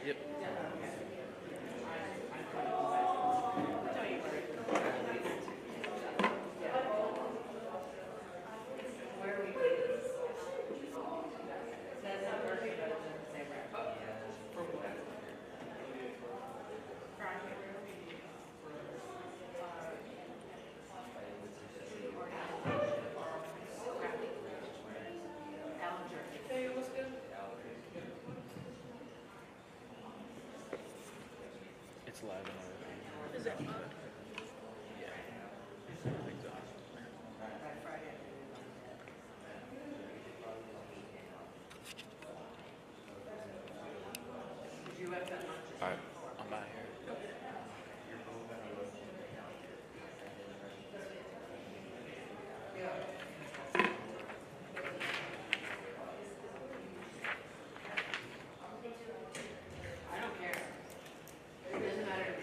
Yep. It's live and everything. Is it? Yeah. I think so. Alright, I'm out here. I don't care. It doesn't matter to me.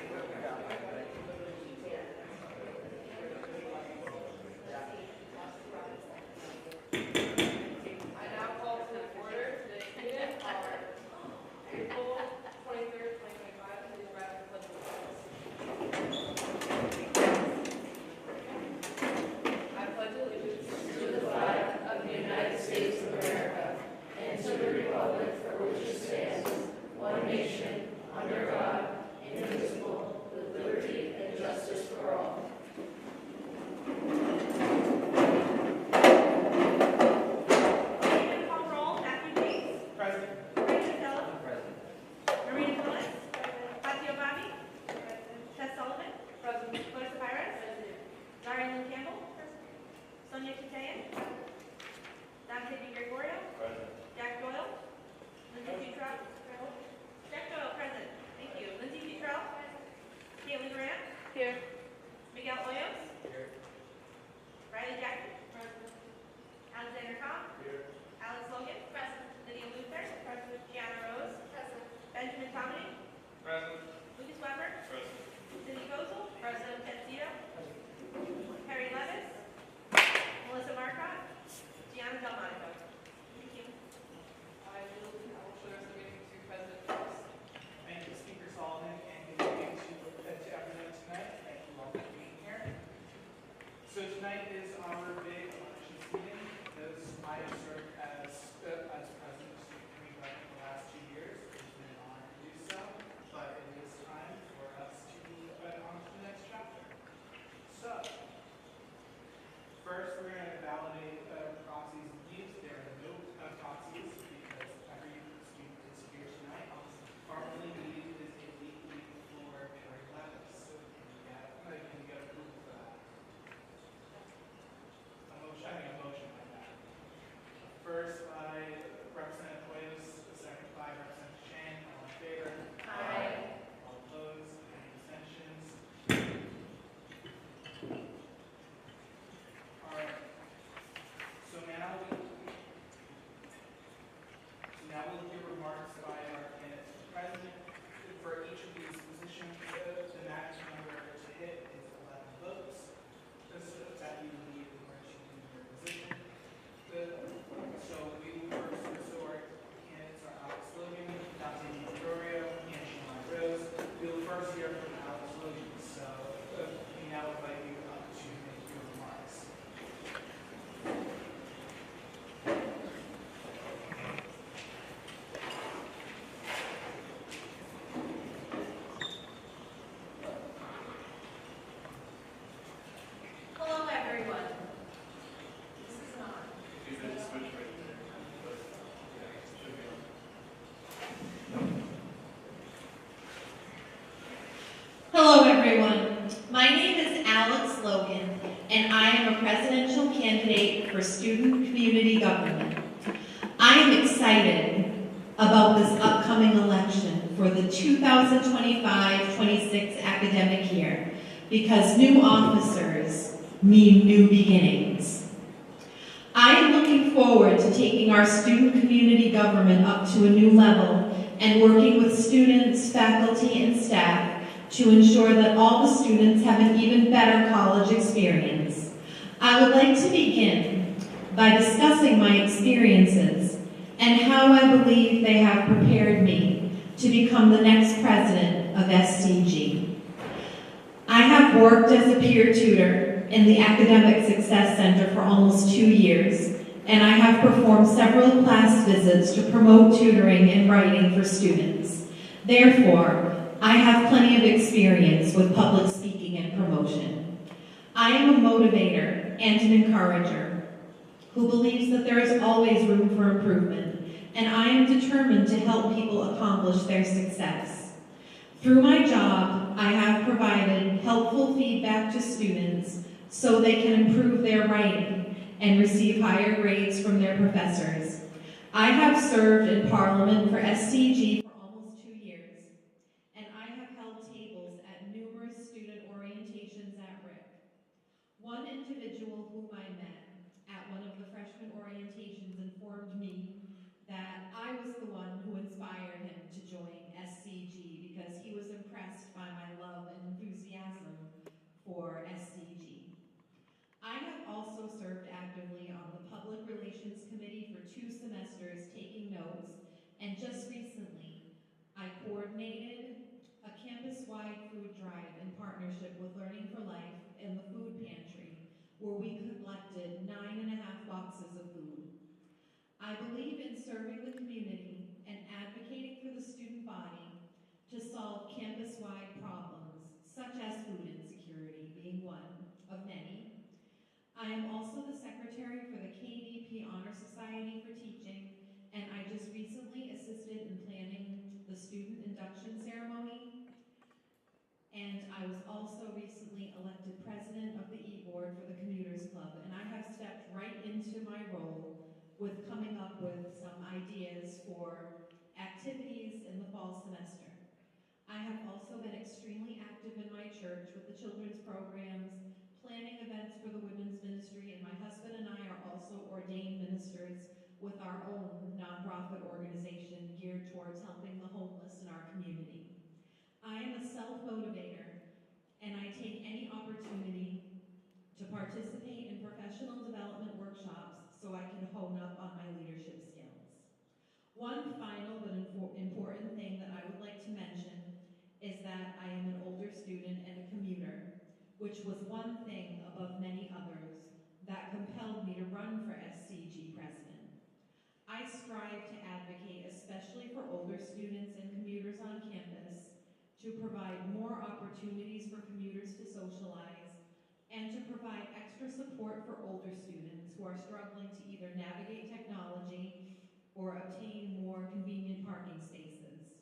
I now call to order the meeting of April 23rd, 2025. Please rise and pledge allegiance. I pledge allegiance to the flag of the United States of America and to the republic for which it stands, one nation, under God, indivisible, with liberty and justice for all. Call roll. Matthew Gates. Present. Brandon Phillips. Present. Marina Phillips. Fatio Bobby. Tess Sullivan. Clarissa Pires. Darian Lynn Campbell. Sonia Chatayan. Dante Di Gregorio. Present. Jack Doyle. Lindsay Futrell. Jack Doyle, present. Thank you. Lindsay Futrell. Caitlin Grant. Here. Miguel Hoyos. Here. Riley Jackson. Alexander Cobb. Here. Alex Logan. Present. Lydia Luther. Present. Gianna Rose. Present. Benjamin Tomini. Present. Lucas Weber. Present. Cindy Kozel. Present. Ted Zito. Harry Levis. Melissa Marcotte. Gianna Delmonico. Thank you. I will show the meeting to President Phillips. Thank you, Speaker Sullivan, and good evening to everyone tonight. Thank you all for being here. So tonight is our big elections meeting. As I have served as president of the student committee for the last 2 years. It's been an honor to do so, but it is time for us to move on to the next chapter. So, first we're going to validate proxies and leaves. There are no proxies because every student is here tonight. Formally, leave is a leave for Harry Levis. So can we get approval for that? A motion like that. First by Representative Hoyos, second by Representative Chan. All in favor? Aye. All opposed? Any abstentions? All right. So now we'll hear remarks by our candidate for president. For each of these positions, the maximum number to hit is 11 votes. That you will need in order to do your position. So we will first, so our candidates are Alex Logan, Dante Di Gregorio, and Gianna Rose. We will first hear from Alex Logan. So we now invite you up to make your remarks. Hello, everyone. This is on. Hello, everyone. My name is Alex Logan, and I am a presidential candidate for Student Community Government. I am excited about this upcoming election for the 2025-26 academic year because new officers mean new beginnings. I am looking forward to taking our student community government up to a new level and working with students, faculty, and staff to ensure that all the students have an even better college experience. I would like to begin by discussing my experiences and how I believe they have prepared me to become the next president of SCG. I have worked as a peer tutor in the Academic Success Center for almost 2 years, and I have performed several class visits to promote tutoring and writing for students. Therefore, I have plenty of experience with public speaking and promotion. I am a motivator and an encourager who believes that there is always room for improvement, and I am determined to help people accomplish their success. Through my job, I have provided helpful feedback to students so they can improve their writing and receive higher grades from their professors. I have served in Parliament for SCG for almost 2 years, and I have held tables at numerous student orientations at RIC. One individual whom I met at one of the freshman orientations informed me that I was the one who inspired him to join SCG because he was impressed by my love and enthusiasm for SCG. I have also served actively on the Public Relations Committee for 2 semesters taking notes, and just recently I coordinated a campus-wide food drive in partnership with Learning for Life and the Food Pantry, where we collected 9.5 boxes of food. I believe in serving the community and advocating for the student body to solve campus-wide problems, such as food insecurity being one of many. I am also the secretary for the KDP Honor Society for Teaching, and I just recently assisted in planning the student induction ceremony. And I was also recently elected president of the e-board for the Commuters Club, and I have stepped right into my role with coming up with some ideas for activities in the fall semester. I have also been extremely active in my church with the children's programs, planning events for the women's ministry, and my husband and I are also ordained ministers with our own nonprofit organization geared towards helping the homeless in our community. I am a self-motivator, and I take any opportunity to participate in professional development workshops so I can hone up on my leadership skills. One final but important thing that I would like to mention is that I am an older student and a commuter, which was one thing above many others that compelled me to run for SCG president. I strive to advocate especially for older students and commuters on campus to provide more opportunities for commuters to socialize and to provide extra support for older students who are struggling to either navigate technology or obtain more convenient parking spaces.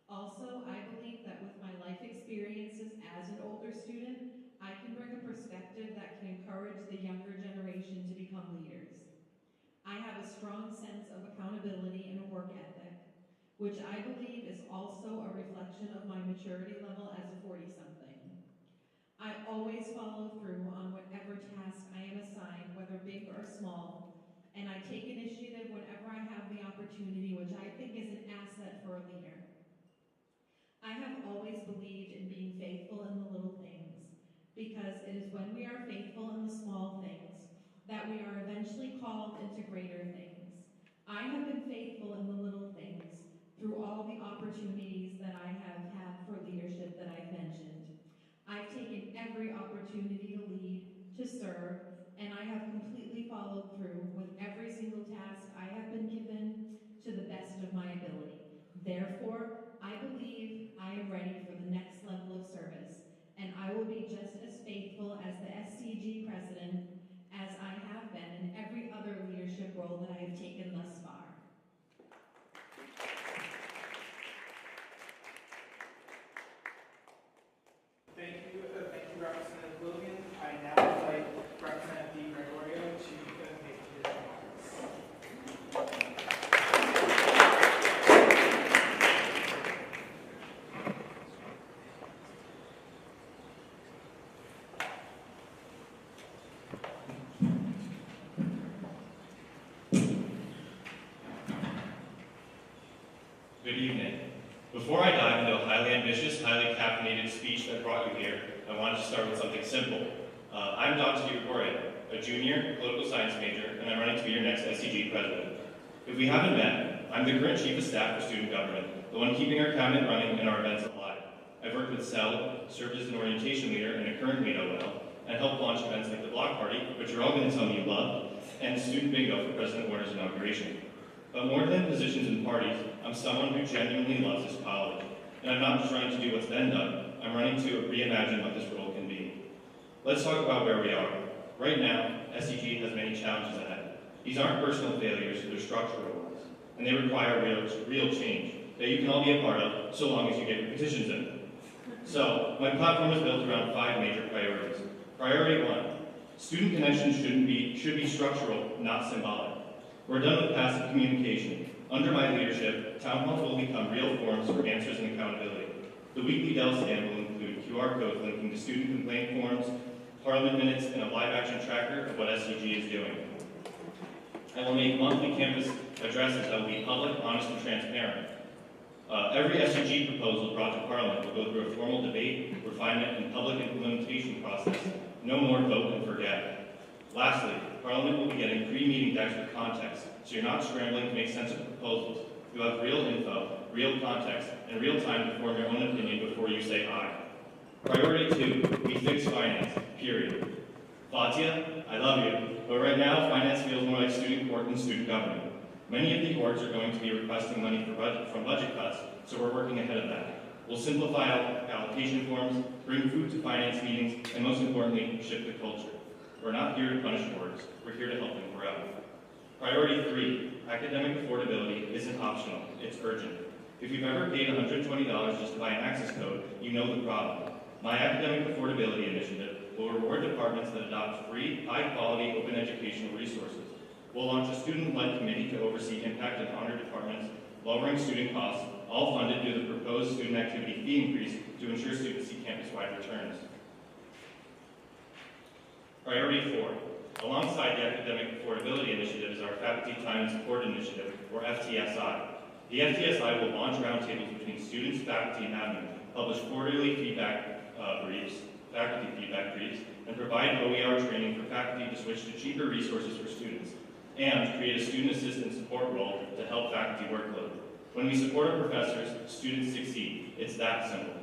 Also, I believe that with my life experiences as an older student, I can bring a perspective that can encourage the younger generation to become leaders. I have a strong sense of accountability and a work ethic, which I believe is also a reflection of my maturity level as a 40-something. I always follow through on whatever task I am assigned, whether big or small, and I take initiative whenever I have the opportunity, which I think is an asset for a leader. I have always believed in being faithful in the little things, because it is when we are faithful in the small things that we are eventually called into greater things. I have been faithful in the little things through all the opportunities that I have had for leadership that I've mentioned. I've taken every opportunity to lead, to serve, and I have completely followed through with every single task I have been given to the best of my ability. Therefore, I believe I am ready for the next level of service, and I will be just as faithful as the SCG president as I have been in every other leadership role that I have taken thus far. Thank you, Representative Logan. I now invite Representative Gregorio to make his remarks. Good evening. Before I dive into a highly ambitious, highly caffeinated speech that brought you here, I wanted to start with something simple. I'm Scg Gregorio, a junior political science major, and I'm running to be your next SCG president. If we haven't met, I'm the current Chief of Staff for Student Government, the one keeping our cabinet running and our events alive. I've worked with CEL, served as an orientation leader and a current lead OL, and helped launch events like the Block Party, which you're all going to tell me you love, and Student Bingo for President Warner's inauguration. But more than positions and parties, I'm someone who genuinely loves this college. And I'm not just running to do what's been done, I'm running to reimagine what this role can be. Let's talk about where we are. Right now, SCG has many challenges ahead. These aren't personal failures, they're structural ones. And they require real change that you can all be a part of, so long as you get your petitions in. So, my platform is built around 5 major priorities. Priority 1, student connections should be structural, not symbolic. We're done with passive communication. Under my leadership, town halls will become real forums for answers and accountability. The weekly Dell stand will include QR codes linking to student complaint forms, parliament minutes, and a live action tracker of what SCG is doing. I will make monthly campus addresses that will be public, honest, and transparent. Every SCG proposal brought to Parliament will go through a formal debate, refinement, and public implementation process. No more vote and forget. Lastly, Parliament will be getting pre-meeting decks with context, so you're not scrambling to make sense of proposals. You have real info, real context, and real time to form your own opinion before you say aye. Priority 2, we fix finance, period. Fatia, I love you, but right now finance feels more like student court than student government. Many of the courts are going to be requesting money from budget cuts, so we're working ahead of that. We'll simplify allocation forms, bring food to finance meetings, and most importantly, shift the culture. We're not here to punish boards, we're here to help them grow. Priority 3, academic affordability isn't optional, it's urgent. If you've ever paid $120 just to buy an access code, you know the problem. My academic affordability initiative will reward departments that adopt free, high-quality, open educational resources. We'll launch a student-led committee to oversee impact and honor departments, lowering student costs, all funded through the proposed student activity fee increase to ensure students see campus-wide returns. Priority 4. Alongside the Academic Affordability Initiative is our Faculty Time and Support Initiative, or FTSI. The FTSI will launch roundtables between students, faculty, and admin, publish quarterly faculty feedback briefs, and provide OER training for faculty to switch to cheaper resources for students, and create a student assistant support role to help faculty workload. When we support our professors, students succeed. It's that simple.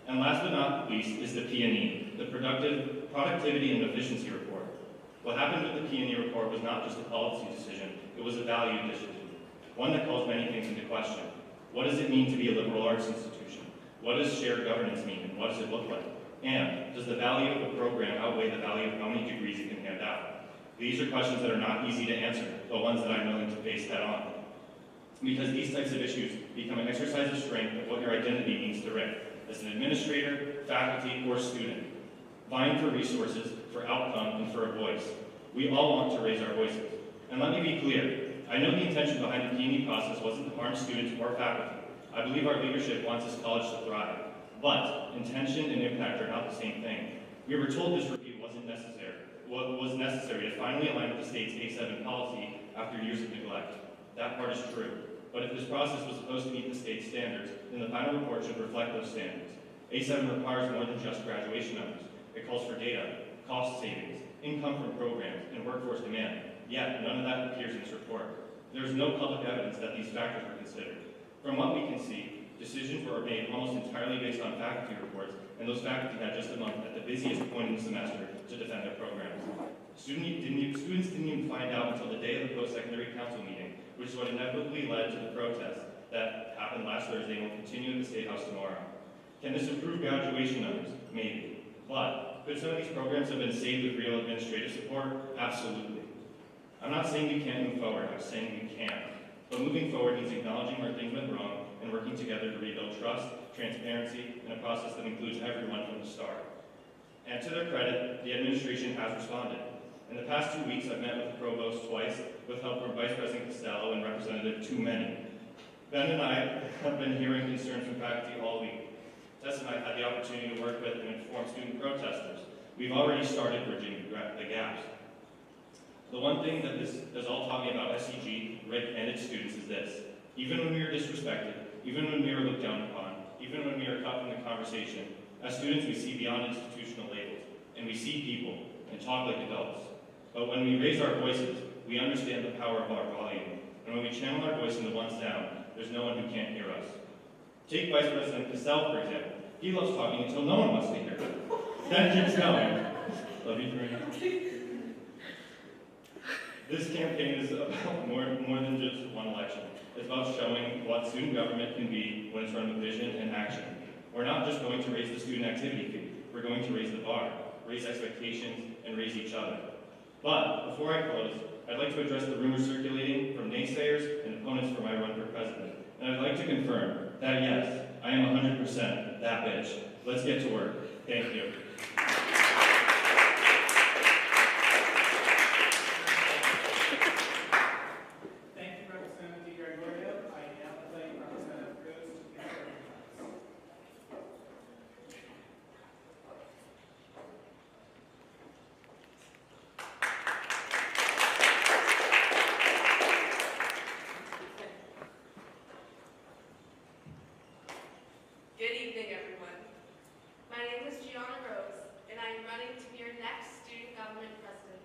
And last but not least is the P&E, the Productivity and Efficiency Report. What happened with the P&E report was not just a policy decision, it was a value decision, one that calls many things into question. What does it mean to be a liberal arts institution? What does shared governance mean, and what does it look like? And does the value of a program outweigh the value of how many degrees it can hand out? These are questions that are not easy to answer, but ones that I'm willing to face head on. Because these types of issues become an exercise of strength of what your identity means to Rick, as an administrator, faculty, or student, vying for resources, for outcome, and for a voice. We all want to raise our voices. And let me be clear, I know the intention behind the P&E process wasn't to harm students or faculty. I believe our leadership wants this college to thrive. But intention and impact are not the same thing. We were told this review wasn't necessary. What was necessary to finally align with the state's A7 policy after years of neglect. That part is true. But if this process was supposed to meet the state's standards, then the final report should reflect those standards. A7 requires more than just graduation numbers. It calls for data, cost savings, income from programs, and workforce demand. Yet, none of that appears in this report. There is no public evidence that these factors were considered. From what we can see, decisions were made almost entirely based on faculty reports, and those faculty had just a month at the busiest point in the semester to defend their programs. Students didn't even find out until the day of the post-secondary council meeting, which is what inevitably led to the protest that happened last Thursday and will continue at the State House tomorrow. Can this improve graduation numbers? Maybe. But could some of these programs have been saved with real administrative support? Absolutely. I'm not saying we can't move forward, I'm saying we can. But moving forward means acknowledging where things went wrong and working together to rebuild trust, transparency, and a process that includes everyone from the start. And to their credit, the administration has responded. In the past 2 weeks, I've met with the provost twice, with help from Vice President Costello and Representative Too Many. Ben and I have been hearing concerns from faculty all week. Tess and I had the opportunity to work with and inform student protesters. We've already started bridging the gaps. The one thing that this is all talking about SCG, Rick, and its students is this. Even when we are disrespected, even when we are looked down upon, even when we are cut from the conversation, as students we see beyond institutional labels, and we see people and talk like adults. But when we raise our voices, we understand the power of our volume. And when we channel our voice into one sound, there's no one who can't hear us. Take Vice President Cassell, for example. He loves talking until no one wants to hear him. That keeps going. Love you, Karina. This campaign is about more than just one election. It's about showing what student government can be when it's run with vision and action. We're not just going to raise the student activity fee. We're going to raise the bar, raise expectations, and raise each other. But before I close, I'd like to address the rumors circulating from naysayers and opponents for my run for president. And I'd like to confirm that yes, I am 100% that bitch. Let's get to work. Thank you. Thank you, Representative DiGregorio. I now invite Representative Rose to give her remarks. Good evening, everyone. My name is Gianna Rose, and I am running to be your next student government president.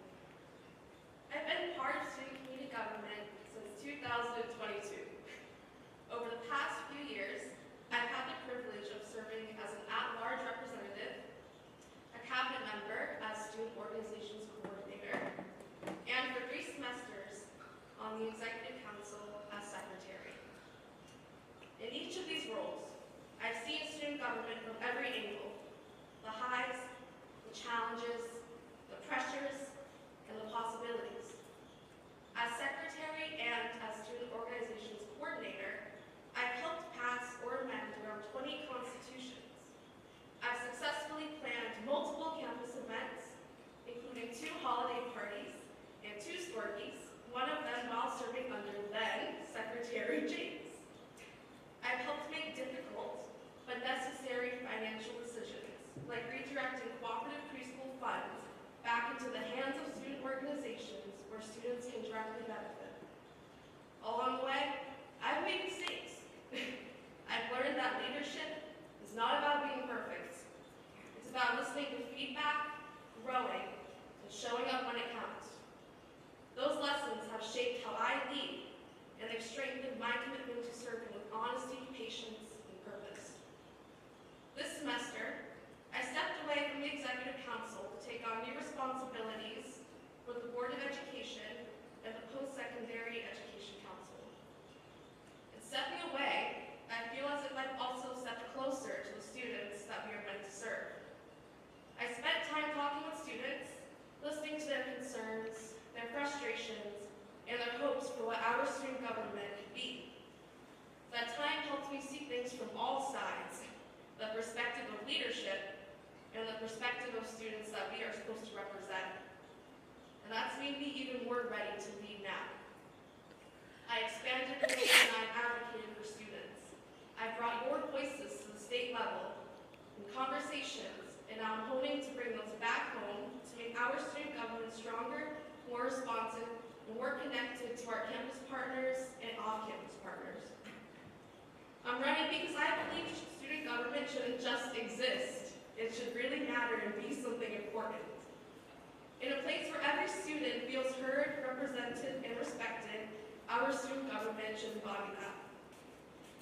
I've been part of student community government since 2022. Over the past few years, I've had the privilege of serving as an at-large representative, a cabinet member as student organizations coordinator, and for 3 semesters on the executive council as secretary. In each of these roles, I've seen student government from every angle: the highs, the challenges, the pressures, and the possibilities. As secretary and as student organizations coordinator, I've helped pass or amend around 20 constitutions. I've successfully planned multiple campus events, including 2 holiday parties and 2 storkies, one of them while serving under then Secretary James. I've helped make difficult but necessary financial decisions, like redirecting cooperative preschool funds back into the hands of student organizations where students can directly benefit. Along the way, I've made mistakes. I've learned that leadership is not about being perfect. It's about listening to feedback, growing, and showing up when it counts. Those lessons have shaped how I lead, and they've strengthened my commitment to serving with honesty, patience, and purpose. This semester, I stepped away from the Executive Council to take on new responsibilities with the Board of Education and the Post-Secondary Education Council. In stepping away, I feel as if I've also stepped closer to the students that we are meant to serve. I spent time talking with students, listening to their concerns, their frustrations, and their hopes for what our student government could be. That time helped me see things from all sides: the perspective of leadership and the perspective of students that we are supposed to represent. And that's made me even more ready to lead now. I expanded the way that I'm advocating for students. I brought your voices to the state level in conversations, and now I'm hoping to bring those back home to make our student government stronger, more responsive, and more connected to our campus partners and off-campus partners. I'm running because I believe student government shouldn't just exist. It should really matter and be something important. In a place where every student feels heard, represented, and respected, our student government should embody that.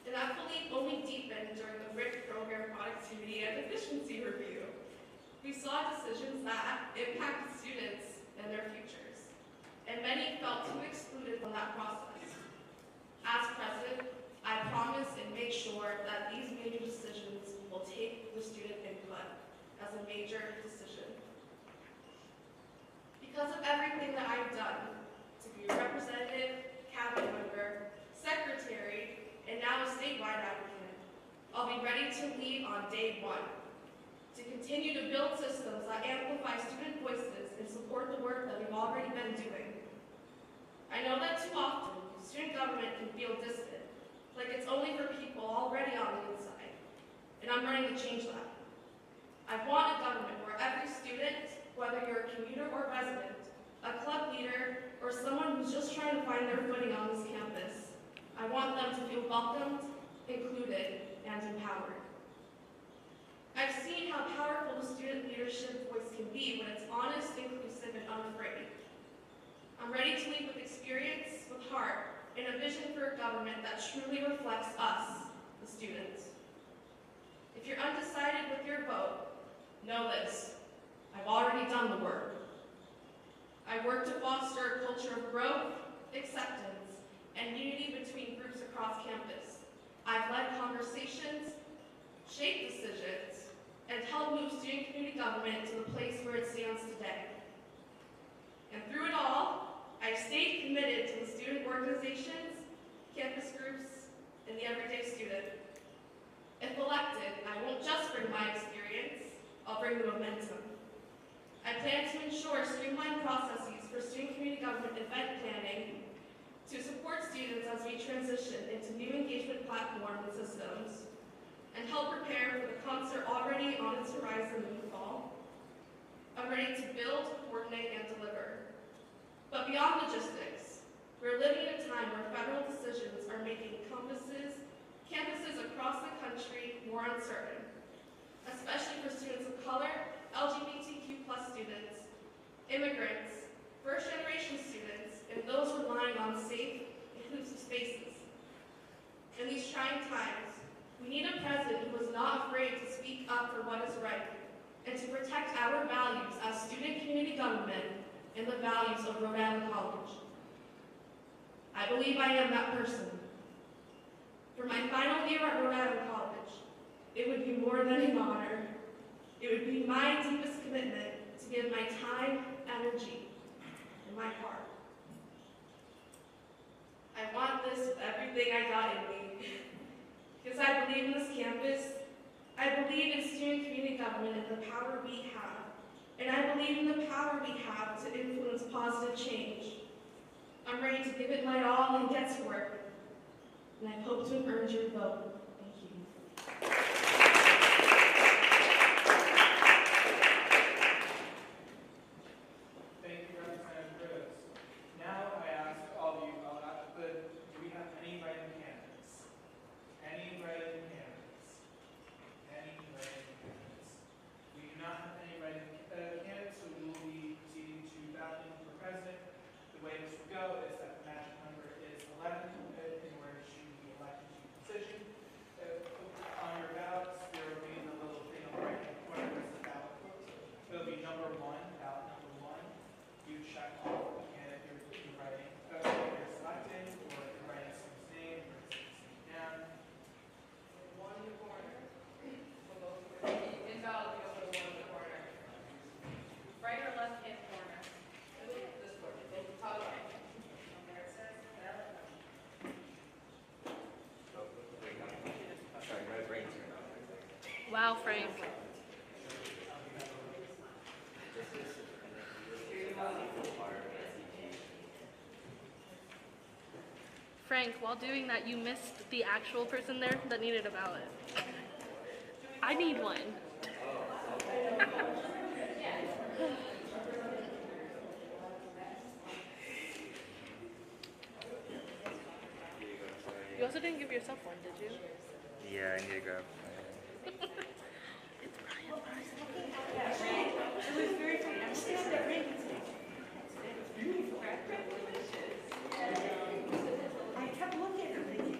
And that belief only deepened during the RIC program productivity and efficiency review. We saw decisions that impacted students and their futures, and many felt too excluded from that process. As president, I promise and make sure that these major decisions will take the student input as a major decision. Because of everything that I've done to be a representative, cabinet member, secretary, and now a statewide advocate, I'll be ready to lead on day 1, to continue to build systems that amplify student voices and support the work that we've already been doing. I know that too often, student government can feel distant, like it's only for people already on the inside, and I'm running to change that. I want a government where every student, whether you're a commuter or resident, a club leader, or someone who's just trying to find their footing on this campus, I want them to feel welcomed, included, and empowered. I've seen how powerful the student leadership voice can be when it's honest, inclusive, and unafraid. I'm ready to lead with experience, with heart, and a vision for a government that truly reflects us, the students. If you're undecided with your vote, know this: I've already done the work. I work to foster a culture of growth, acceptance, and unity between groups across campus. I've led conversations, shaped decisions, and helped move student community government to the place where it stands today. And through it all, I've stayed committed to the student organizations, campus groups, and the everyday student. If elected, I won't just bring my experience, I'll bring the momentum. I plan to ensure streamlined processes for student community government event planning to support students as we transition into new engagement platforms and systems, and help prepare for the concert already on its horizon in the fall. I'm ready to build, coordinate, and deliver. But beyond logistics, we're living in a time where federal decisions are making campuses across the country more uncertain, especially for students of color, LGBTQ+ students, immigrants, first-generation students, and those relying on safe, inclusive spaces. In these trying times, we need a president who is not afraid to speak up for what is right and to protect our values as student community government and the values of Rhode Island College. I believe I am that person. For my final year at Rhode Island College, it would be more than an honor. It would be my deepest commitment to give my time, energy, and my heart. I want this with everything I got in me. Because I believe in this campus, I believe in student community government and the power we have. And I believe in the power we have to influence positive change. I'm ready to give it my all and get to work. And I hope to have earned your vote. Thank you. Thank you, Representative Rhodes. Now I ask all of you, do we have any write-in candidates? Any write-in candidates? Any write-in candidates? We do not have any write-in candidates, so we will be proceeding to balloting for president. The way this will go is that the magic number is 11 in order to be elected to the position. On your ballots, there will be the little thing on the right-hand corner. This is the ballot book. It'll be number 1, ballot number 1. You check off the candidate you're writing, you're selecting, or you're writing someone's name, or someone's name down. One in the corner. In ballot, you put one in the corner. Right or left hand corner? This corner. Top right. There it says ballot number. Wow, Frank. Frank, while doing that, you missed the actual person there that needed a ballot. I need one. You also didn't give yourself one, did you? Yeah, I need to grab. It's Brian. I kept looking at her thinking,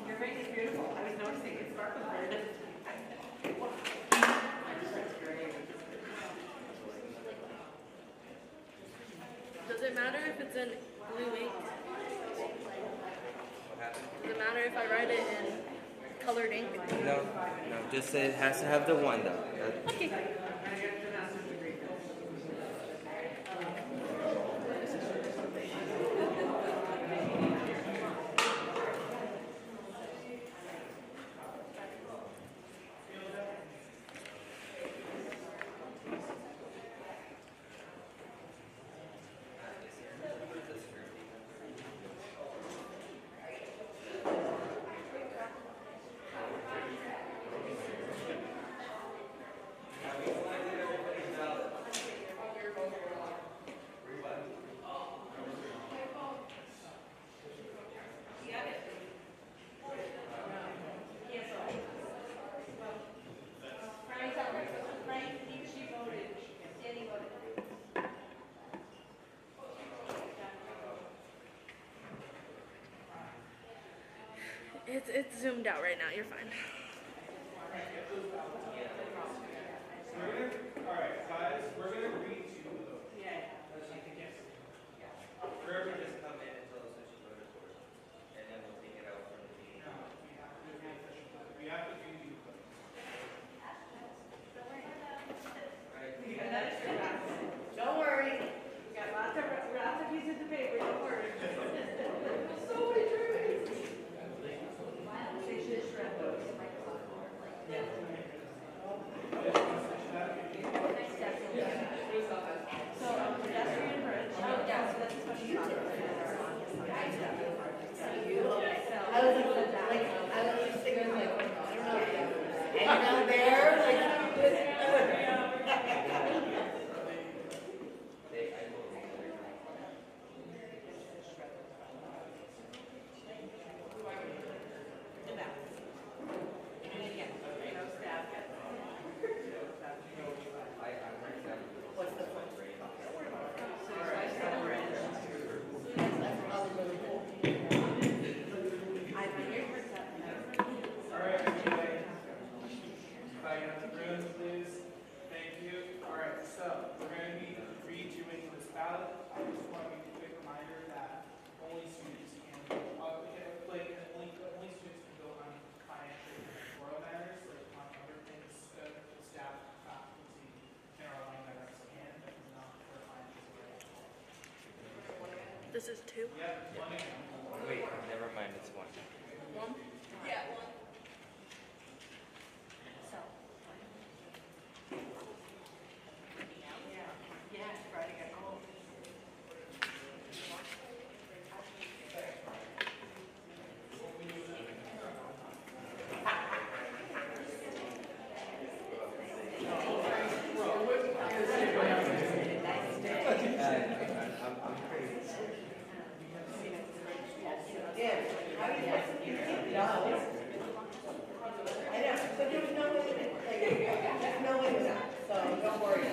your ring is beautiful. I was noticing it sparkled there. Does it matter if it's in blue ink? Does it matter if I write it in colored ink? No, just it has to have the one though. Okay. Now we It's zoomed out right now. You're fine. Alright, guys, we're gonna read to the vote. Forever just come in until the switch is voted for, and then we'll take it out from the meeting. No, we have to do the official vote. We have to do the vote. Don't worry. We got lots of pieces of paper, don't worry. So many trees. They should shred those. Yeah. So, pedestrian bridge. Oh, yeah, so that's what you talked about. I was just thinking like, I don't know, hanging out there, like. What's the point? That's probably really cool. Alright, anyway. Everybody out the room, please. Thank you. Alright, so we're going to be redoing this ballot. I just want to make a quick reminder that only students can, only students can vote on financial and electoral matters, like on other things, staff, faculty, and our line items can, but not for financial or electoral. This is 2. Yep, one again. Wait, never mind, it's one. 1. Yeah, one. Yeah, Friday got home. I'm crazy. Yeah, how do you guys? No. I know, but there was no way, there's no way with that, so don't worry.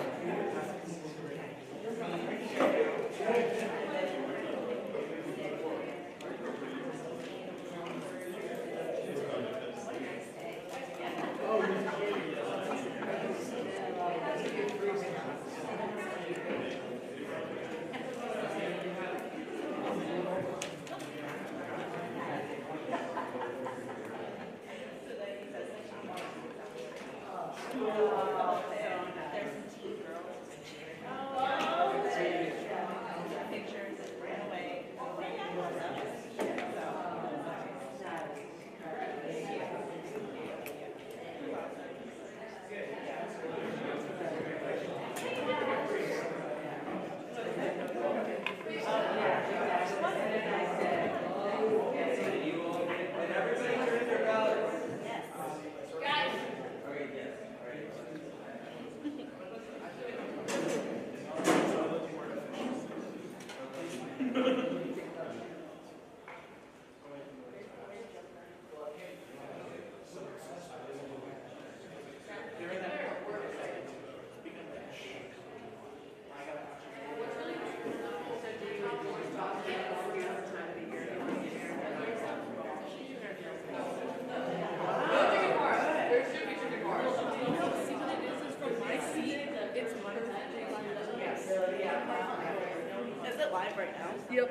Is it live right now? Yep.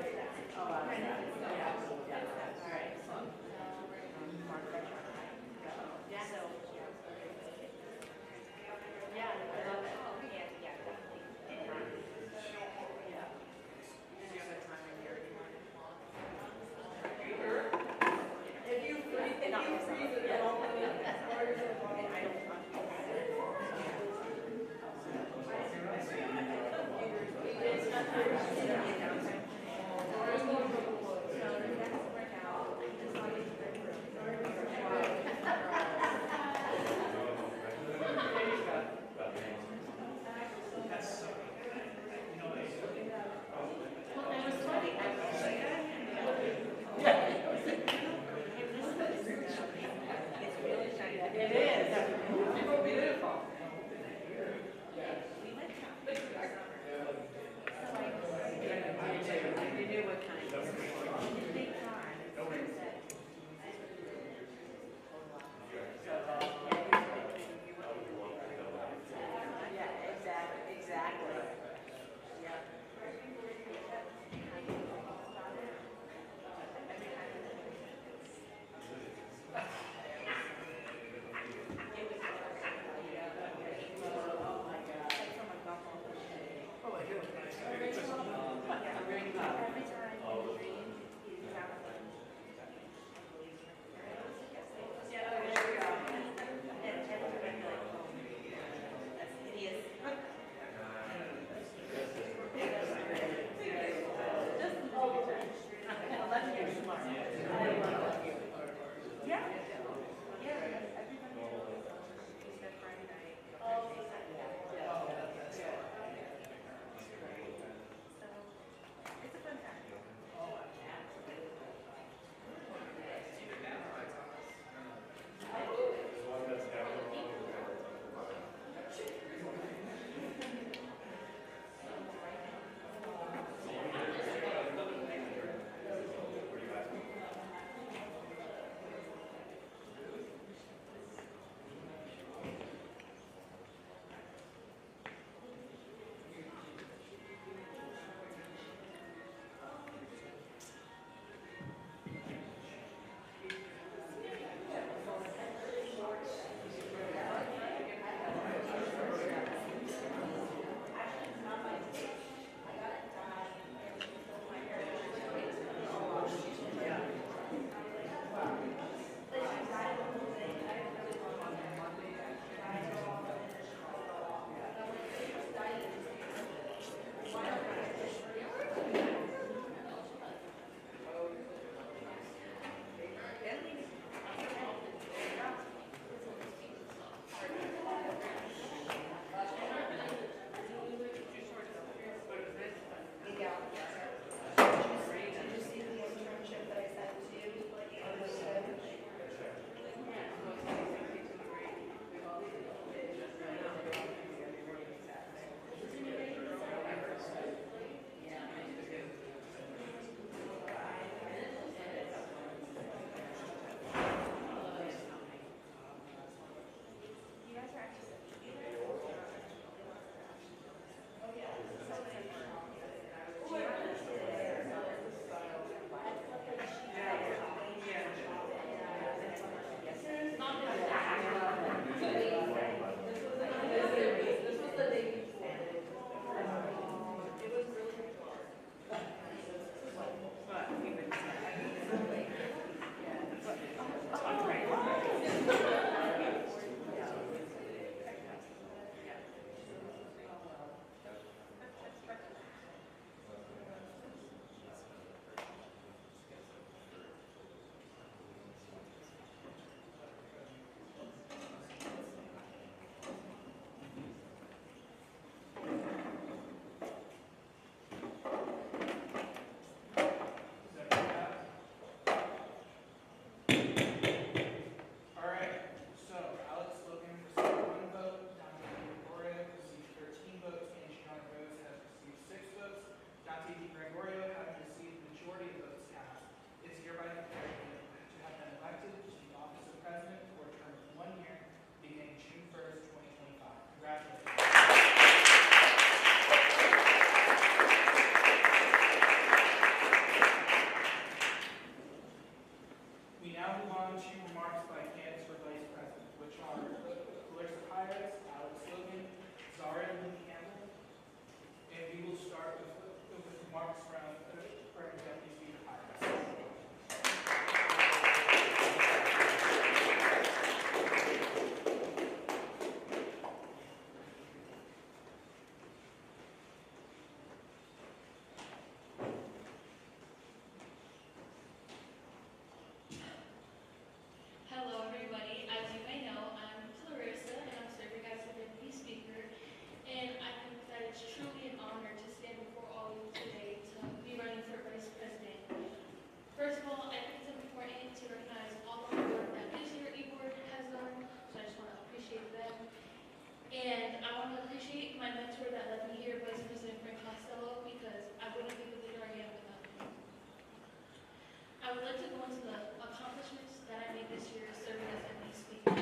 year serving as MD speaker.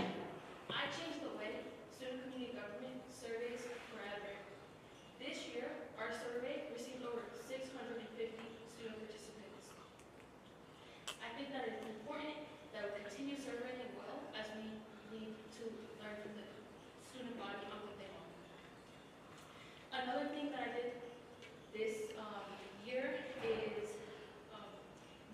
I changed the way student community government surveys forever. This year, our survey received over 650 student participants. I think that it's important that we continue surveying well as we need to learn from the student body on what they want. Another thing that I did this year is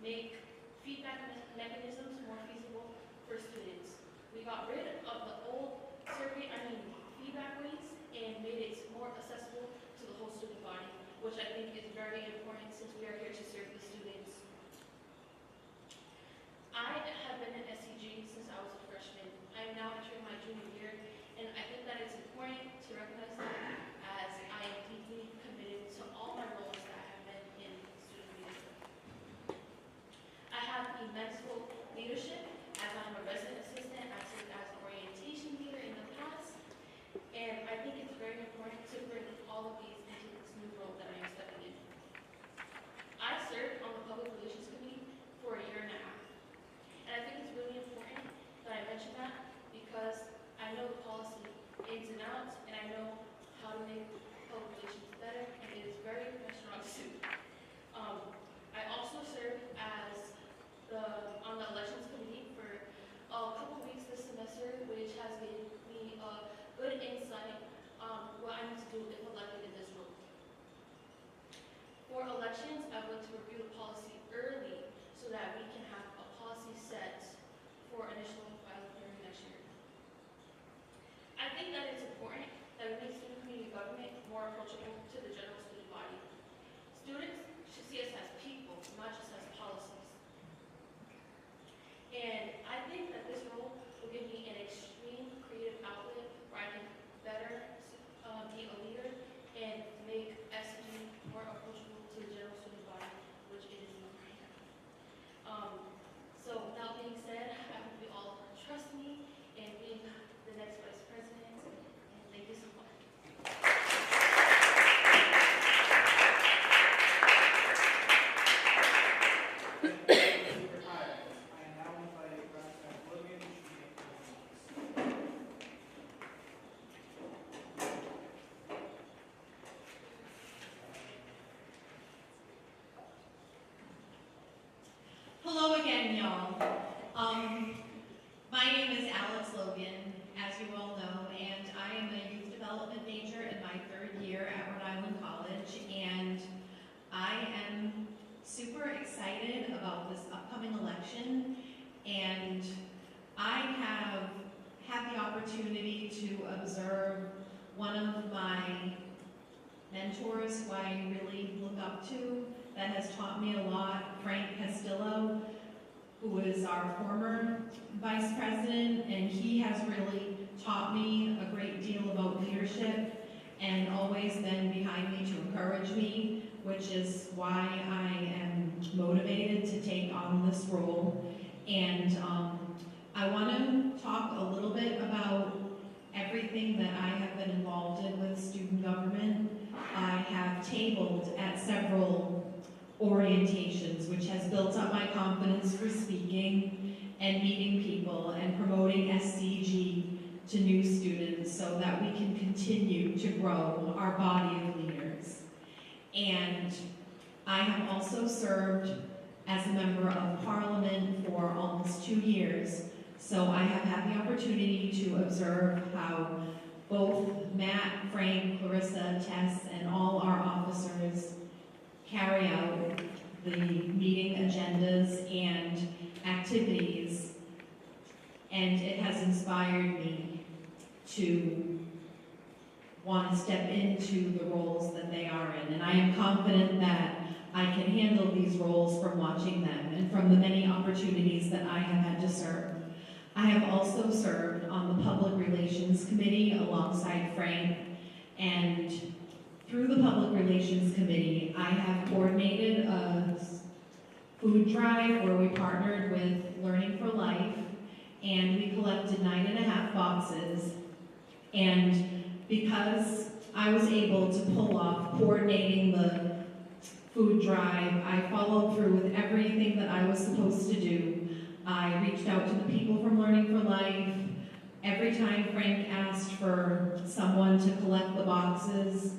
make feedback mechanisms more feasible for students. We got rid of the old feedback ways and made it more accessible to the whole student body, which I think is very important since we are here to serve the students. I have been in SCG since I was a freshman. I am now entering my junior year, and I think that it's important to recognize that as I am deeply committed to all my roles that I have been in student leadership. I have immense leadership as I'm a resident assistant. I served as an orientation leader in the past, and I think it's very important to bring all of these into this new role that I am stepping in. I served on the Public Relations Committee for a year and a half, and I think it's really important that I mention that because I know the policy ins and outs, and I know how to make public relations better, and it is very my strong suit. I also served as on the elections committee for a couple weeks this semester, which has given me a good insight on what I need to do if elected in this role. For elections, I want to review the policy early so that we can have a policy set for initial filing hearing next year. I think that it's important that we make student community government more approachable to the general student body. Students should see us as people, not just as policies. And I think that this role will give me an extreme creative outlet where I can better be a leader and make SCG more approachable to the general student body, which it is not right now. So with that being said, I hope you all trust me in being the next vice president, and thank you so much. Hello again, y'all. My name is Alex Logan, as you all know, and I am a youth development major in my third year at Rhode Island College, and I am super excited about this upcoming election, and I have had the opportunity to observe one of my mentors who I really look up to that has taught me a lot, Frank Castillo, who is our former vice president, and he has really taught me a great deal about leadership and always been behind me to encourage me, which is why I am motivated to take on this role. And I want to talk a little bit about everything that I have been involved in with student government. I have tabled at several orientations, which has built up my confidence for speaking and meeting people and promoting SCG to new students so that we can continue to grow our body of leaders. And I have also served as a member of Parliament for almost 2 years, so I have had the opportunity to observe how both Matt, Frank, Clarissa, Tess, and all our officers carry out the meeting agendas and activities, and it has inspired me to want to step into the roles that they are in. And I am confident that I can handle these roles from watching them and from the many opportunities that I have had to serve. I have also served on the Public Relations Committee alongside Frank, and through the Public Relations Committee, I have coordinated a food drive where we partnered with Learning for Life, and we collected 9.5 boxes. And because I was able to pull off coordinating the food drive, I followed through with everything that I was supposed to do. I reached out to the people from Learning for Life. Every time Frank asked for someone to collect the boxes,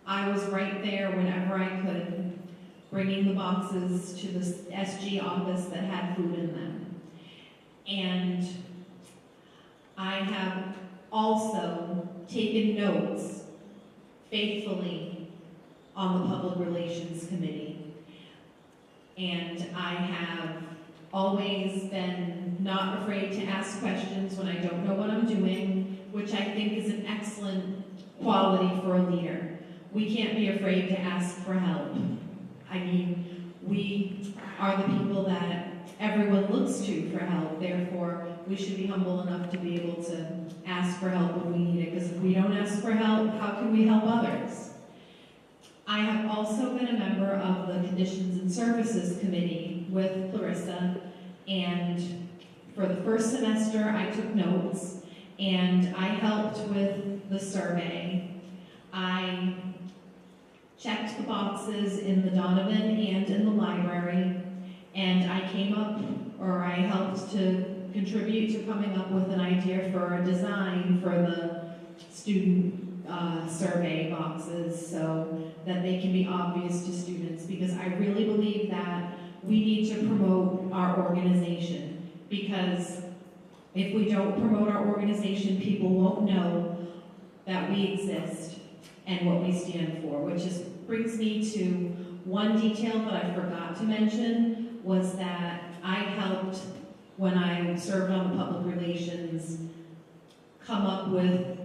I was right there whenever I could, bringing the boxes to the SG office that had food in them. And I have also taken notes faithfully on the Public Relations Committee. And I have always been not afraid to ask questions when I don't know what I'm doing, which I think is an excellent quality for a leader. We can't be afraid to ask for help. I mean, we are the people that everyone looks to for help. Therefore, we should be humble enough to be able to ask for help when we need it, because if we don't ask for help, how can we help others? I have also been a member of the Conditions and Services Committee with Clarissa, and for the first semester I took notes and I helped with the survey. I checked the boxes in the Donovan and in the library, and I helped to contribute to coming up with an idea for a design for the student survey boxes so that they can be obvious to students, because I really believe that we need to promote our organization, because if we don't promote our organization, people won't know that we exist and what we stand for, which brings me to one detail that I forgot to mention, was that I helped, when I served on the public relations, come up with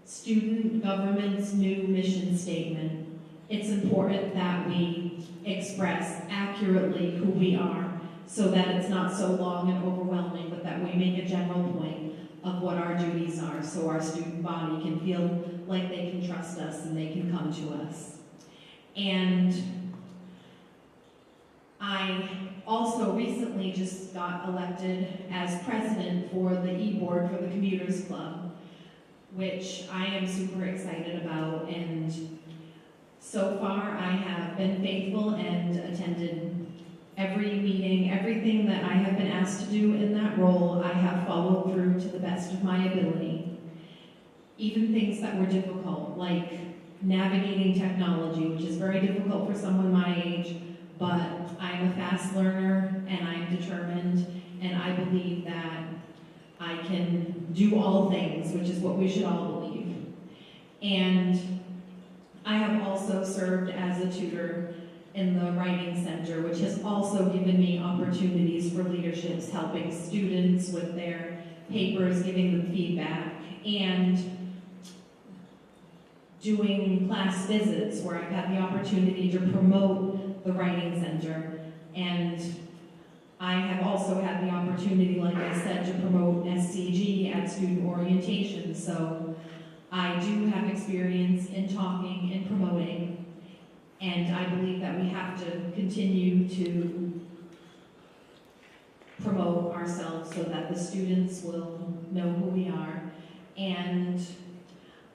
student government's new mission statement. It's important that we express accurately who we are so that it's not so long and overwhelming, but that we make a general point of what our duties are so our student body can feel like they can trust us and they can come to us. And I also recently just got elected as president for the e-board for the Commuters Club, which I am super excited about, and so far I have been faithful and attended every meeting. Everything that I have been asked to do in that role, I have followed through to the best of my ability. Even things that were difficult, like navigating technology, which is very difficult for someone my age, but I'm a fast learner and I'm determined, and I believe that I can do all things, which is what we should all believe. And I have also served as a tutor in the Writing Center, which has also given me opportunities for leaderships, helping students with their papers, giving them feedback, and doing class visits where I've had the opportunity to promote the Writing Center. And I have also had the opportunity, like I said, to promote SCG at student orientation. So I do have experience in talking and promoting, and I believe that we have to continue to promote ourselves so that the students will know who we are. And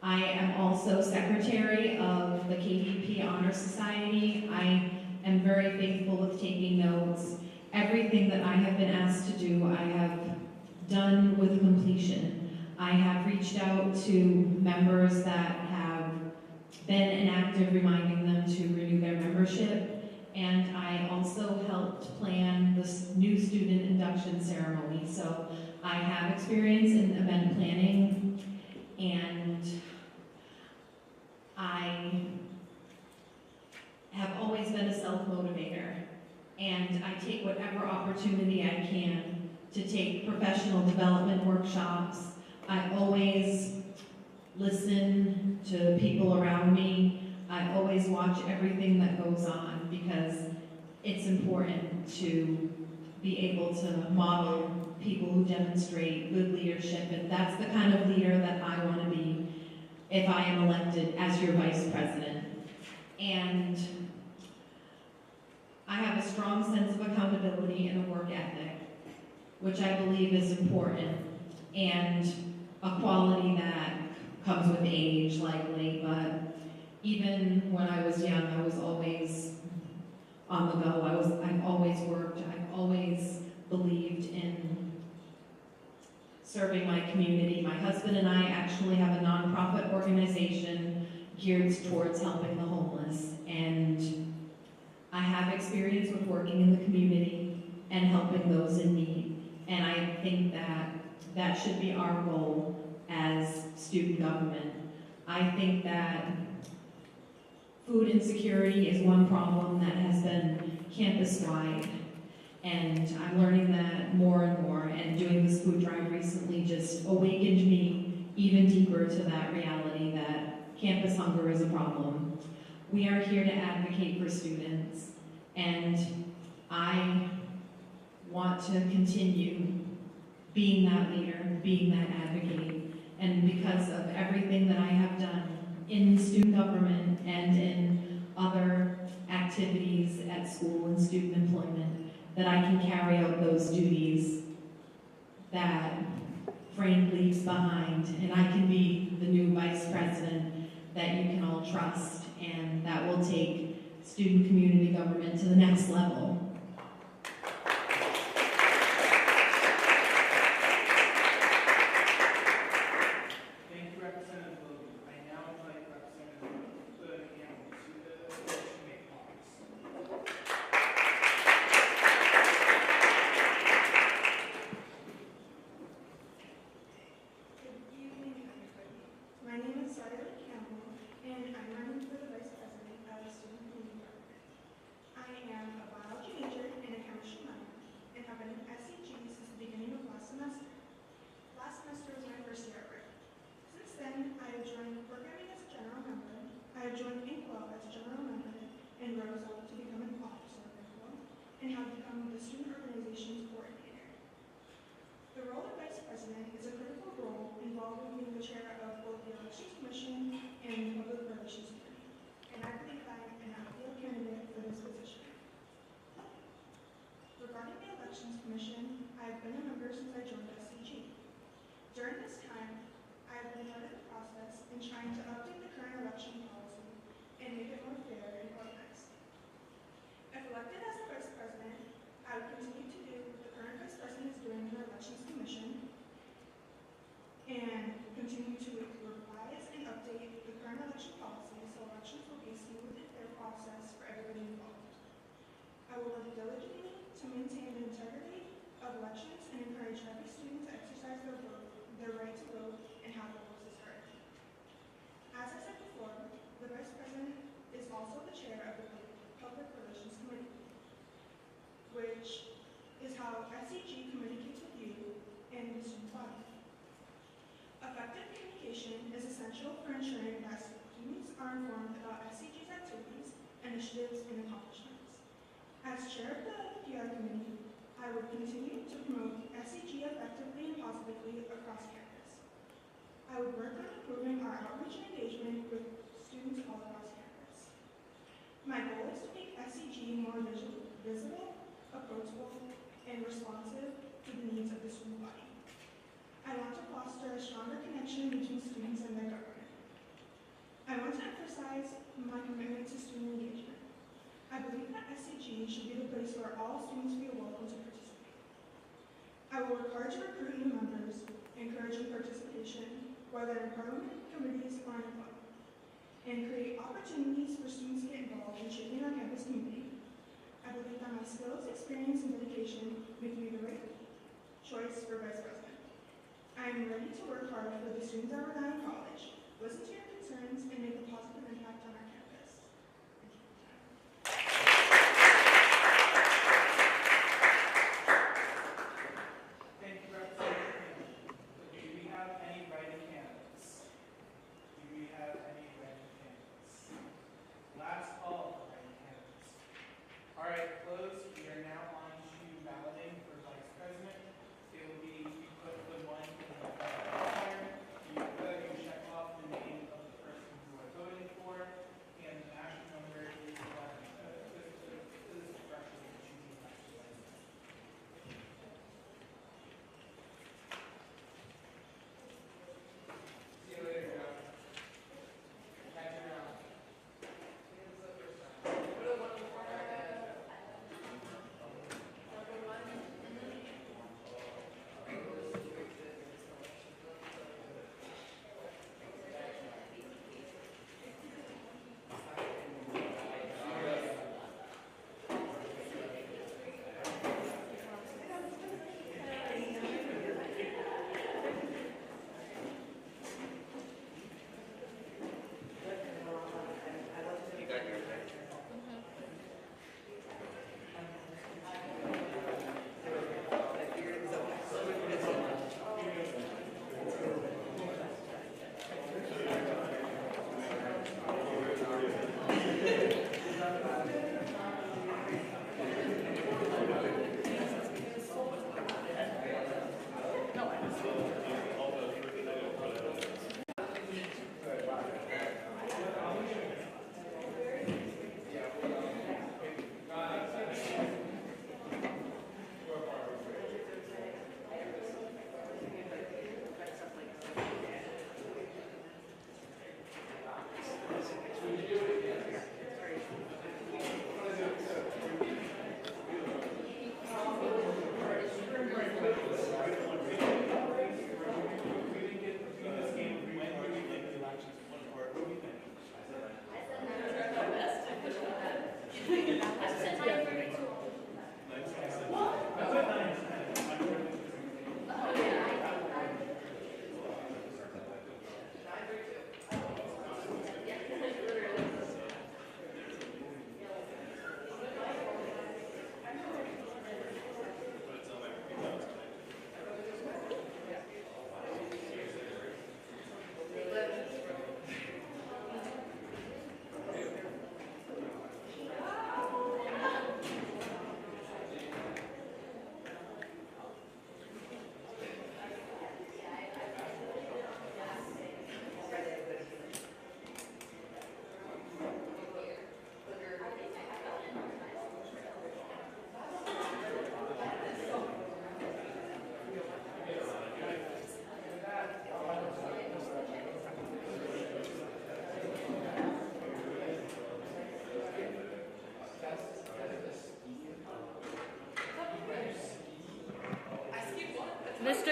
I am also secretary of the KDP Honor Society. I am very faithful with taking notes. Everything that I have been asked to do, I have done with completion. I have reached out to members that have been inactive, reminding them to renew their membership, and I also helped plan the new student induction ceremony. So I have experience in event planning, and I have always been a self-motivator, and I take whatever opportunity I can to take professional development workshops. I always listen to people around me. I always watch everything that goes on, because it's important to be able to model people who demonstrate good leadership, and that's the kind of leader that I want to be if I am elected as your vice president. And I have a strong sense of accountability and a work ethic, which I believe is important, and a quality that comes with age, likely, but even when I was young, I was always on the go. I've always worked. I've always believed in serving my community. My husband and I actually have a nonprofit organization geared towards helping the homeless, and I have experience with working in the community and helping those in need. And I think that that should be our goal as student government. I think that food insecurity is one problem that has been campus-wide, and I'm learning that more and more, and doing this food drive recently just awakened me even deeper to that reality that campus hunger is a problem. We are here to advocate for students, and I want to continue being that leader, being that advocate, and because of everything that I have done in student government and in other activities at school and student employment, that I can carry out those duties that Frank leaves behind, and I can be the new vice president that you can all trust, and that will take student community government to the next level. Thank you, Representative Logan. I now invite Representative Campbell to the make comments. Good evening, everybody. My name is Scg Campbell, and I'm running for the Vice President of Student Community Government. I am a biology major and a chemistry minor, and have been in SCG since the beginning of last semester. Last semester was my first year at Rick. Since then, I have joined programming as a general member, I have joined Inkwell as a general member, and rose up to become an officer of Inkwell, and have become the student organizations coordinator. The role of Vice President is a critical role involving being the chair of both the Elections Commission and the Public Relations Committee, and I believe I am an ideal candidate for this position. Regarding the Elections Commission, I have been a member since I joined SCG. During this time, I have been part of the process in trying to update the current election policy and make it more fair and organized. If elected as the Vice President, I would continue to do what the current Vice President is doing in the Elections Commission, and continue to revise and update the current election policy so elections will be a smooth and fair process for everybody involved. I will work diligently to maintain the integrity of elections and encourage every student to exercise their right to vote and have their voices heard. As I said before, the Vice President is also the chair of the Public Relations Committee, which is how SCG communicates with you and the student body. Effective communication is essential for ensuring that students are informed about SCG's activities, initiatives, and accomplishments. As chair of the PR committee, I would continue to promote SCG effectively and positively across campus. I would work on improving our outreach and engagement with students all across campus. My goal is to make SCG more visible, approachable, and responsive to the needs of the student body. I want to foster a stronger connection between students and their government. I want to emphasize my commitment to student engagement. I believe that SCG should be the place where all students feel welcome to participate. I will work hard to recruit new members, encouraging participation, whether in parliament, committees, or in club, and create opportunities for students to get involved in shaping our campus community. I believe that my skills, experience, and dedication make me the right choice for Vice President. I am ready to work hard for the students at Rhode Island College, listen to your concerns, and make a positive impact on our campus. Thank you, Representative Campbell. Do we have any writing candidates? Do we have any writing candidates? Last call for writing candidates. All right, closed. We are now on to balloting for Vice President. It will be, you put the one in the qualifier, you check off the name of the person who are voting for,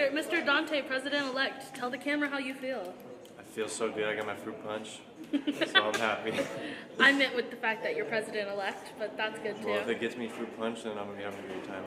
Mr. Dante, President-elect, tell the camera how you feel. I feel so good. I got my fruit punch, so I'm happy. I meant with the fact that you're President-elect, but that's good too. Well, if it gets me fruit punch, then I'm gonna be having a great time.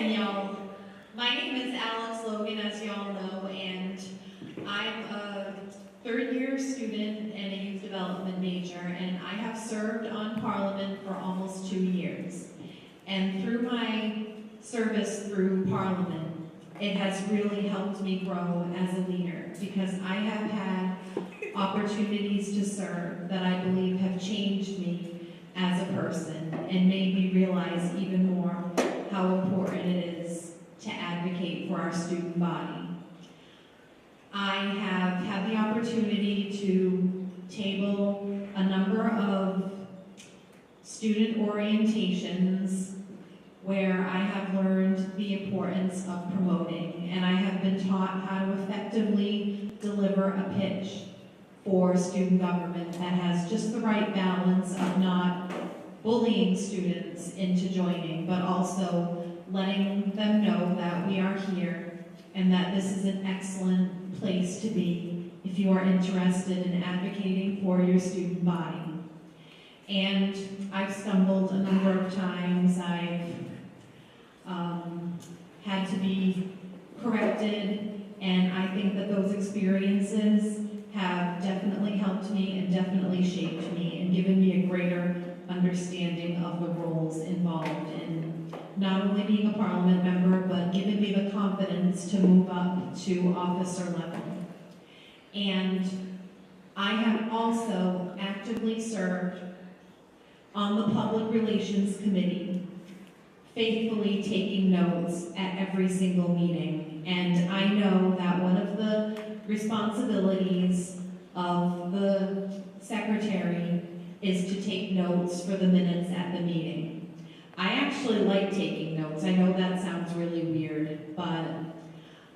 again, y'all. My name is Alex Logan, as y'all know, and I'm a third-year student and a youth development major, and I have served on Parliament for almost 2 years. And through my service through Parliament, it has really helped me grow as a leader, because I have had opportunities to serve that I believe have changed me as a person and made me realize even more how important it is to advocate for our student body. I have had the opportunity to table a number of student orientations where I have learned the importance of promoting, and I have been taught how to effectively deliver a pitch for student government that has just the right balance of not bullying students into joining, but also letting them know that we are here and that this is an excellent place to be if you are interested in advocating for your student body. And I've stumbled a number of times. I've had to be corrected, and I think that those experiences have definitely helped me and definitely shaped me and given me a greater understanding of the roles involved in not only being a Parliament member, but given me the confidence to move up to officer level. And I have also actively served on the Public Relations Committee, faithfully taking notes at every single meeting. And I know that one of the responsibilities of the secretary is to take notes for the minutes at the meeting. I actually like taking notes. I know that sounds really weird, but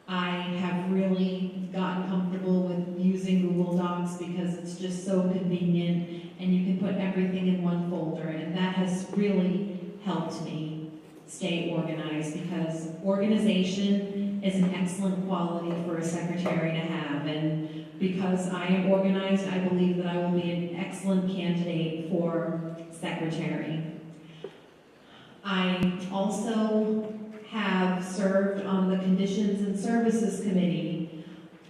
I have really gotten comfortable with using Google Docs because it's just so convenient and you can put everything in one folder, and that has really helped me stay organized, because organization is an excellent quality for a secretary to have, and because I am organized, I believe that I will be an excellent candidate for secretary. I also have served on the Conditions and Services Committee.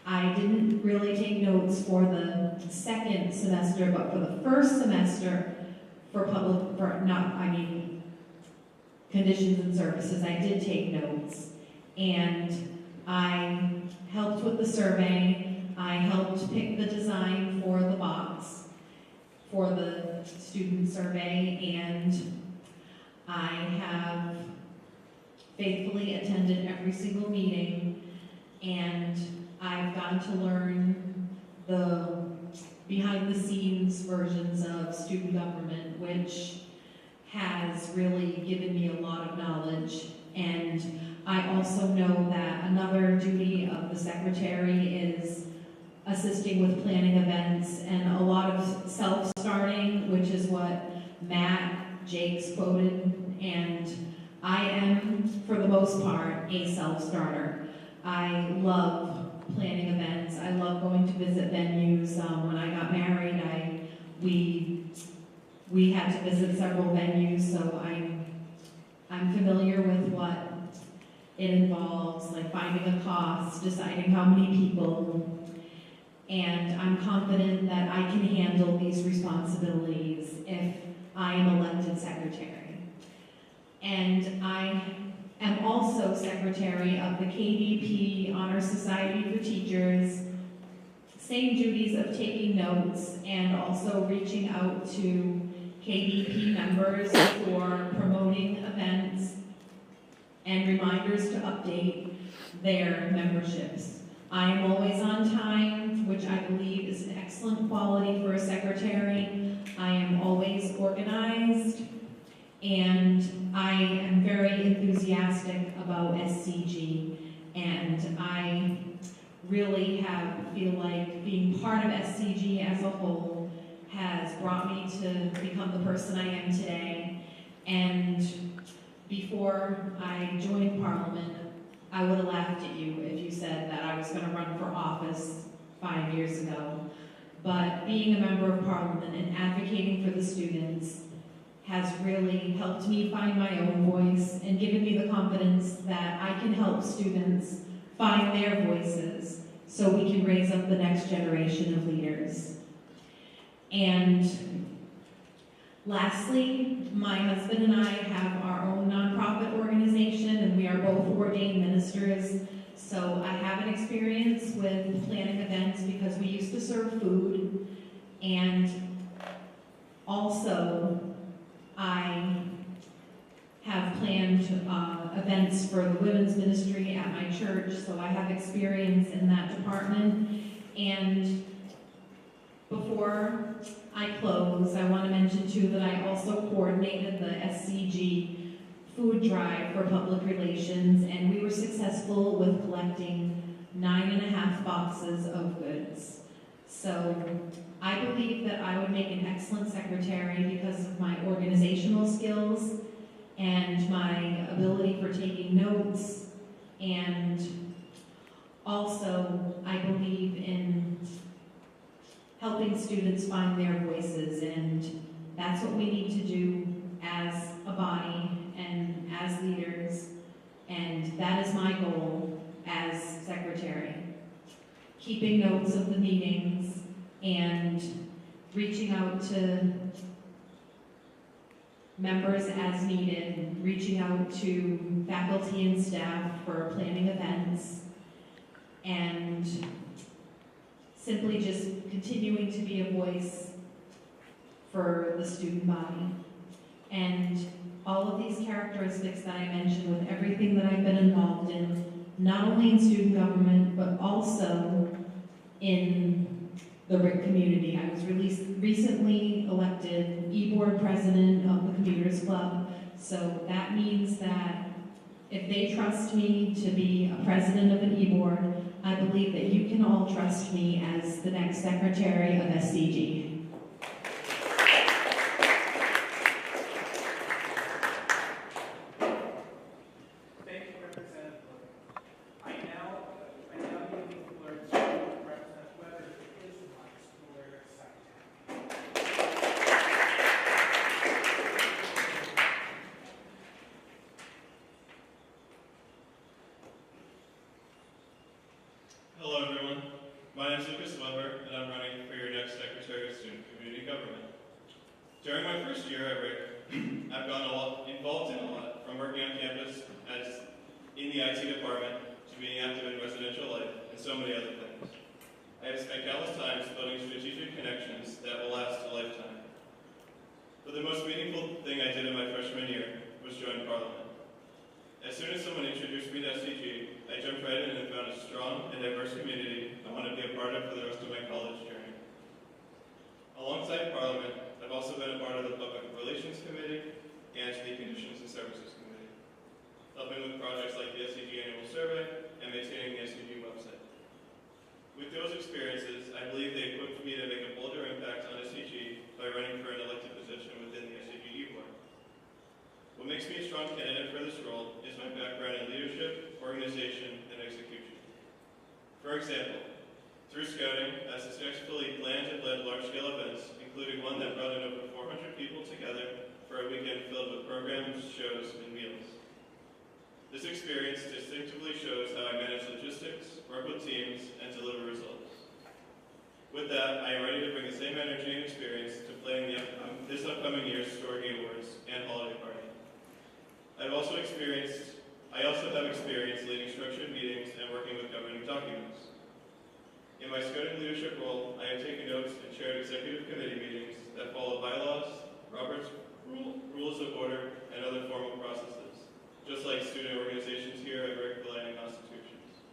I didn't really take notes for the second semester, but for the first semester for Conditions and Services, I did take notes. And I helped with the survey. I helped pick the design for the box for the student survey, and I have faithfully attended every single meeting, and I've gotten to learn the behind-the-scenes versions of student government, which has really given me a lot of knowledge. And I also know that another duty of the secretary is assisting with planning events and a lot of self-starting, which is what Matt Jakes quoted, and I am, for the most part, a self-starter. I love planning events. I love going to visit venues. When I got married, we had to visit several venues, so I'm familiar with what it involves, like finding a cost, deciding how many people, and I'm confident that I can handle these responsibilities if I am elected secretary. And I am also secretary of the KDP Honor Society for Teachers, same duties of taking notes and also reaching out to KDP members for promoting events and reminders to update their memberships. I am always on time, which I believe is an excellent quality for a secretary. I am always organized, and I am very enthusiastic about SCG, and I really feel like being part of SCG as a whole has brought me to become the person I am today. And before I joined Parliament, I would have laughed at you if you said that I was going to run for office 5 years ago. But being a member of Parliament and advocating for the students has really helped me find my own voice and given me the confidence that I can help students find their voices so we can raise up the next generation of leaders. And lastly, my husband and I have our own nonprofit organization, and we are both ordained ministers. So I have an experience with planning events because we used to serve food, and also I have planned events for the women's ministry at my church, so I have experience in that department. And before I close, I want to mention too that I also coordinated the SCG food drive for public relations, and we were successful with collecting 9.5 boxes of goods. So I believe that I would make an excellent secretary because of my organizational skills and my ability for taking notes, and also I believe in helping students find their voices, and that's what we need to do as a body and as leaders, and that is my goal as secretary. Keeping notes of the meetings and reaching out to members as needed, reaching out to faculty and staff for planning events, and simply just continuing to be a voice for the student body. And all of these characteristics that I mentioned with everything that I've been involved in, not only in student government, but also in the RIC community. I was recently elected e-board president of the Commuters Club, so that means that if they trust me to be a president of an e-board, I believe that you can all trust me as the next secretary of SCG. Thank you, Representative Wood. I now give the floor to Representative Weber, who is the high schooler secretary. Hello everyone, my name is Lucas Weber, and I'm running for your next Secretary of Student Community Government. During my first year at RIC, I've gotten involved in a lot, from working on campus in the IT department to being active in residential life and so many other things. I have spent countless times building strategic connections that will last a lifetime. But the most meaningful thing I did in my freshman year was join Parliament. As soon as someone introduced me to SCG, I jumped right in and found a strong and diverse community I want to be a part of for the rest of my college journey. Alongside Parliament, I've also been a part of the Public Relations Committee and the Conditions and Services Committee, helping with projects like the SCG Annual Survey and maintaining the SCG website. With those experiences, I believe they equipped me to make a bolder impact on SCG by running for an elected position within the SCG board. What makes me a strong candidate for this role is my background in leadership, organization, and execution. For example, through scouting, I successfully planned and led large-scale events, including one that brought in over 400 people together for a weekend filled with programs, shows, and meals. This experience distinctively shows how I manage logistics, work with teams, and deliver results. With that, I am ready to bring the same energy and experience to planning this upcoming year's Scg Awards and holiday party. I also have experience leading structured meetings and working with governing documents. In my scouting leadership role, I have taken notes and chaired executive committee meetings that follow bylaws, Robert's rules of order, and other formal processes, just like student organizations here at RIC rely on constitutions.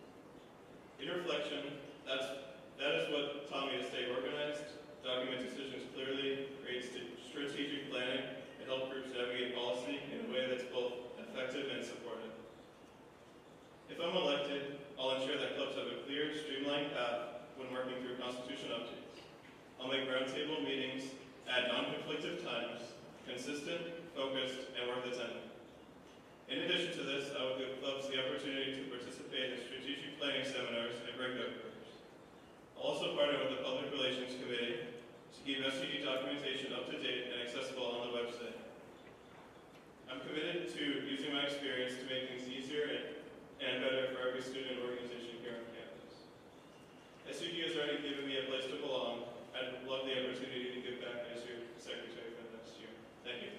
In reflection, that is what taught me to stay organized, document decisions clearly, create strategic planning, and help groups navigate policy in a way that's both effective and supportive. If I'm elected, I'll ensure that clubs have a clear, streamlined path when working through constitution updates. I'll make roundtable meetings at non-conflictive times, consistent, focused, and worth attending. In addition to this, I will give clubs the opportunity to participate in strategic planning seminars and breakout groups. I'll also partner with the Public Relations Committee to keep SCG documentation up to date and accessible on the website. first student organization here on campus. SCG has already given me a place to belong. I'd love the opportunity to give back as your secretary for the next year. Thank you.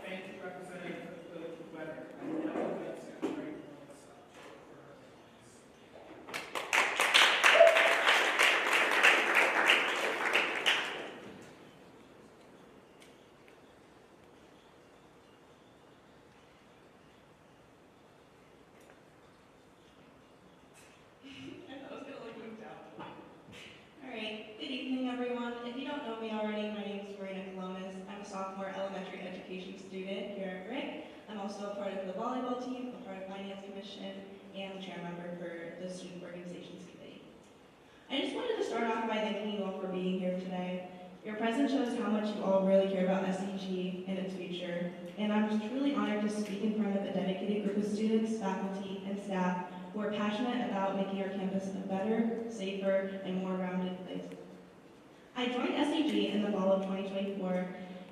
Thank you, Representative Weber. And now I'd like to bring Melissa for her comments. Alright, good evening everyone. If you don't know me already, my name is Marina Colonis. I'm a sophomore elementary education student here at Rick. I'm also a part of the volleyball team, a part of Finance Commission, and the chair member for the Student Organizations Committee. I just wanted to start off by thanking you all for being here today. Your presence shows how much you all really care about SCG and its future, and I'm just truly honored to speak in front of a dedicated group of students, faculty, and staff who are passionate about making our campus a better, safer, and more rounded place. I joined SCG in the fall of 2024,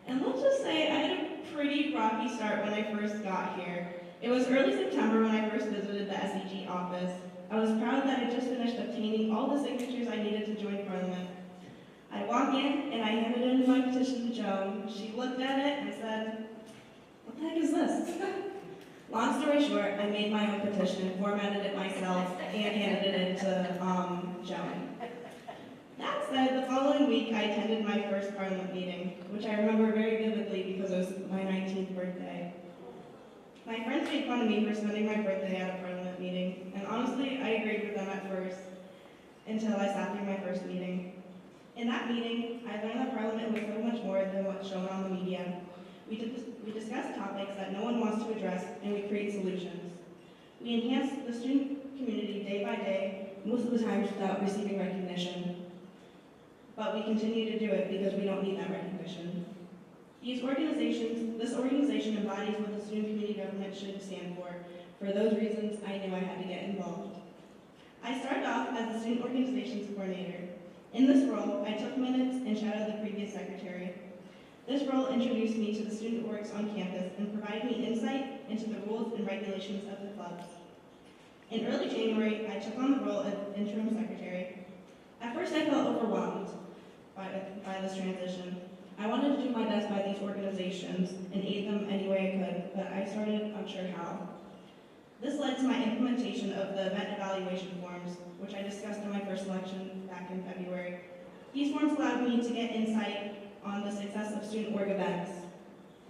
and let's just say I had a pretty rocky start when I first got here. It was early September when I first visited the SCG office. I was proud that I just finished obtaining all the signatures I needed to join Parliament. I walked in and I handed in my petition to Joan. She looked at it and said, "What the heck is this?" Long story short, I made my own petition, formatted it myself, and handed it in to Joan. That said, the following week I attended my first Parliament meeting, which I remember very vividly because it was my 19th birthday. My friends made fun of me for spending my birthday at a Parliament meeting, and honestly, I agreed with them at first, until I sat through my first meeting. In that meeting, I learned that Parliament was so much more than what's shown on the media. We discuss topics that no one wants to address, and we create solutions. We enhance the student community day by day, most of the times without receiving recognition. But we continue to do it because we don't need that recognition. This organization embodies what the student community government should stand for. For those reasons, I knew I had to get involved. I started off as the student organizations coordinator. In this role, I took minutes and shadowed the previous secretary. This role introduced me to the student orgs on campus and provided me insight into the rules and regulations of the clubs. In early January, I took on the role of interim secretary. At first, I felt overwhelmed by this transition. I wanted to do my best by these organizations and aid them any way I could, but I started unsure how. This led to my implementation of the event evaluation forms, which I discussed in my first election back in February. These forms allowed me to get insight on the success of student org events.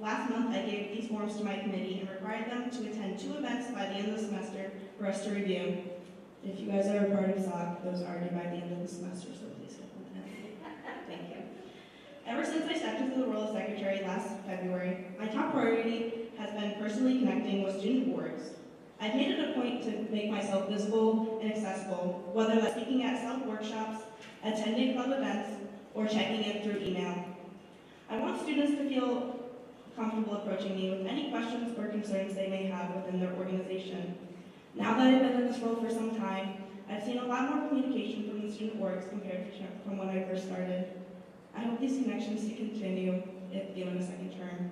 Last month, I gave these forms to my committee and required them to attend 2 events by the end of the semester for us to review. If you guys are a part of SOC, those are already by the end of the semester, so please get them in. Thank you. Ever since I stepped into the role of secretary last February, my top priority has been personally connecting with student boards. I've made it a point to make myself visible and accessible, whether that's speaking at self-workshops, attending club events, or checking in through email. I want students to feel comfortable approaching me with any questions or concerns they may have within their organization. Now that I've been in this role for some time, I've seen a lot more communication from the student orgs compared to from when I first started. I hope these connections to continue if given a second term.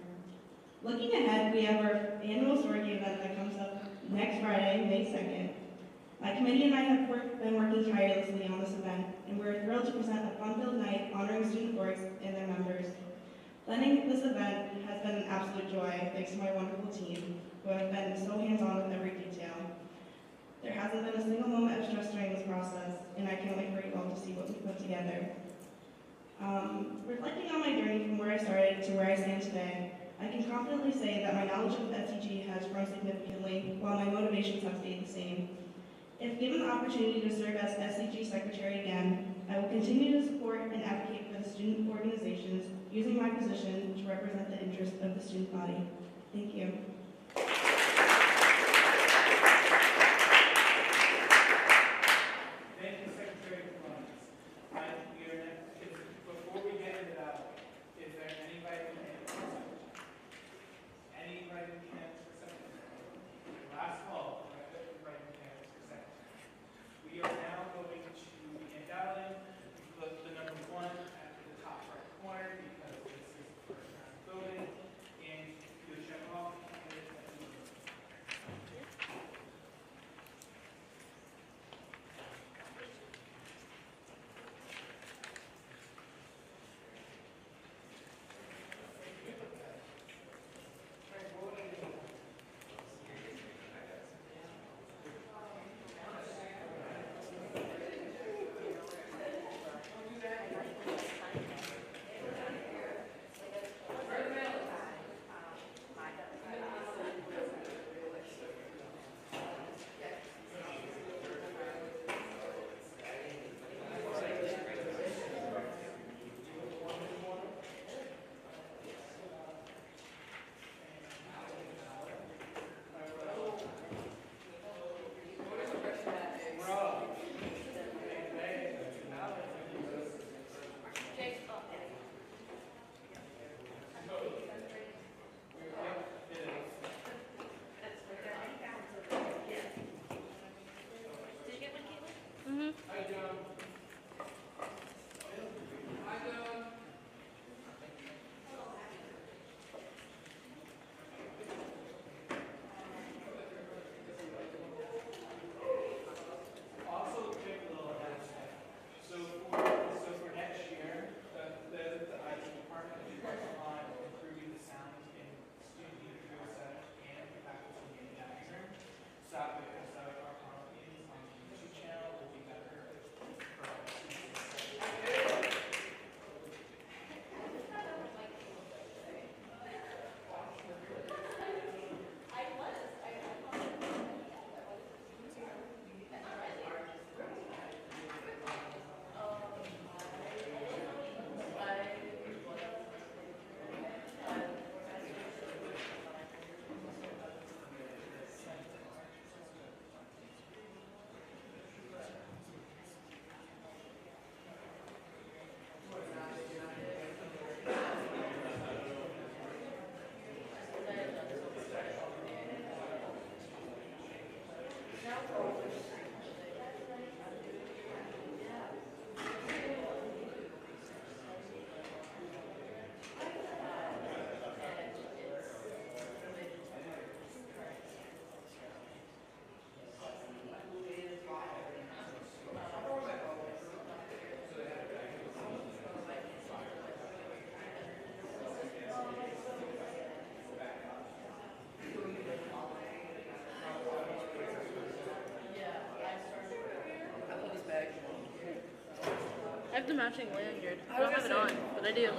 Looking ahead, we have our annual story event that comes up next Friday, May 2nd. My committee and I have been working tirelessly on this event, and we're thrilled to present a fun-filled night honoring student orgs and their members. Planning this event has been an absolute joy, thanks to my wonderful team, who have been so hands-on with every detail. There hasn't been a single moment of stress during this process, and I can't wait for you all to see what we put together. Reflecting on my journey from where I started to where I stand today, I can confidently say that my knowledge of SCG has grown significantly, while my motivations have stayed the same. If given the opportunity to serve as SCG Secretary again, I will continue to support and advocate for the student organizations, using my position to represent the interests of the student body. Thank you. Thank you, Secretary Colonis. Before we get into that, is there anybody who can answer? Anybody who can answer secretary? Last fall, anybody who can answer secretary. We are now going to begin dialing. Put the number 1 at the top right corner because this is the first round voting, and you'll the matching lanyard. I don't have it on, but I do.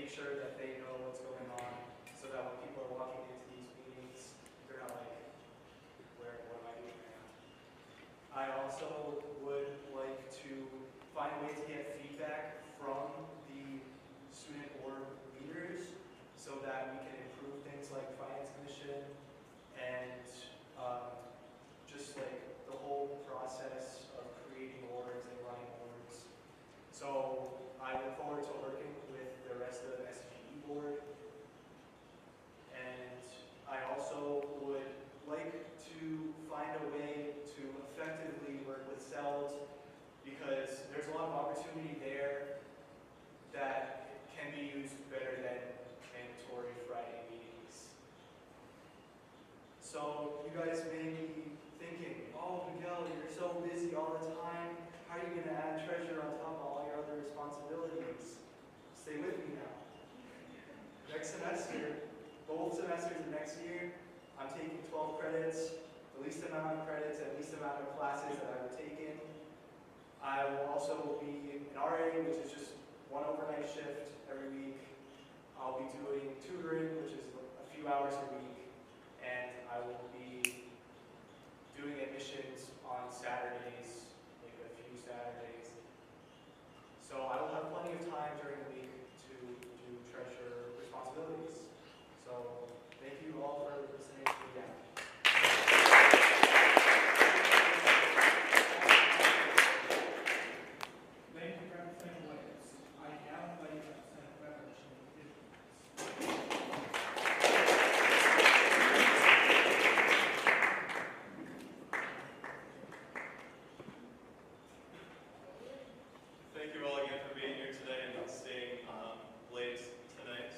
make sure that they know what's going on so that when people So you guys may be thinking, oh, Miguel, you're so busy all the time. How are you going to add treasure on top of all your other responsibilities? Stay with me now. Next semester, both semesters of next year, I'm taking 12 credits, the least amount of credits and least amount of classes that I've taken. I will also be an RA, which is just one overnight shift every week. I'll be doing tutoring, which is a few hours a week, and I will be doing admissions on Saturdays, like a few Saturdays. So I will have plenty of time during the week to do treasure responsibilities. So thank you all for listening to me again. Thank you, Representative Williams. I now invite Representative Weber to give the Thank you all again for being here today and staying late tonight.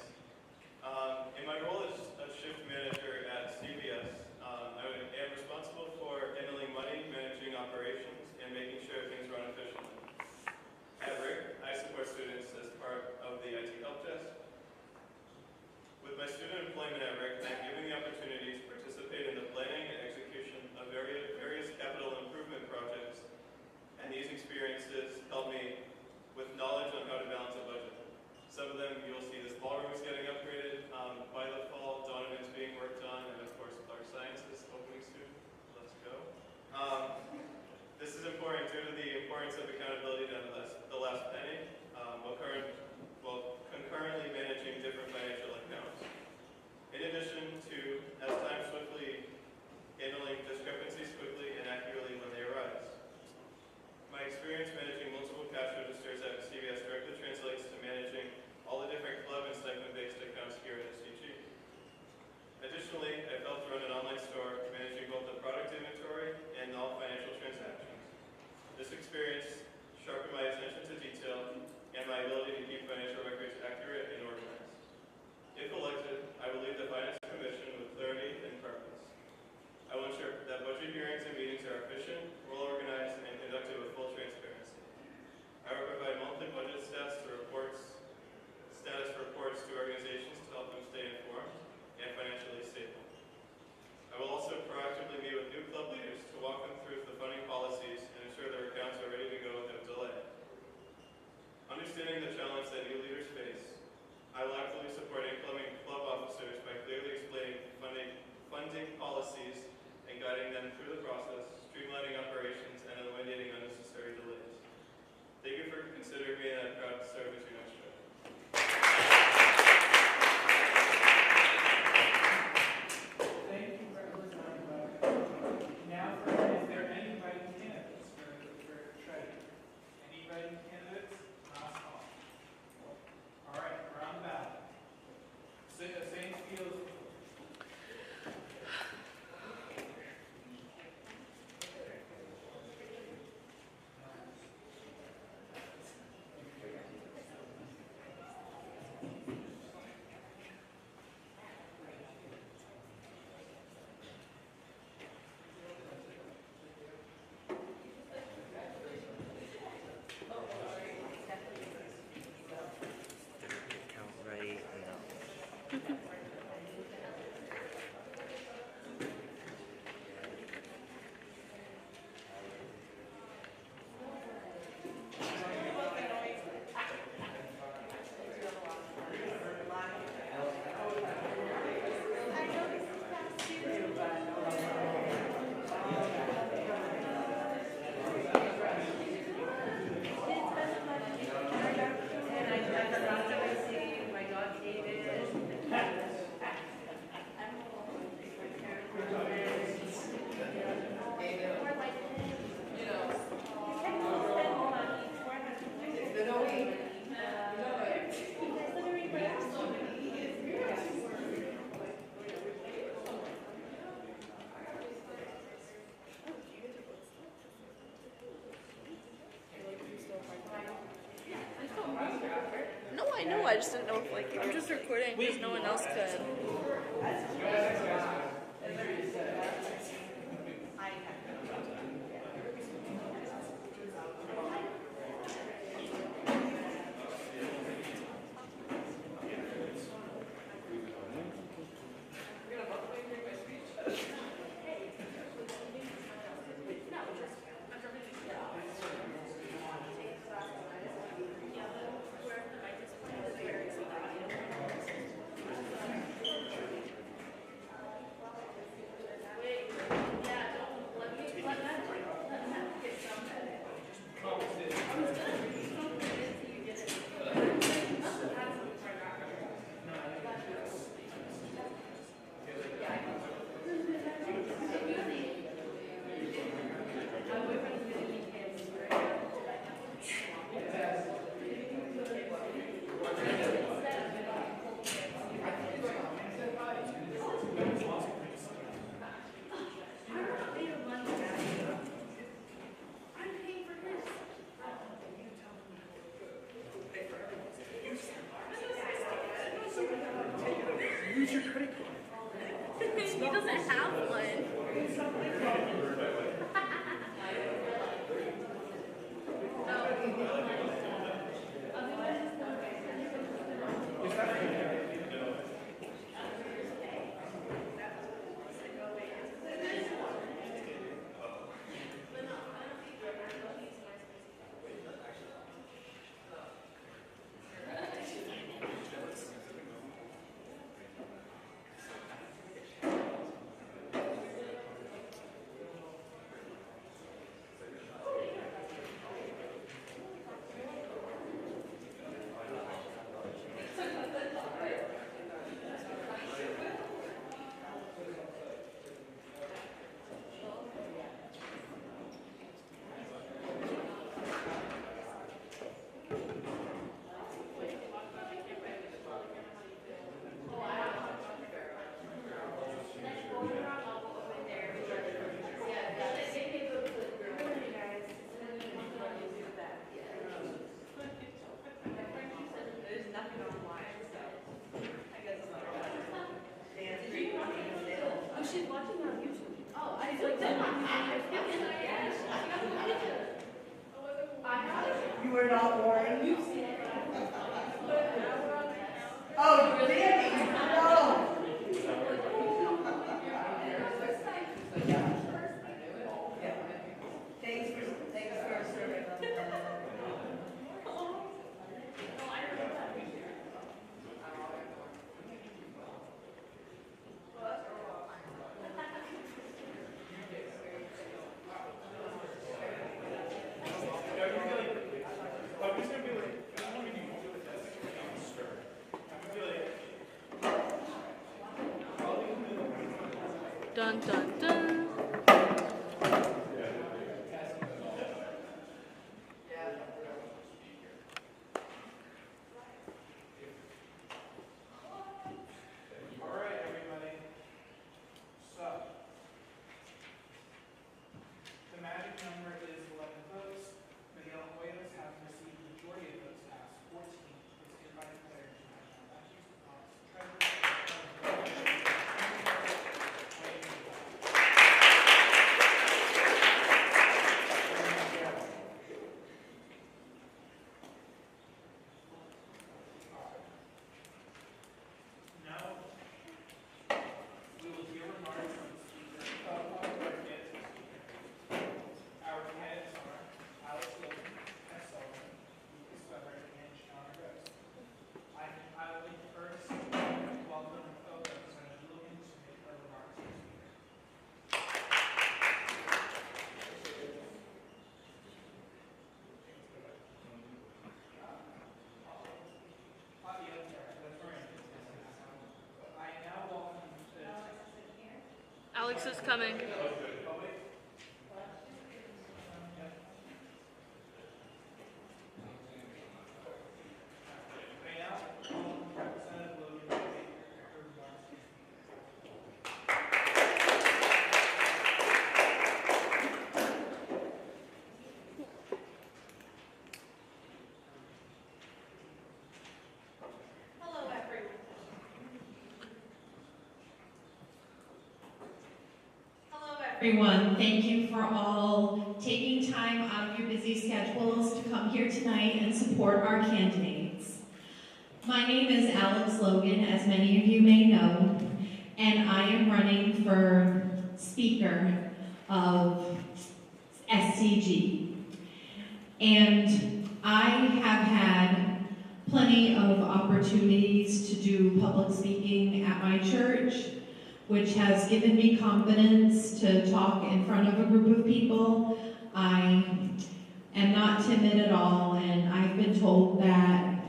In my role as a shift manager at CVS, I am responsible for handling money, managing operations, and making sure things run efficiently. At RIC, I support students as part of the IT help desk. With my student employment at RIC, I'm given the opportunity to participate in the planning and execution of various capital improvement projects, and these experiences help me with knowledge on how to balance a budget. Some of them you'll see this ballroom is getting upgraded. By the fall, Donovan's being worked on, and of course Clark Science is opening soon. Let's go. This is important due to the importance of accountability down to the last penny, while concurrently managing different financial accounts. In addition to, as time swiftly, handling discrepancies quickly and accurately when they arise. My experience managing multiple cash registers at CVS directly translates to managing all the different club and stipend-based accounts here at SCG. Additionally, I've helped run an online store managing both the product inventory and all financial transactions. This experience sharpened my attention to detail and my ability to keep financial records accurate and organized. If elected, I will lead the Finance Commission with clarity and purpose. I will ensure that budget hearings and meetings are efficient, well-organized, and conducted with full transparency. I will provide monthly budget status reports to organizations to help them stay informed and financially stable. I will also proactively meet with new club leaders to walk them through the funding policies and ensure their accounts are ready to go without delay. Understanding the challenge that new leaders face, I will actively support incoming club officers by clearly explaining funding policies and guiding them through the process, streamlining operations, and eliminating unnecessary delays. Thank you for considering me, and I'm proud to serve as your next treasurer. Thank you, Representative Weber. Now, is there any writing candidates for treasurer? Any writing candidates? Last call. All right, we're on the ballot. Same field. Count right now. No, I know. I just didn't know if I'm just recording because no one else could. He doesn't have one. She's watching on YouTube. Oh, I She's looked like, at my you were not warned. Oh, you did? No. Thanks for serving them. Dun dun dun. All right, everybody. So, the magic number is 11 votes. Miguel Hoyos has received the majority of votes cast, 14. Is hereby declared National Elections Treasurer. Now, we will hear remarks from the speaker of our bracket. Our candidates are Alex Logan, S. Sullivan, Lucas Weber, and Gianna Rose. I will first welcome Representative Logan to make her remarks to the speaker. I now welcome Alex is coming. Representative Logan to make her remarks to the speaker. Hello, everyone. Hello, everyone. Thank you for all taking time out of your busy schedules to come here tonight and support our candidates. My name is Alex Logan, as many of you may know, and I am running for Speaker of SCG. And I have had plenty of opportunities to do public speaking at my church, which has given me confidence to talk in front of a group of people. I am not timid at all, and I've been told that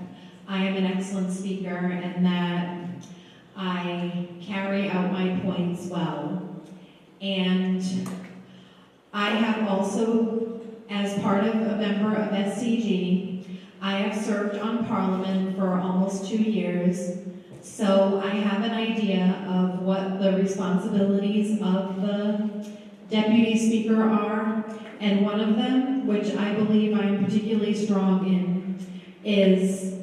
I am an excellent speaker and that I carry out my points well. And I have also, as part of a member of SCG, I have served on Parliament for almost 2 years, so I have an idea of what the responsibilities of the Deputy Speaker are, and one of them, which I believe I am particularly strong in, is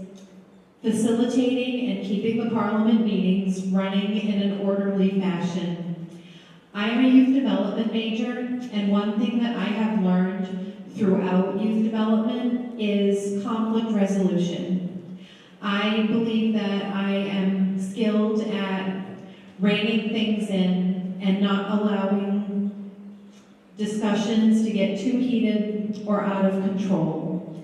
facilitating and keeping the Parliament meetings running in an orderly fashion. I am a youth development major, and one thing that I have learned throughout youth development is conflict resolution. I believe that I am skilled at reining things in and not allowing discussions to get too heated or out of control.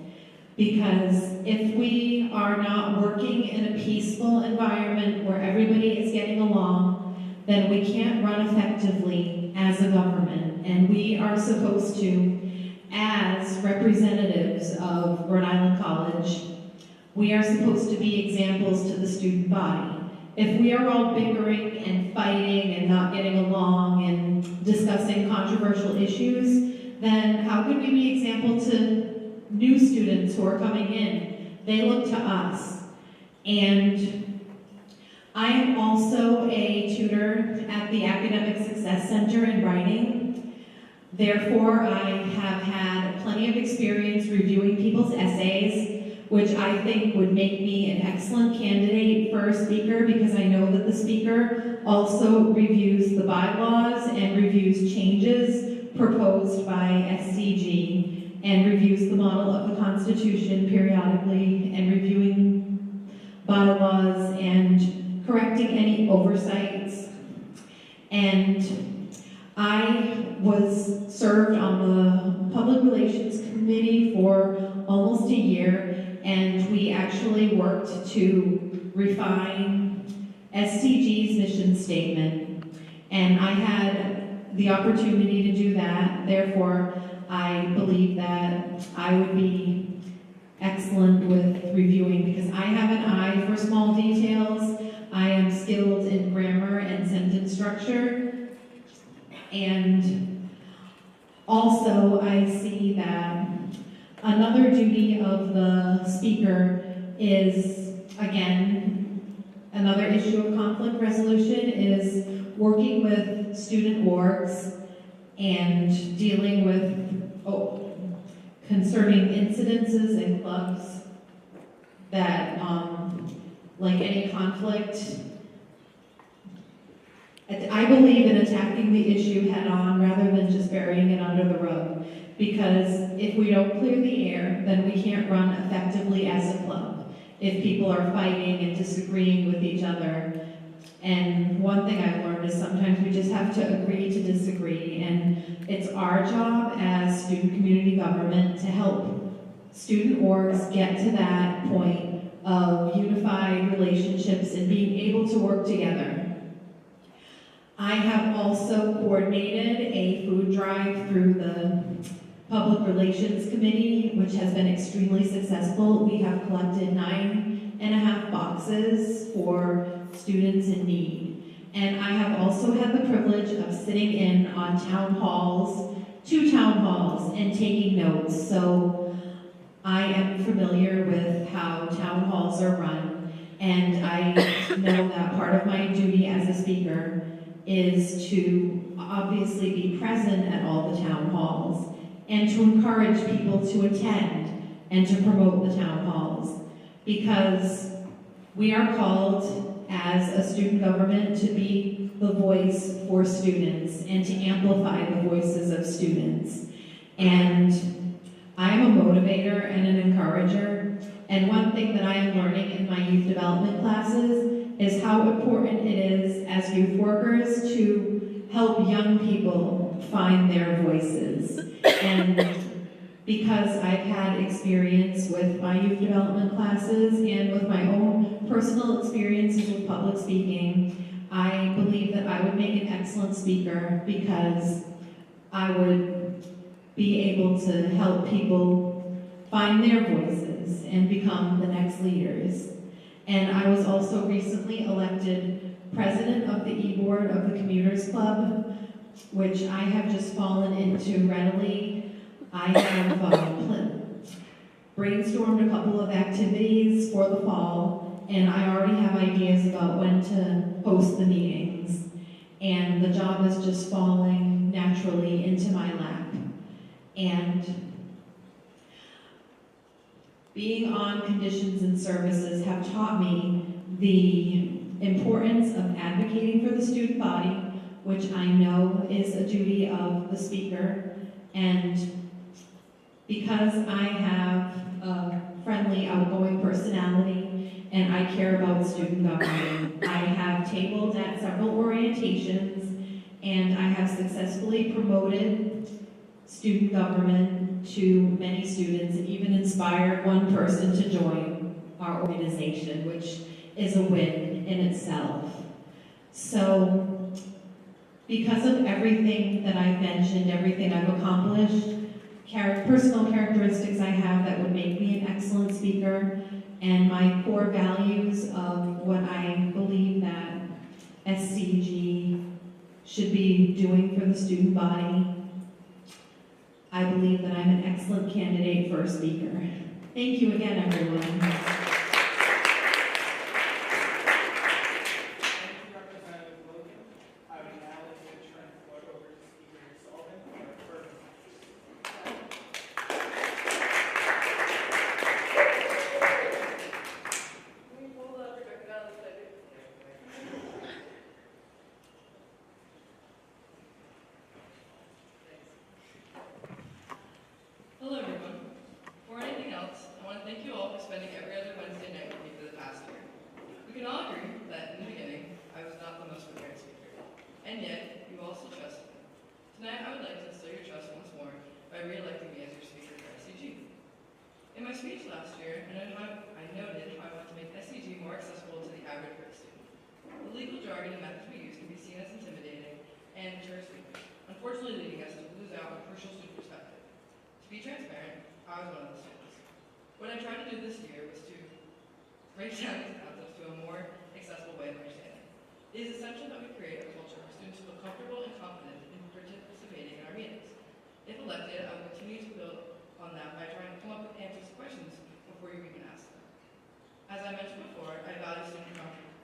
Because if we are not working in a peaceful environment where everybody is getting along, then we can't run effectively as a government. And we are supposed to, as representatives of Rhode Island College, we are supposed to be examples to the student body. If we are all bickering and fighting and not getting along and discussing controversial issues, then how can we be example to new students who are coming in? They look to us. And I am also a tutor at the Academic Success Center in writing. Therefore, I have had plenty of experience reviewing people's essays, which I think would make me an excellent candidate for a speaker, because I know that the speaker also reviews the bylaws and reviews changes proposed by SCG and reviews the model of the Constitution periodically and reviewing bylaws and correcting any oversights. And I was served on the Public Relations Committee for almost a year, and we actually worked to refine SCG's mission statement. And I had the opportunity to do that. Therefore, I believe that I would be excellent with reviewing, because I have an eye for small details. I am skilled in grammar and sentence structure. And also, I see that another duty of the speaker is, again, another issue of conflict resolution is working with student orgs and dealing with concerning incidences in clubs that, like any conflict. I believe in attacking the issue head on rather than just burying it under the rug. Because if we don't clear the air, then we can't run effectively as a club. If people are fighting and disagreeing with each other. And one thing I've learned is sometimes we just have to agree to disagree. And it's our job as student community government to help student orgs get to that point of unified relationships and being able to work together. I have also coordinated a food drive through the Public Relations Committee, which has been extremely successful. We have collected 9.5 boxes for students in need. And I have also had the privilege of sitting in on town halls, 2 town halls, and taking notes. So I am familiar with how town halls are run, and I know that part of my duty as a speaker is to obviously be present at all the town halls and to encourage people to attend and to promote the town halls, because we are called as a student government to be the voice for students and to amplify the voices of students. And I am a motivator and an encourager, and one thing that I am learning in my youth development classes is how important it is as youth workers to help young people find their voices. And because I've had experience with my youth development classes and with my own personal experiences with public speaking, I believe that I would make an excellent speaker, because I would be able to help people find their voices and become the next leaders. And I was also recently elected president of the e-board of the Commuters Club, which I have just fallen into readily. I have brainstormed a couple of activities for the fall, and I already have ideas about when to host the meetings. And the job is just falling naturally into my lap. And being on conditions and services have taught me the importance of advocating for the student body, which I know is a duty of the speaker. And because I have a friendly, outgoing personality and I care about student government, I have tabled at several orientations and I have successfully promoted student government to many students and even inspired one person to join our organization, which is a win in itself. So, because of everything that I've mentioned, everything I've accomplished, personal characteristics I have that would make me an excellent speaker, and my core values of what I believe that SCG should be doing for the student body, I believe that I'm an excellent candidate for a speaker. Thank you again, everyone. Thank you, Representative Logan. I would now like to turn the floor over to Speaker Sullivan for further comments. Hello everyone. Before anything else, I want to thank you all for spending every other Wednesday night with me for the past year. We can all agree that in the beginning, I was not the most prepared speaker. And yet, you all still trusted me. Tonight, I would like to instill your trust once more by re-electing me as your speaker for SCG. In my speech last year, I noted how I want to make SCG more accessible to the average grade student. The legal jargon and methods we use can be seen as intimidating and deter students, unfortunately leading us to lose out on crucial student perspective. To be transparent, I was one of the students. What I tried to do this year was to break down these concepts to a more accessible way of understanding. It is essential that we create a culture where students feel comfortable and confident in participating in our meetings. If elected, I will continue to build on that by trying to come up with answers to questions before you even ask them. As I mentioned before, I value student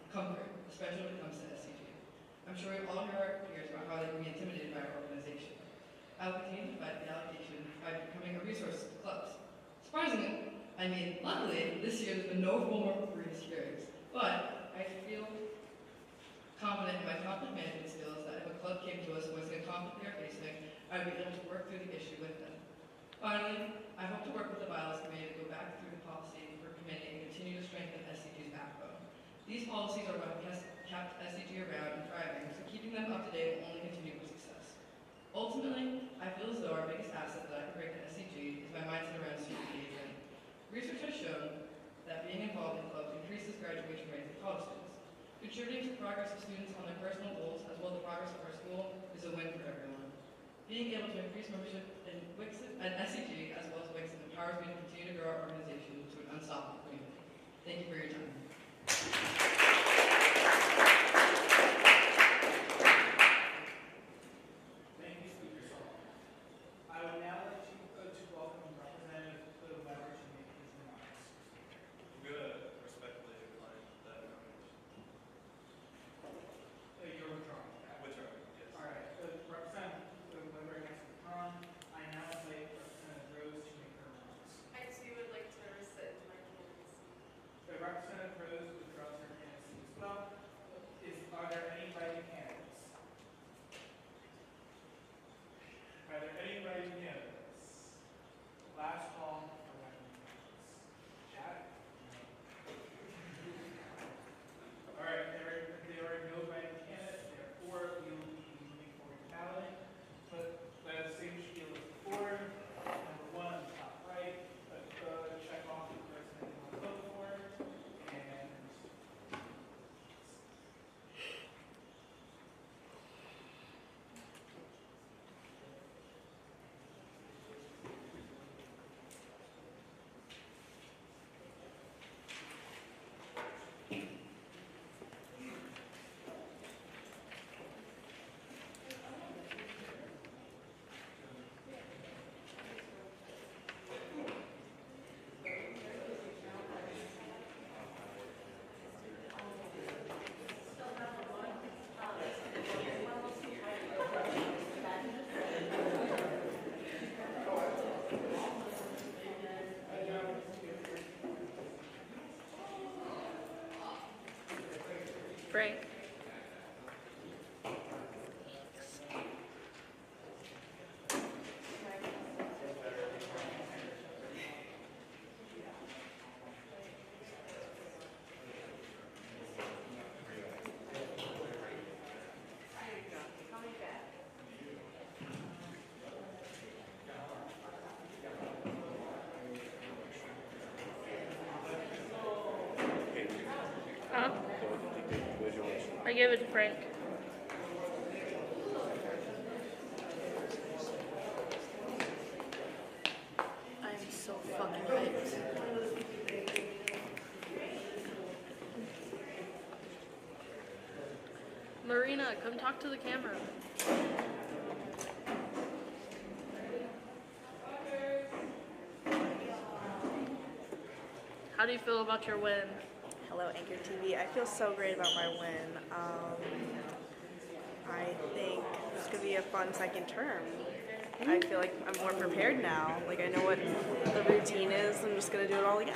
comfort, especially when it comes to SCG. I'm sure we all hear our peers about how they can be intimidated by our organization. I will continue to fight the allocation by becoming a resource to clubs. Surprisingly, luckily, this year there's been no formal previous hearings, but I feel confident in my conflict management skills that if a club came to us voicing a conflict they are facing, I would be able to work through the issue with them. Finally, I hope to work with the bylaws committee to go back through the policy for committee and continue to strengthen SCG's backbone. These policies are what has kept SCG around and thriving, so keeping them up to date will only continue with success. Ultimately, I feel as though our biggest asset that I can bring to SCG is my mindset around student engagement. Research has shown that being involved in clubs increases graduation rates of college students. Contributing to the progress of students on their personal goals as well as the progress of our school is a win for everyone. Being able to increase membership in SCG as well as Wixit empowers me to continue to grow our organization to an unstoppable community. Thank you for your time. Thank you, Speaker Sullivan. I would now like to welcome Representative Weber to make his remarks. I'm going to respectfully decline that nomination. You're withdrawing. Withdrawing, yes. All right. Representative Weber has withdrawn. I now invite Representative Rose to make her remarks. I too would like to rescind my candidacy. Representative Rose withdraws her candidacy as well. Are there any writing candidates? Are there any writing candidates? Last call for writing candidates. Chat? No. All right, there are no writing candidates, therefore we will be moving forward to balloting. But the same spiel as before. Number one on the top right, check off the person that you want to vote for. And Frank. give it to Frank. I am so fucking hyped. Marina, come talk to the camera. How do you feel about your win? Hello, Anchor TV. I feel so great about my win. I think it's going to be a fun second term. I feel like I'm more prepared now. Like, I know what the routine is. I'm just going to do it all again.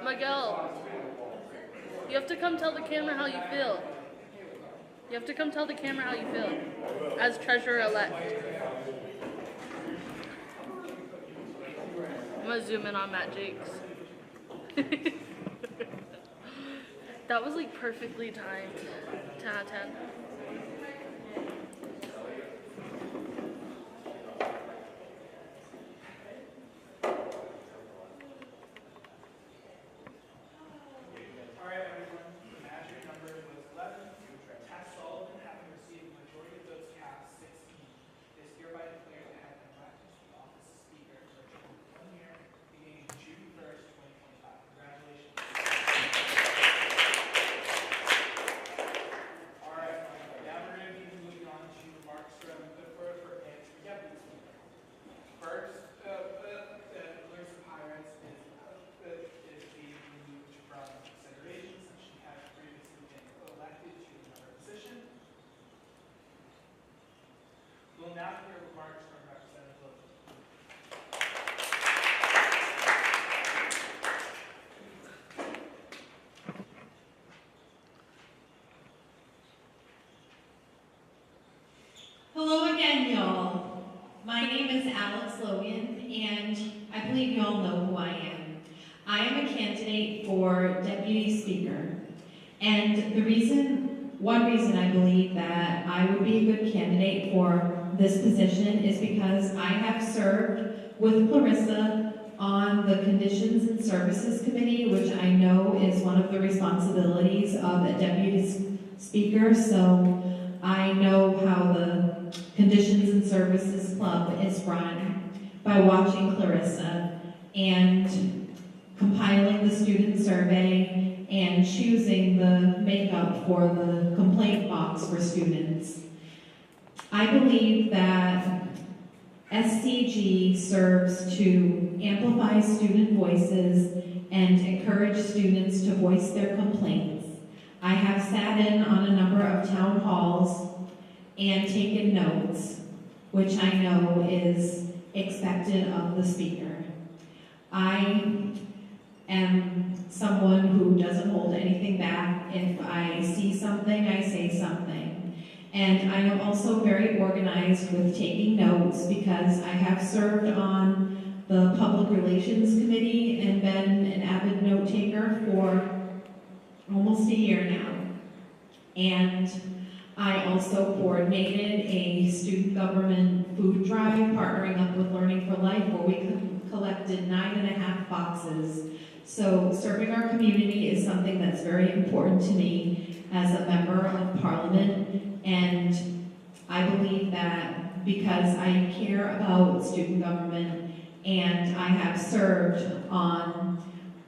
Miguel, you have to come tell the camera how you feel. You have to come tell the camera how you feel as treasurer-elect. I'm gonna zoom in on Matt Jakes. That was like perfectly timed. 10 out of 10. We'll now hear remarks from Representative Logan. Hello again, y'all. My name is Alex Logan, and I believe you all know who I am. I am a candidate for Deputy Speaker, and one reason I believe that I would be a good candidate for this position is because I have served with Clarissa on the Conditions and Services Committee, which I know is one of the responsibilities of a Deputy Speaker, so I know how the Conditions and Services Club is run by watching Clarissa, and compiling the student survey, and choosing the makeup for the complaint box for students. I believe that SCG serves to amplify student voices and encourage students to voice their complaints. I have sat in on a number of town halls and taken notes, which I know is expected of the speaker. I am someone who doesn't hold anything back. If I see something, I say something. And I am also very organized with taking notes because I have served on the Public Relations Committee and been an avid note taker for almost a year now. And I also coordinated a student government food drive, partnering up with Learning for Life, where we collected 9.5 boxes. So serving our community is something that's very important to me as a member of Parliament, and I believe that because I care about student government and I have served on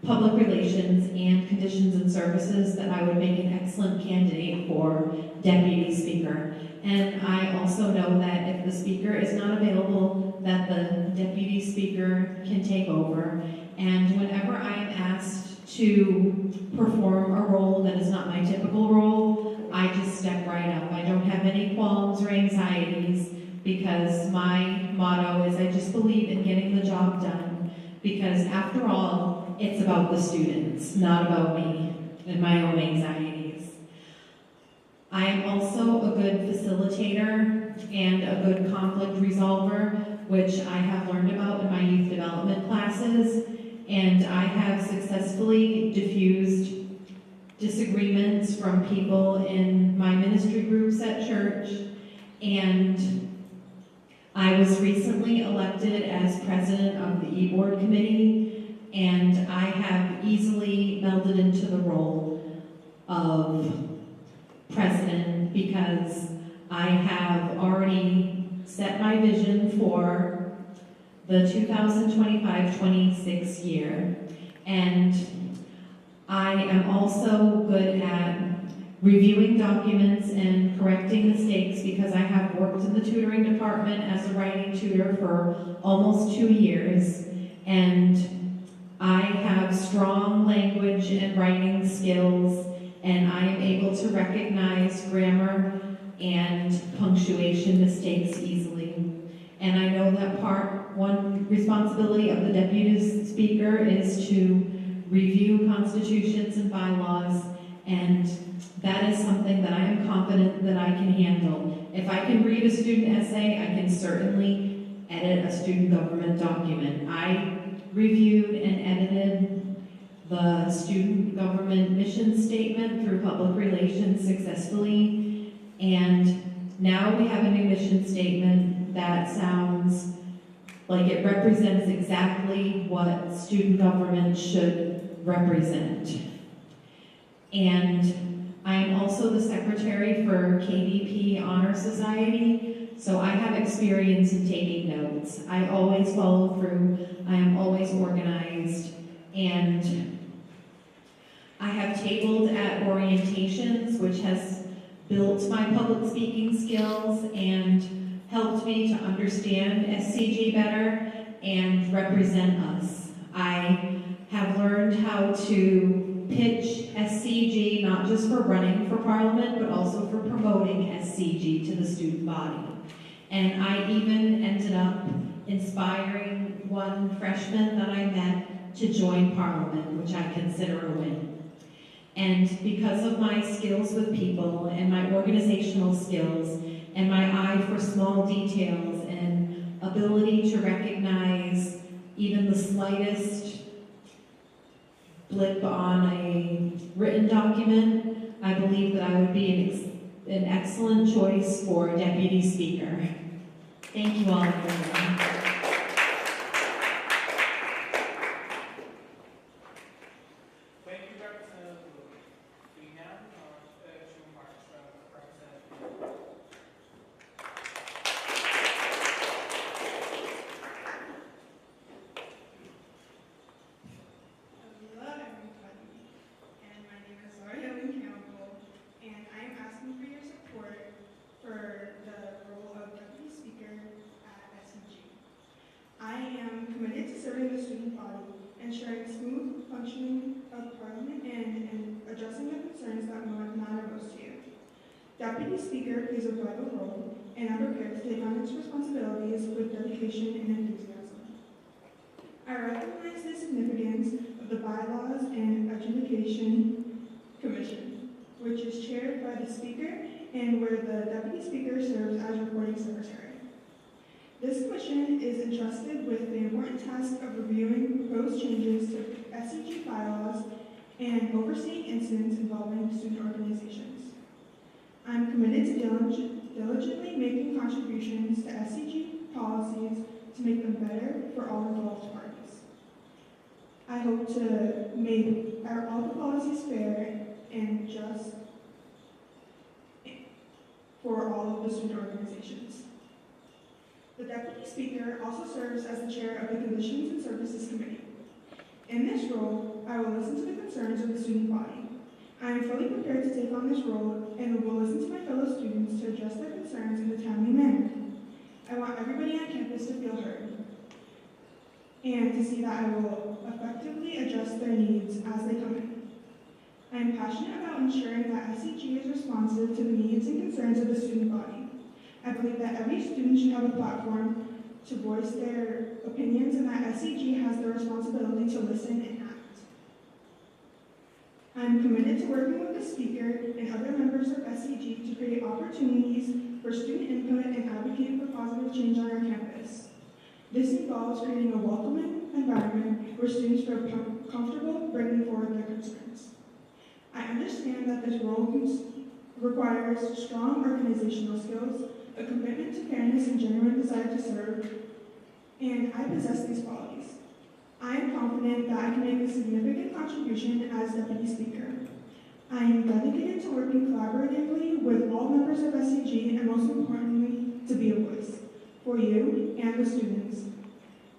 public relations and conditions and services, that I would make an excellent candidate for deputy speaker. And I also know that if the speaker is not available, that the deputy speaker can take over. And whenever I am asked to perform a role that is not my typical role, I just step right up. I don't have any qualms or anxieties because my motto is I just believe in getting the job done, because after all, it's about the students, not about me and my own anxieties. I am also a good facilitator and a good conflict resolver, which I have learned about in my youth development classes, and I have successfully diffused disagreements from people in my ministry groups at church, and I was recently elected as president of the e-board committee, and I have easily melded into the role of president because I have already set my vision for the 2025-26 year, and I am also good at reviewing documents and correcting mistakes because I have worked in the tutoring department as a writing tutor for almost 2 years, and I have strong language and writing skills, and I am able to recognize grammar and punctuation mistakes easily. And I know that one responsibility of the deputy speaker is to review constitutions and bylaws, and that is something that I am confident that I can handle. If I can read a student essay, I can certainly edit a student government document. I reviewed and edited the student government mission statement through public relations successfully, and now we have a new mission statement that sounds like it represents exactly what student government should represent. And I am also the secretary for KDP Honor Society, so I have experience in taking notes. I always follow through, I am always organized, and I have tabled at orientations, which has built my public speaking skills and helped me to understand SCG better and represent us. I have learned how to pitch SCG, not just for running for Parliament, but also for promoting SCG to the student body. And I even ended up inspiring one freshman that I met to join Parliament, which I consider a win. And because of my skills with people and my organizational skills and my eye for small details and ability to recognize even the slightest blip on a written document, I believe that I would be an excellent choice for deputy speaker. Thank you all, everyone. Thank you, Representative Wu. We now two remarks from Representative Wu. Deputy Speaker plays a vital role, and I'm prepared to take on its responsibilities with dedication and enthusiasm. I recognize the significance of the Bylaws and Adjudication Commission, which is chaired by the Speaker and where the Deputy Speaker serves as recording secretary. This commission is entrusted with the important task of reviewing proposed changes to SCG bylaws and overseeing incidents involving student organizations. I'm committed to diligently making contributions to SCG policies to make them better for all involved parties. I hope to make all the policies fair and just for all of the student organizations. The Deputy Speaker also serves as the chair of the Conditions and Services Committee. In this role, I will listen to the concerns of the student body. I am fully prepared to take on this role and will listen to my fellow students to address their concerns in a timely manner. I want everybody on campus to feel heard and to see that I will effectively address their needs as they come in. I am passionate about ensuring that SCG is responsive to the needs and concerns of the student body. I believe that every student should have a platform to voice their opinions and that SCG has the responsibility to listen and act. I am committed to working with the speaker and other members of SCG to create opportunities for student input and advocate for positive change on our campus. This involves creating a welcoming environment where students feel comfortable bringing forward their concerns. I understand that this role requires strong organizational skills, a commitment to fairness and genuine desire to serve, and I possess these qualities. I am confident that I can make a significant contribution as Deputy Speaker. I am dedicated to working collaboratively with all members of SCG and most importantly, to be a voice for you and the students.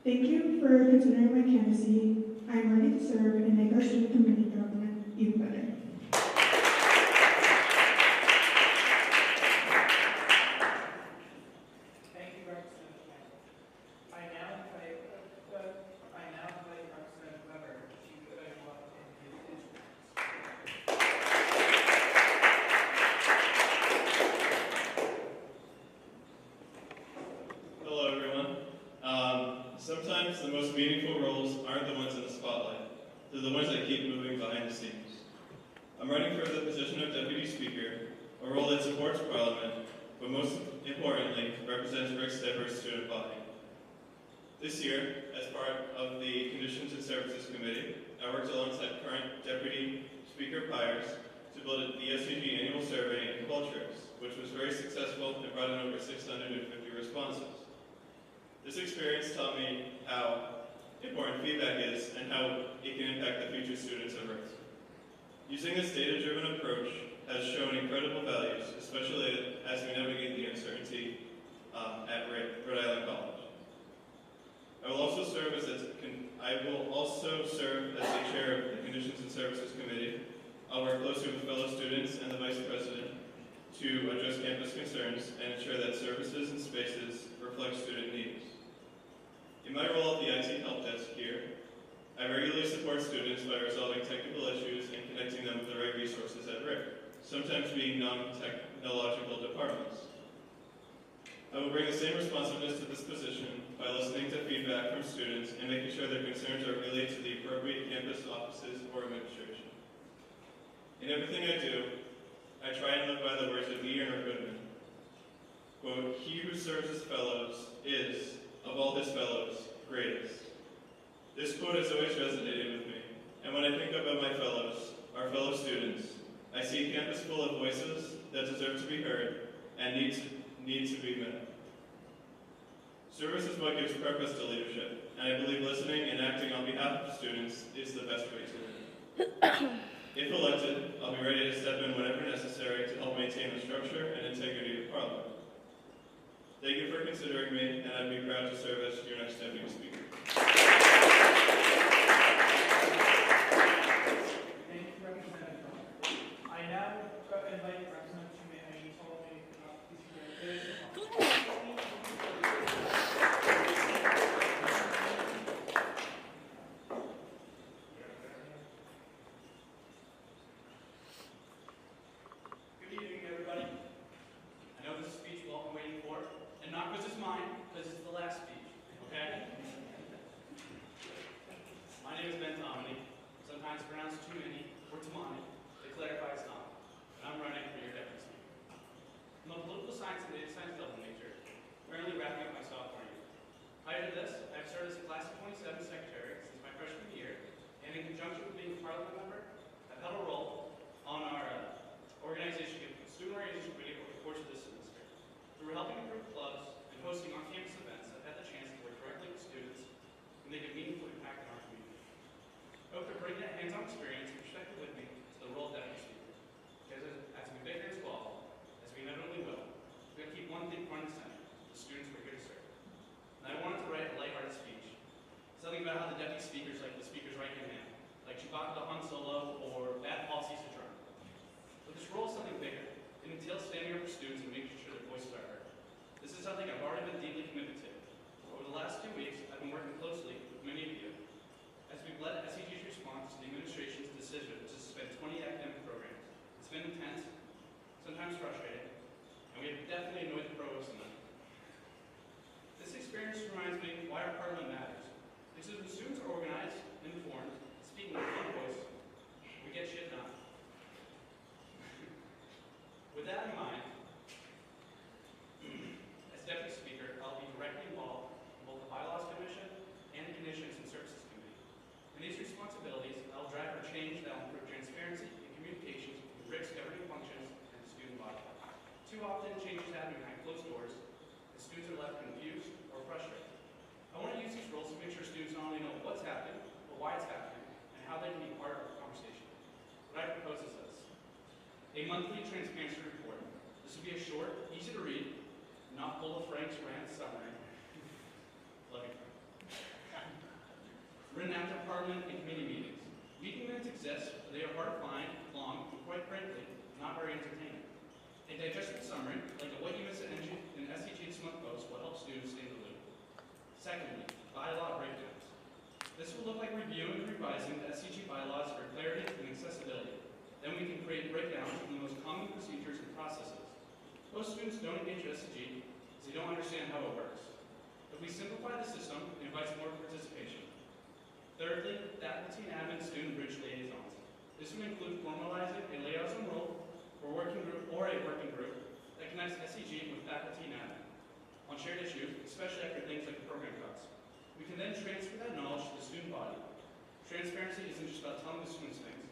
Thank you for considering my candidacy. I am ready to serve and make our student community government even better. Sometimes the most meaningful roles aren't the ones in the spotlight. They're the ones that keep moving behind the scenes. I'm running for the position of Deputy Speaker, a role that supports Parliament, but most importantly, represents Rick's diverse student body. This year, as part of the Conditions and Services Committee, I worked alongside current Deputy Speaker Pyers to build the SCG annual survey in Qualtrics, which was very successful and brought in over 650 responses. This experience taught me how important feedback is and how it can impact the future students of Rick. Using this data-driven approach has shown incredible values, especially as we navigate the uncertainty at Rhode Island College. I will also serve as the chair of the Conditions and Services Committee. I'll work closely with fellow students and the Vice President to address campus concerns and ensure that services and spaces reflect student needs. In my role at the IT help desk here, I regularly support students by resolving technical issues and connecting them with the right resources at RIC, sometimes being non-technological departments. I will bring the same responsiveness to this position by listening to feedback from students and making sure their concerns are relayed to the appropriate campus offices or administration. In everything I do, I try and live by the words of E. Erner Goodman. Quote, "He who serves his fellows is, of all his fellows, greatest." This quote has always resonated with me, and when I think about my fellows, our fellow students, I see a campus full of voices that deserve to be heard and need to be met. Service is what gives purpose to leadership, and I believe listening and acting on behalf of students is the best way to lead. If elected, I'll be ready to step in whenever necessary to help maintain the structure and integrity of Parliament. Thank you for considering me, and I'd be proud to serve as your next Deputy Speaker. Thank you, Representative Miller. I now invite Representative Chimay Ptolemy to Good evening, everybody. often change is happening behind closed doors, and students are left confused or frustrated. I want to use these roles to make sure students not only know what's happening, but why it's happening, and how they can be part of the conversation. What I propose is this: a monthly transparency report. This would be a short, easy to read, not full of Frank's rant summary. Love you, Frank. Written after Parliament and committee meetings. Meeting minutes exist, but they are hard to find, long, and quite frankly, not very entertaining. A digestible summary, like a what you missed in SCG this month post, will help students stay in the loop. Secondly, bylaw breakdowns. This will look like reviewing and revising the SCG bylaws for clarity and accessibility. Then we can create breakdowns from the most common procedures and processes. Most students don't engage with SCG because they don't understand how it works. If we simplify the system, it invites more participation. Thirdly, faculty and admin student bridge liaisons. This would include formalizing a liaison role for a working group that connects SCG with faculty and admin on shared issues, especially after things like the program cuts. We can then transfer that knowledge to the student body. Transparency isn't just about telling the students things,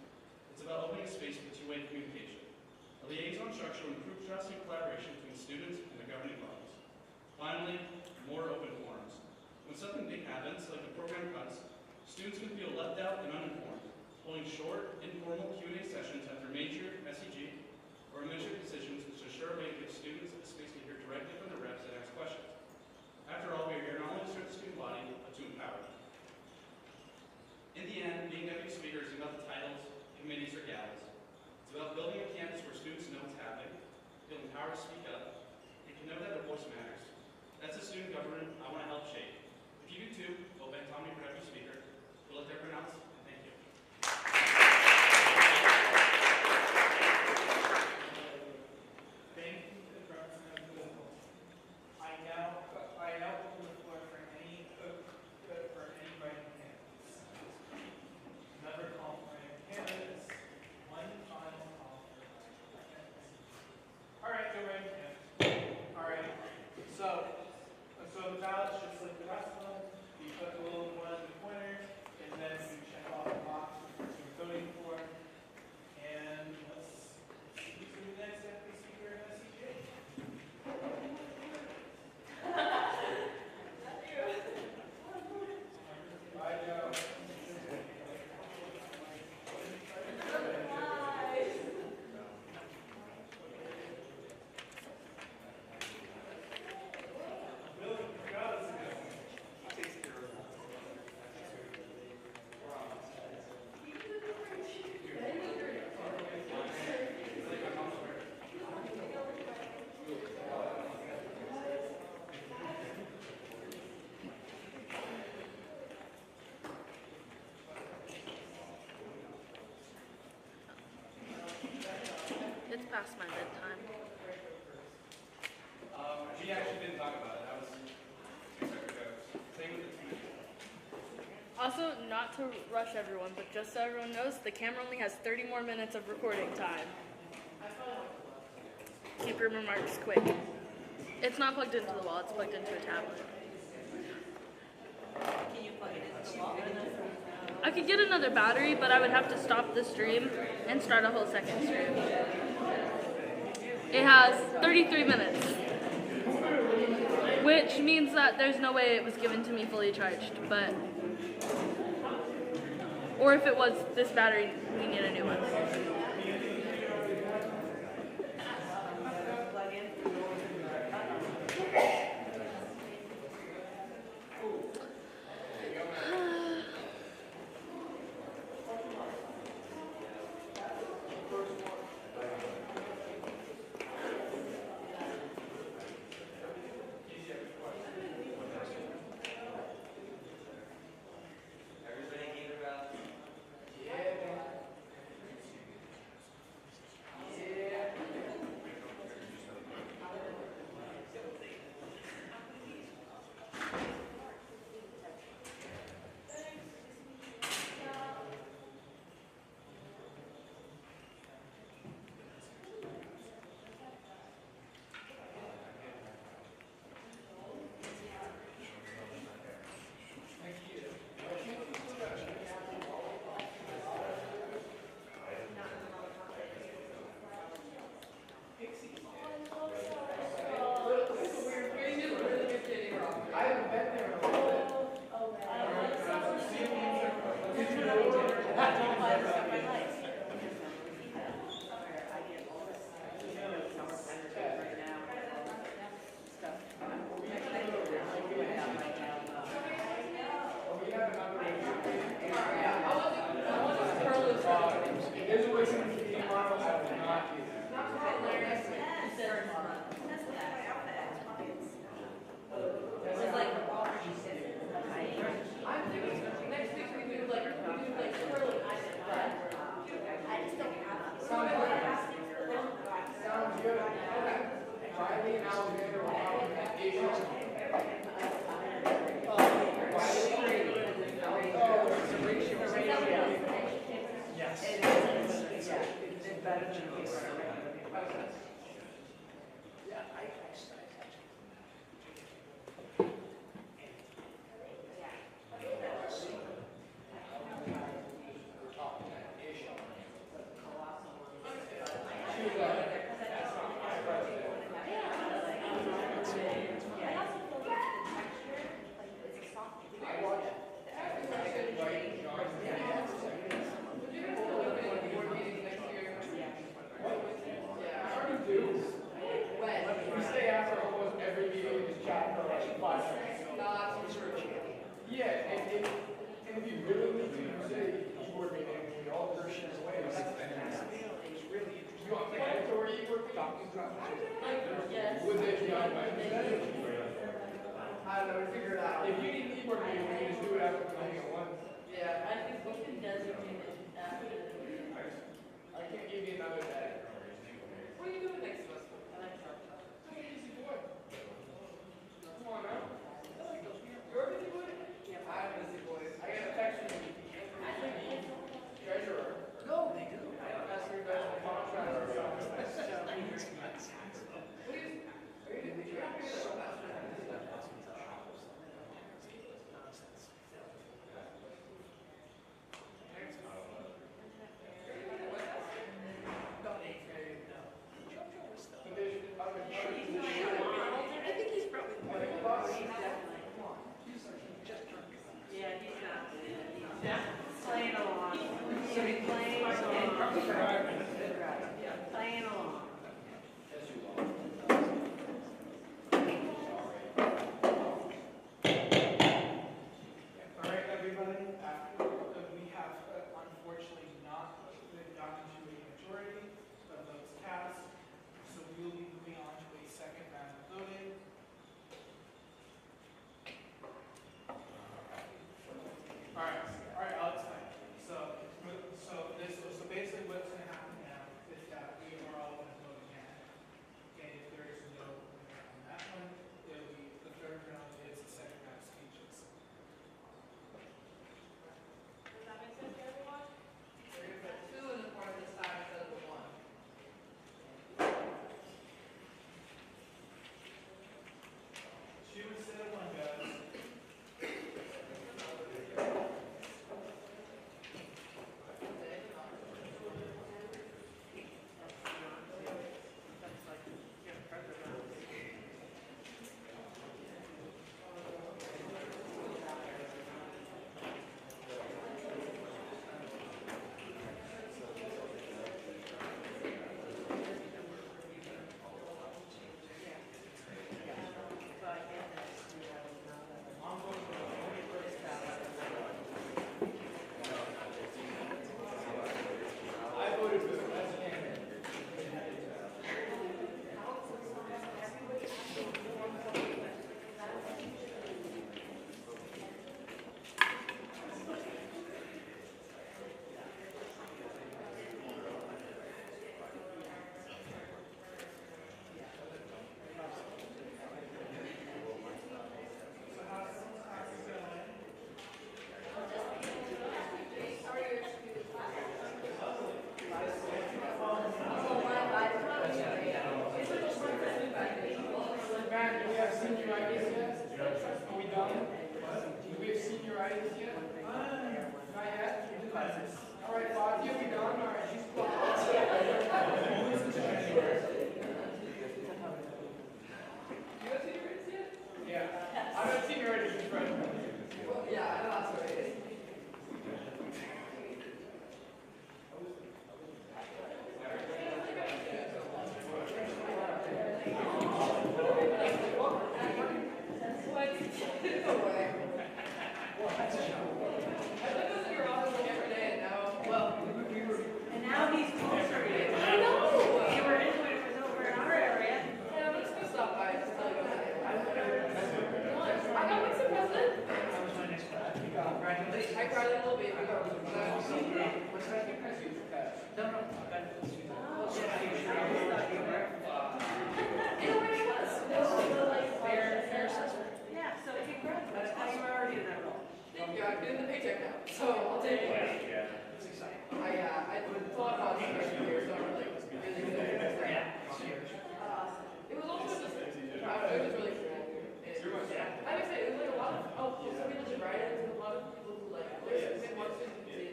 it's about opening a space for two-way communication. A liaison structure will improve trust and collaboration between students and the governing bodies. Finally, more open forums. When something big happens, like the program cuts, students can feel left out and uninformed. Holding short, informal Q&A sessions after major SCG or administrative decisions is a sure way to give students a space to hear directly from the reps and ask questions. After all, we are here not only to serve the student body, but to empower them. In the end, being deputy speaker isn't about the titles, committees, or galas. It's about building a campus where students know what's happening, feel empowered to speak up, and can know that their voice matters. That's the student government I want to help shape. If you do too, vote Ben Tommy for deputy speaker. Good luck to everyone else, and thank you. Thank you to Representative Goodall. I now open the floor for any writing candidates. Another call for writing candidates. One final call for writing candidates. All right, go writing candidates. All right. So the ballot should look the rest of them. You put the little one in the corner, and then you check off the box for what you're voting for. And let's see who's the next deputy speaker in SCG. Bye, Joe. It's past my bedtime. We actually didn't talk about it. That was two separate jokes. Same with the team. Also, not to rush everyone, but just so everyone knows, the camera only has 30 more minutes of recording time. Keep your remarks quick. It's not plugged into the wall, it's plugged into a tablet. Can you plug it into the wall? I could get another battery, but I would have to stop the stream and start a whole second stream. It has 33 minutes, which means that there's no way it was given to me fully charged, but, or if it was this battery, we need a new one. Everybody gave it about. We stay after almost every meeting in this chat for like 5 minutes. Yeah, and if you really need to, you say keyboard meeting, we all Christians away. It's really interesting. You want to take it, or you were talking about it? Would they be on Wednesday? I don't know, we figure it out. If you need keyboard meeting, we can just do it after the meeting at 1. Yeah, I think we can designate it after the meeting. I can't give you another day. What are you doing next semester? I like Sharp. I'm an easy boy. Come on now. You're a busy boy? Yeah, I'm a busy boy. I got a text from the treasurer. No, they do. I don't ask you guys to contract. What are you? You're not going to show that. I think he's probably playing along. So he's playing along. Playing along. All right, everybody. We have unfortunately not gotten to a majority of votes cast, so we will be moving on to a second round of voting. All right, I'll explain. So basically what's going to happen now is that we are all going to vote again. And if there is no winner on that one, it'll be the third round is the second round of speeches. Does that make sense to everyone? We're going to put 2 in the corner this time instead of the 1. Two instead of one, guys.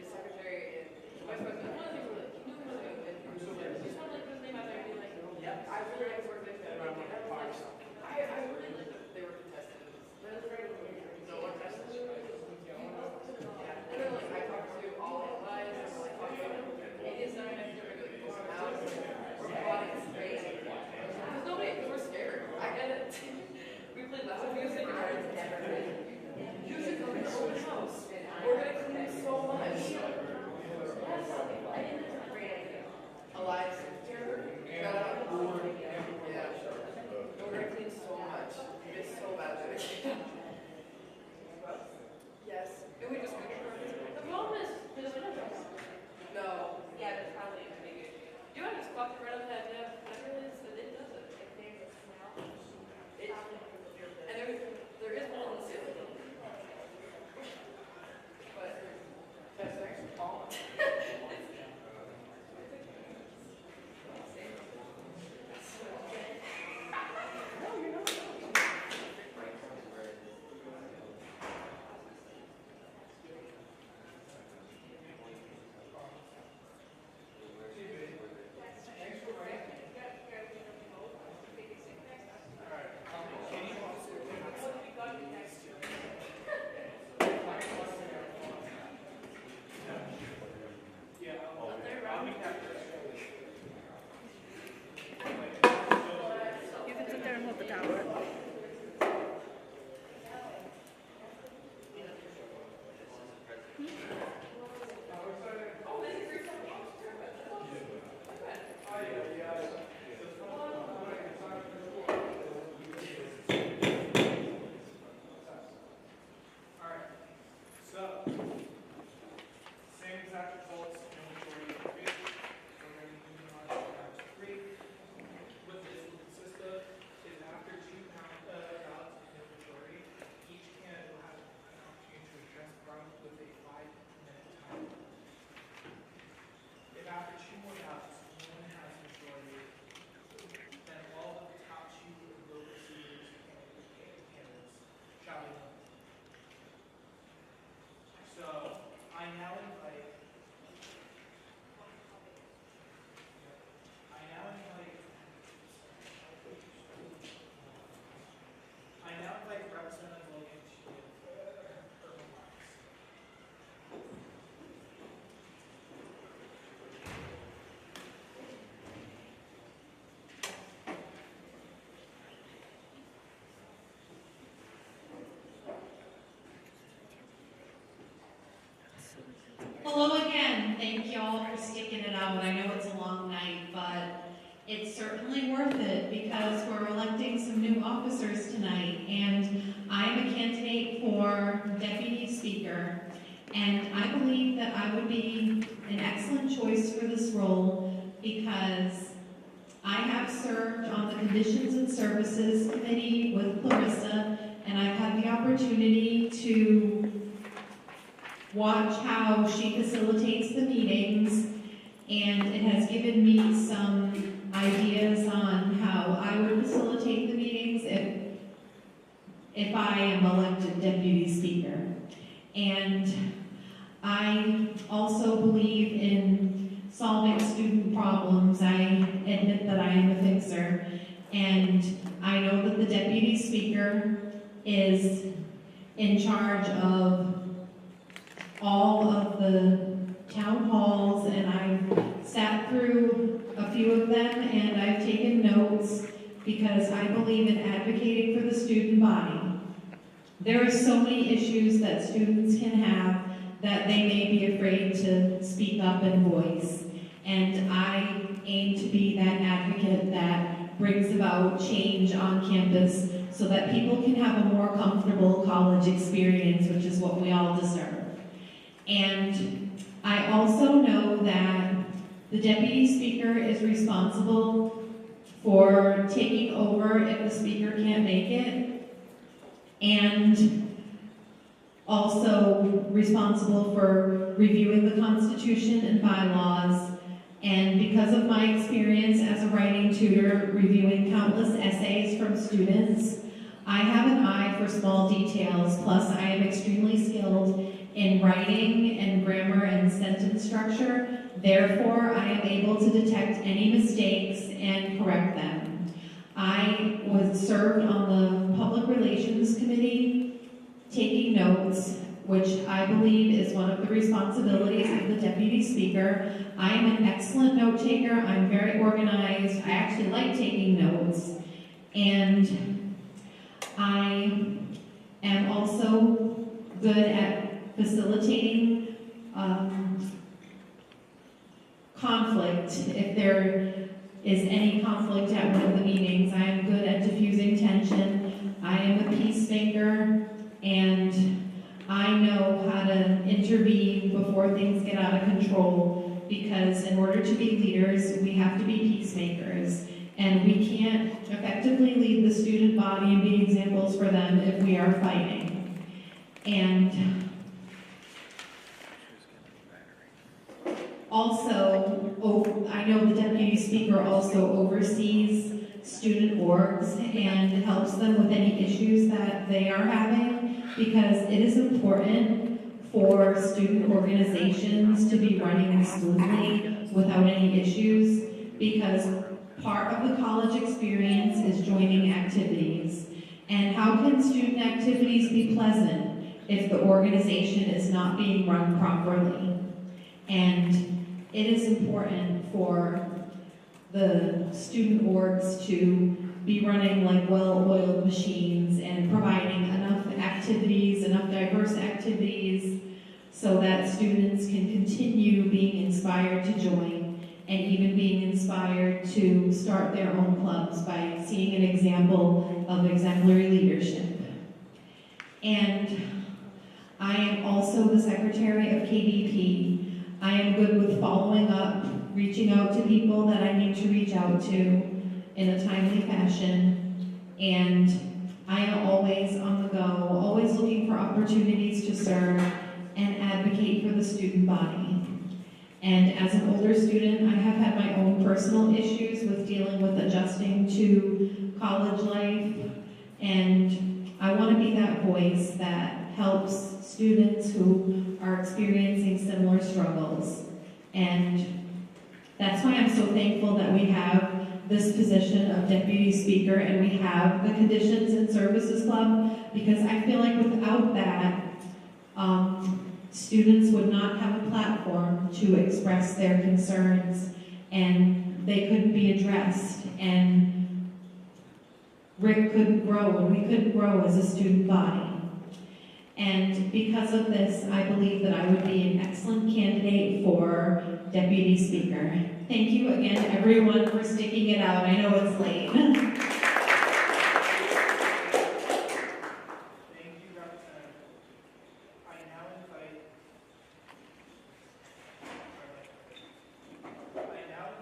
Secretary and vice president. One of the things we're like, you know, I really like to work with them. Around like 5 something. I really like that they were contested. No one tested. Yeah. And then like I talked to all the guys, and like talked to media side, and like go out, we're plotting it's crazy. Because nobody, we're scared. I get it. We played loud music and it's never been. You should come to your own house. We're gonna clean so much. Yes, I think that's a great idea. Elias, shout out. Yeah. We're gonna clean so much. It's so bad that it's yes. And we just the problem is there's no. Yeah, that's probably a big issue. You have to fuck right up that whatever it is, but it doesn't. If there's a smell, it and there is one on the ceiling. But that's actually calm. You can sit there and hold the tablet. Alright, so, same exact results in majority of three. We're going to be moving on to round 3. What this will consist of is after 2 ballots in the majority, each candidate will have an opportunity to address the room with a 5-minute time. If after 2 more ballots, no one has a majority, then all of the top 2 vote receivers candidates shall be eliminated. So, I now invite Representative Logan to give her remarks. Hello again. Thank you all for sticking it out. I know it's a long night, but it's certainly worth it because we're electing some new officers tonight. And I am a candidate for Deputy Speaker. And I believe that I would be an excellent choice for this role because I have served on the Conditions and Services Committee with Clarissa, and I've had the opportunity to watch how she facilitates the meetings, and it has given me some ideas on how I would facilitate the meetings if I am elected Deputy Speaker. And I also believe in solving student problems. I admit that I am a fixer, and I know that the Deputy Speaker is in charge of all of the town halls, and I've sat through a few of them and I've taken notes because I believe in advocating for the student body. There are so many issues that students can have that they may be afraid to speak up and voice, and I aim to be that advocate that brings about change on campus so that people can have a more comfortable college experience, which is what we all deserve. And I also know that the Deputy Speaker is responsible for taking over if the Speaker can't make it, and also responsible for reviewing the Constitution and bylaws. And because of my experience as a writing tutor reviewing countless essays from students, I have an eye for small details, plus I am extremely skilled in writing and grammar and sentence structure. Therefore, I am able to detect any mistakes and correct them. I was served on the Public Relations Committee, taking notes, which I believe is one of the responsibilities of the Deputy Speaker. I am an excellent note taker. I'm very organized. I actually like taking notes. And I am also good at facilitating conflict. If there is any conflict at one of the meetings, I am good at diffusing tension. I am a peacemaker, and I know how to intervene before things get out of control, because in order to be leaders, we have to be peacemakers. And we can't effectively lead the student body and be examples for them if we are fighting. And also, I know the Deputy Speaker also oversees student orgs and helps them with any issues that they are having, because it is important for student organizations to be running smoothly without any issues, because part of the college experience is joining activities. And how can student activities be pleasant if the organization is not being run properly? And it is important for the student orgs to be running like well-oiled machines and providing enough activities, enough diverse activities, so that students can continue being inspired to join and even being inspired to start their own clubs by seeing an example of exemplary leadership. And I am also the secretary of KBP. I am good with following up, reaching out to people that I need to reach out to in a timely fashion, and I am always on the go, always looking for opportunities to serve and advocate for the student body. And as an older student, I have had my own personal issues with dealing with adjusting to college life, and I want to be that voice that helps students who are experiencing similar struggles. And that's why I'm so thankful that we have this position of Deputy Speaker and we have the Conditions and Services Club, because I feel like without that, students would not have a platform to express their concerns, and they couldn't be addressed, and Rick couldn't grow, and we couldn't grow as a student body. And because of this, I believe that I would be an excellent candidate for Deputy Speaker. Thank you again, everyone, for sticking it out. I know it's late. Thank you, Representative. I now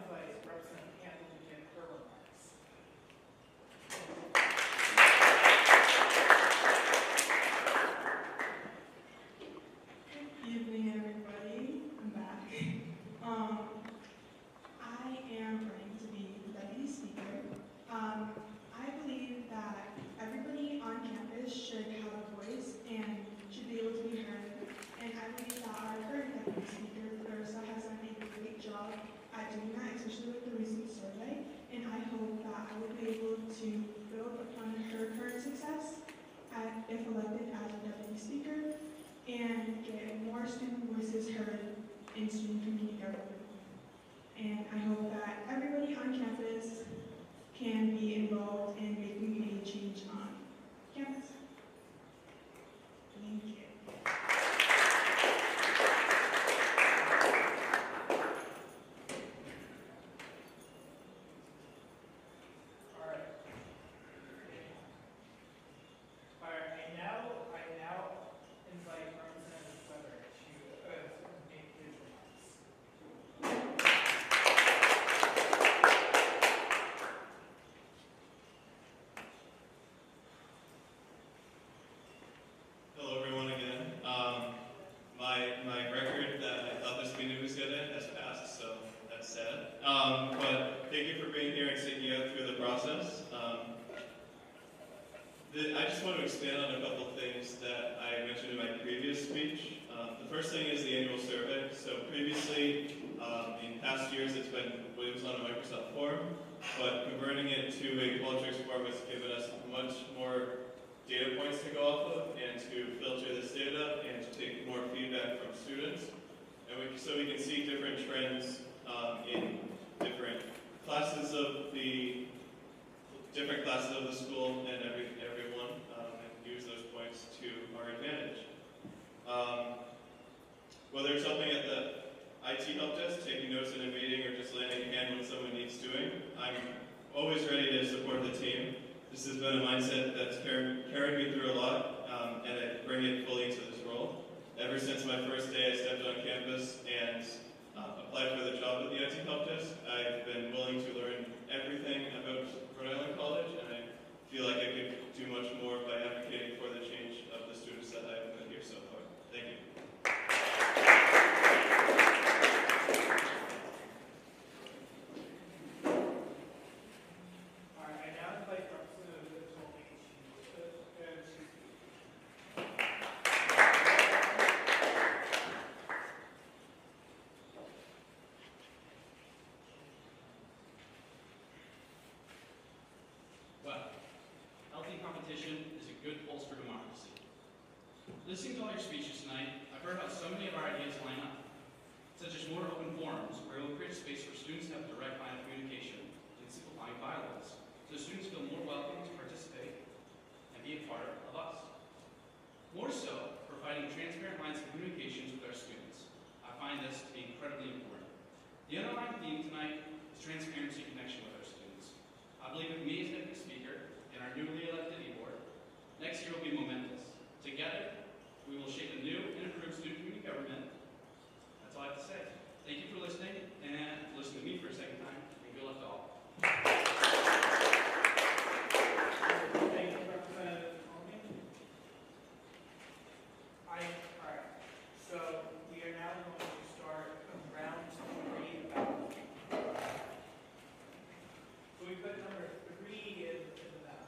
invite Representative Campbell to begin her remarks. Good evening, everybody. I'm back. I am running to be Deputy Speaker. I believe that everybody on campus should have a voice and should be able to be heard. And I believe that our current Deputy Speaker, Clarissa, has done a great job at doing that, especially with the recent survey. And I hope that I will be able to build upon her current success if elected as a Deputy Speaker, and get more student voices heard in student community government. And I hope that everybody on campus can be involved in making a change on campus. Thank you. I now invite Representative Feather to make his remarks. Hello everyone again. My record that I thought this meeting was good at has passed, so that's sad. But thank you for being here and sticking out through the process. I just want to expand on a couple things that I mentioned in my previous speech. The first thing is the annual survey. So previously, in past years, it was on a Microsoft form, but converting it to a culture sport has given us much more data points to go off of and to filter this data and to take more feedback from students. And so we can see different trends in different classes of the school and everyone, and use those points to our advantage. Whether it's helping at the IT help desk, taking notes in a meeting, or just lending a hand when someone needs doing, I'm always ready to support the team. This has been a mindset that's carried me through a lot, and I bring it fully into this role. Ever since my first day I stepped on campus and applied for the job at the IT help desk, I've been willing to learn everything about Rhode Island College, and I feel like I could do much more by advocating for the change of the students that I've met here so far. Thank you. Competition is a good pulse for democracy. Listening to all your speeches tonight, I've heard how so many of our ideas line up, such as more open forums where we'll create a space for students to have direct line of communication and simplifying bylaws, so students feel more welcome to participate and be a part of us. More so, providing transparent lines of communications with our students. I find this to be incredibly important. The underlying theme tonight is transparency and connection with our students. I believe with me as deputy speaker and our newly elected e-board, next year will be momentous. Together, we will shape a new and improved student community government. That's all I have to say. Thank you for listening, and for listening to me for a second time, and good luck to all. Thank you, Representative Coleman. Alright, so we are now going to start round 3 about. So we put number 3 in the map.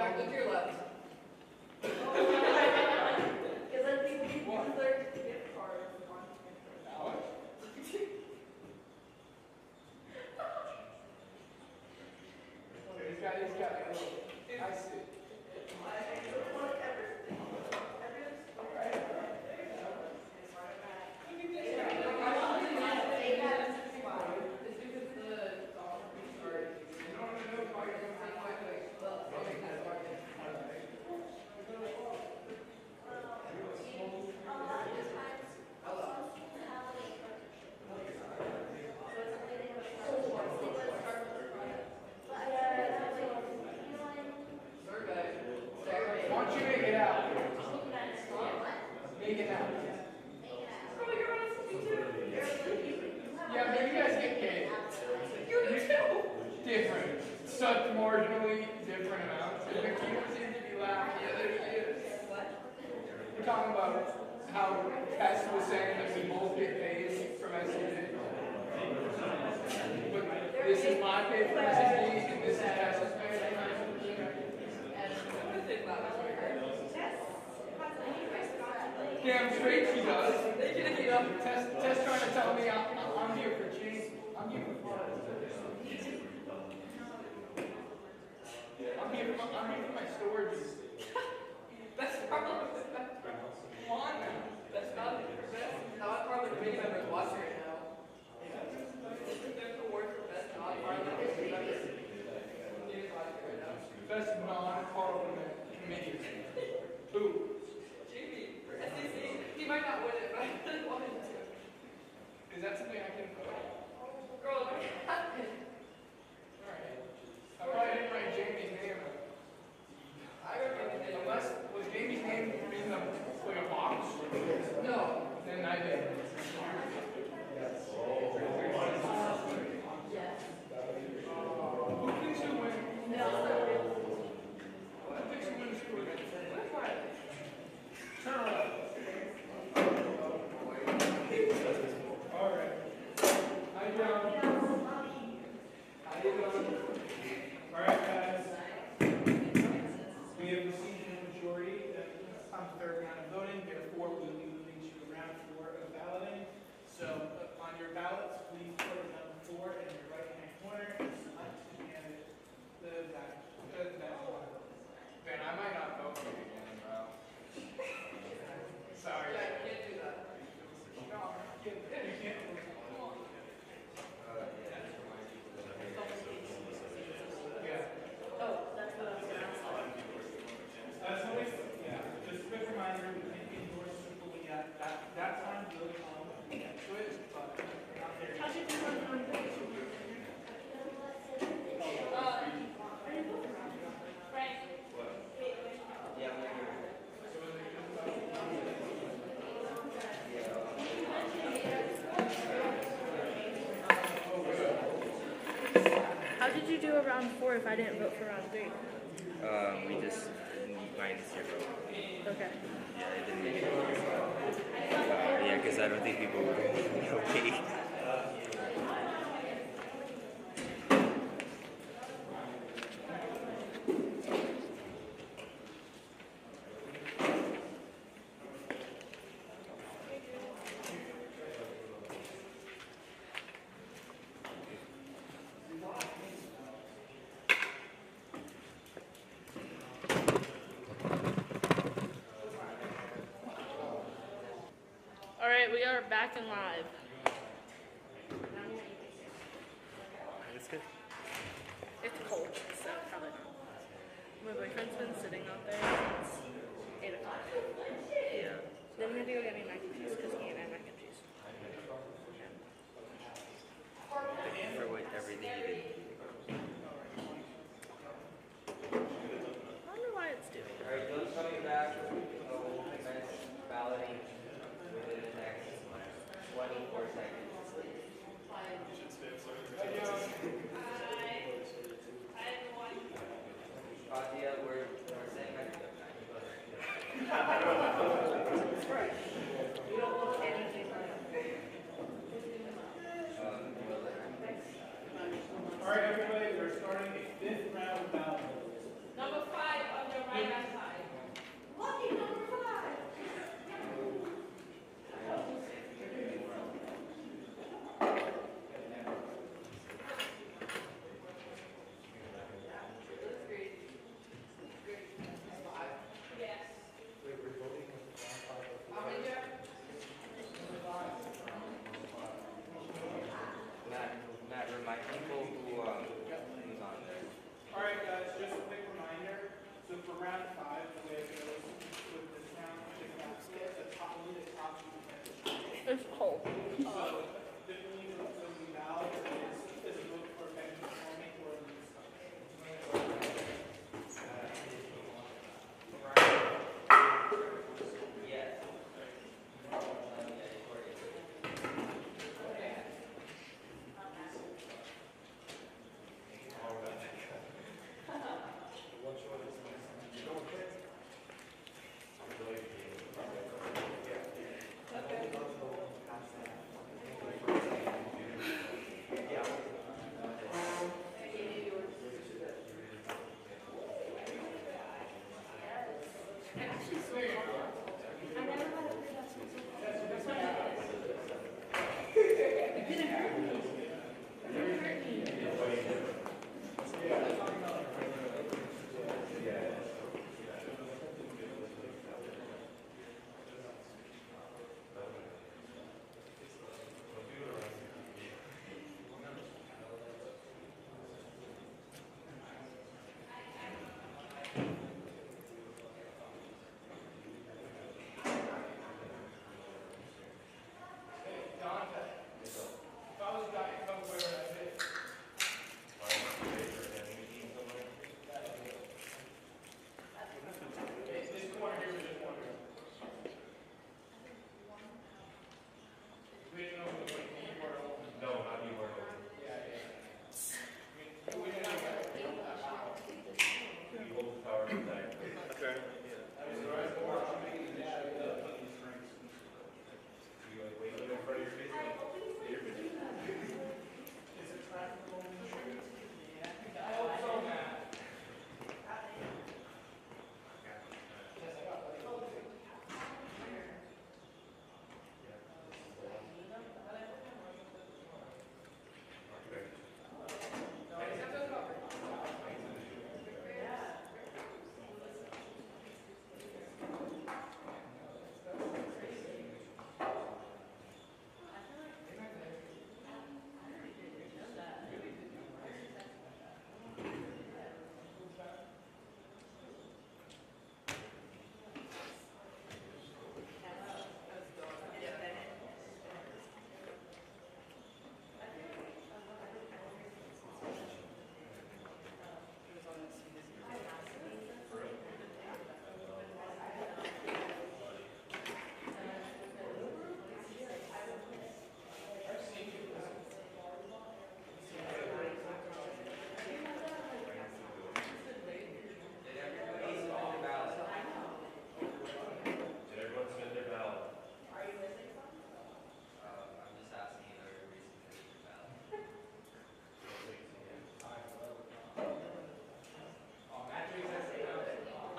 Alright, look to your left. Because then people use their gift cards on Alex? He's got like a little, I see. Why don't you make it out? Make it out. Yeah, but you guys get paid. You do too. Different. Such marginally different amounts. And Vicky, you don't seem to be laughing. Yeah, there she is. We're talking about how Tess was saying that we both get paid from SCG. But this is my pay from SCG and this is Tess's pay from SCG. Damn straight she does. Tess trying to tell me I'm here for change. I'm here for fun. I'm here for my storage. That's probably Come on now. that's not part of the committee members watching right now. There's the word for best not part of the committee members. Best non-parliament committee. Who? Jamie, SEC, he might not win it, but I really want him to. Is that something I can put? Girl, what happened? Alright. I probably didn't write Jamie's name. I wrote Jamie's name. Unless, was Jamie's name in the, like a box? No. Then I did. Who thinks you win? No. Who thinks you win school? Turn around. Alright. Hi, John. How you doing? Alright, guys. We have received a majority on the third round of voting, therefore we will be moving to round 4 of balloting. So on your ballots, please put number 4 in your right-hand corner and select and that one. Ben, I might not vote for you again, bro. Sorry. Yeah, I can't do that. No, you can't. Yeah. Oh, that's what I was going to ask. As always, yeah, just a quick reminder, we can endorse simply at that time will come when we get to it, but not there yet. How'd you do on Frank? Yeah, I'm here. How did you do a round 4 if I didn't vote for round 3? We just minus 0. Okay. Yeah, it didn't make it. Yeah, because I don't think people would know me. Alright, we are back and live. That's good. It's cold, so probably not. My boyfriend's been sitting out there since 8 o'clock. Yeah. Then we had to go get me mac and cheese because he ain't had mac and cheese. For what, everything you did. I wonder why it's doing that. Alright, those coming back will commence balloting within the next 24 seconds. Katia, we're saying hi to them. You don't look anything like Alright, everybody, we're starting a 5th round of balloting. Number 5 of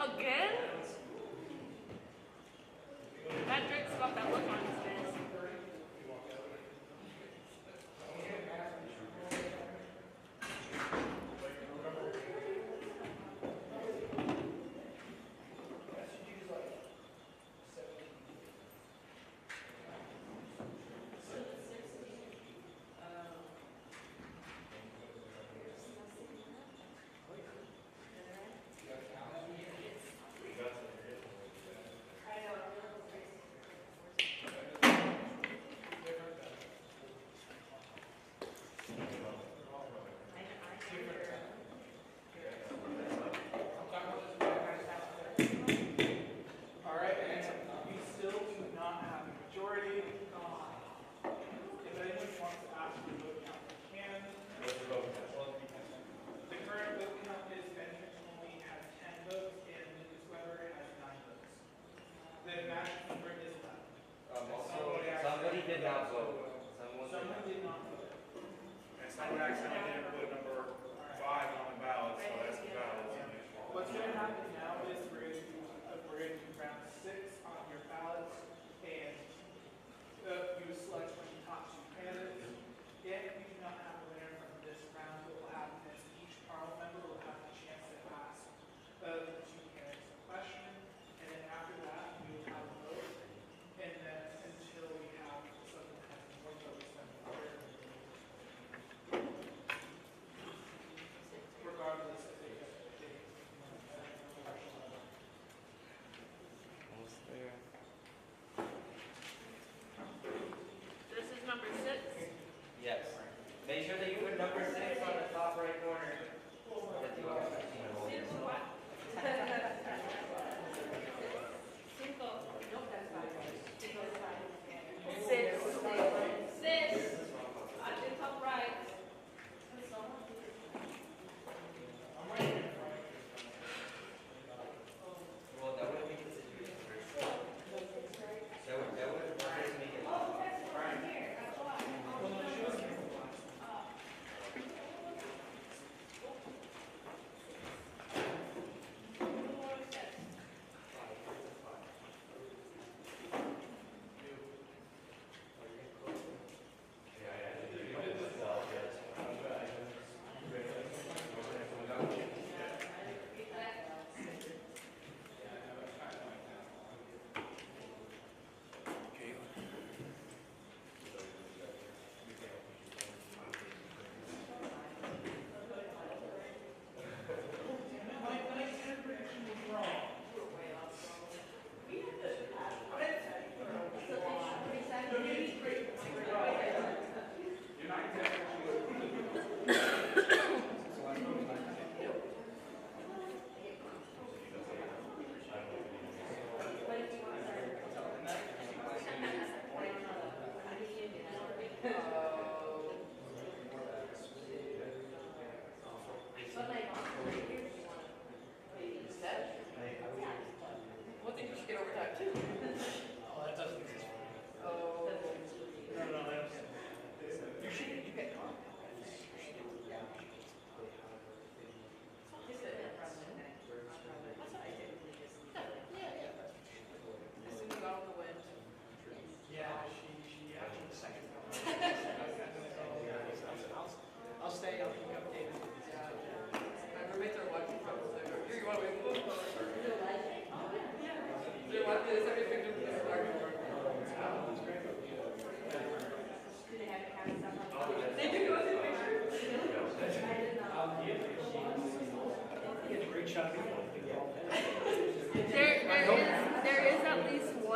Again? Patrick's got that look on his face. Somebody did not vote. Someone did not vote. And someone accidentally didn't put number 5 on the ballot, so that's the ballot. What's going to happen now is we're going to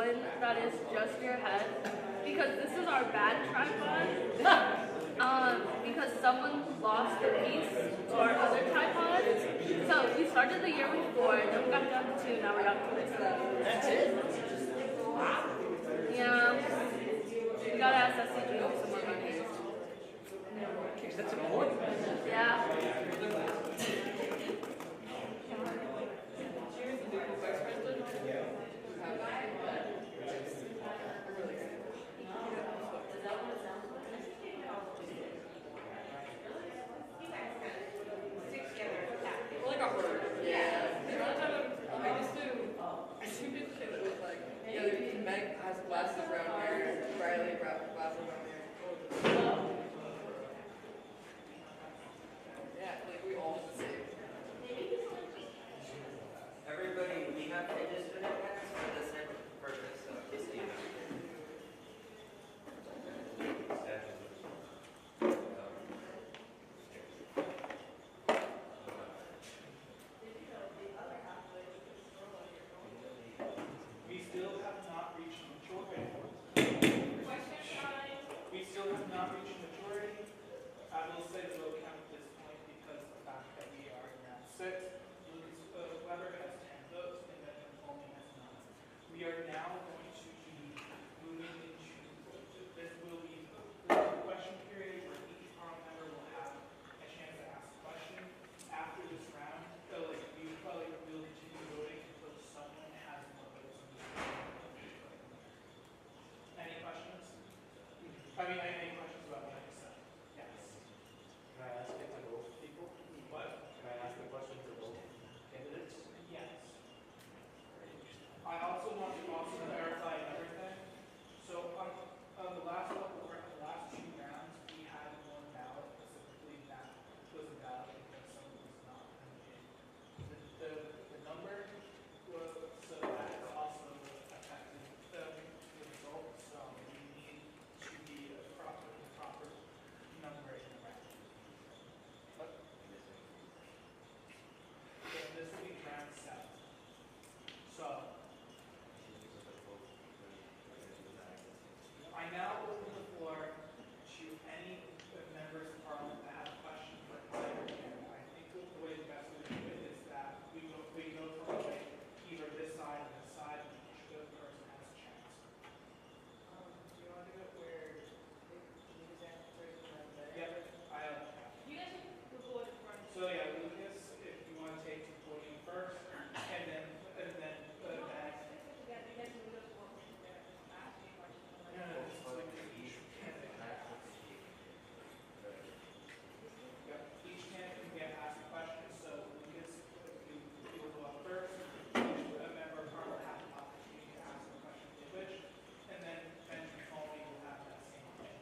one that is just your head, because this is our bad tripod. Because someone lost a piece to our other tripod. So we started the year with 4, then we got down to 2, now we're down to 3. That's it? Yeah. We gotta ask SCG for some more money. That's important. Yeah. Like a bird. Yeah. The amount of time I used to this shit that was like, yeah, Meg has glasses around here, Riley glasses around here. Yeah, like we all the same. Everybody, we have fidget spinner pens for the same purpose, so just use them. We still have not reached maturity. We still have not reached maturity. I will say the vote count at this point because of the fact that we are in round 6. Lucas Weber has 10 votes and Benjamin Foley has 9. We are now going to be moving into, this will be the question period where each panel member will have a chance to ask a question. After this round, we probably will continue voting until someone has more votes than the other. Any questions? I mean, any questions about what I just said? Yes. Can I ask it to both people? What? Can I ask the question to both candidates? Yes. I also want to clarify another thing. So on the last two rounds, we had one ballot specifically that was a ballot because someone was not the number was so that also affected the result. So we need to be the proper number in the round. So this will be round 7. So I now open the floor to any members of parliament that have questions for either candidate. I think the way the best way to do it is that we go from like either this side or this side, and each good person has a chance. Do you want to do it where you just answer the Yep, I have. You guys can go in front. So yeah, Lucas, if you want to take the podium first, and then Max. No, it's like each candidate. Yep, each candidate can get asked a question. So Lucas, you will go up first. Each member of parliament will have the opportunity to ask a question if they wish, and then Benjamin Foley will have that same thing.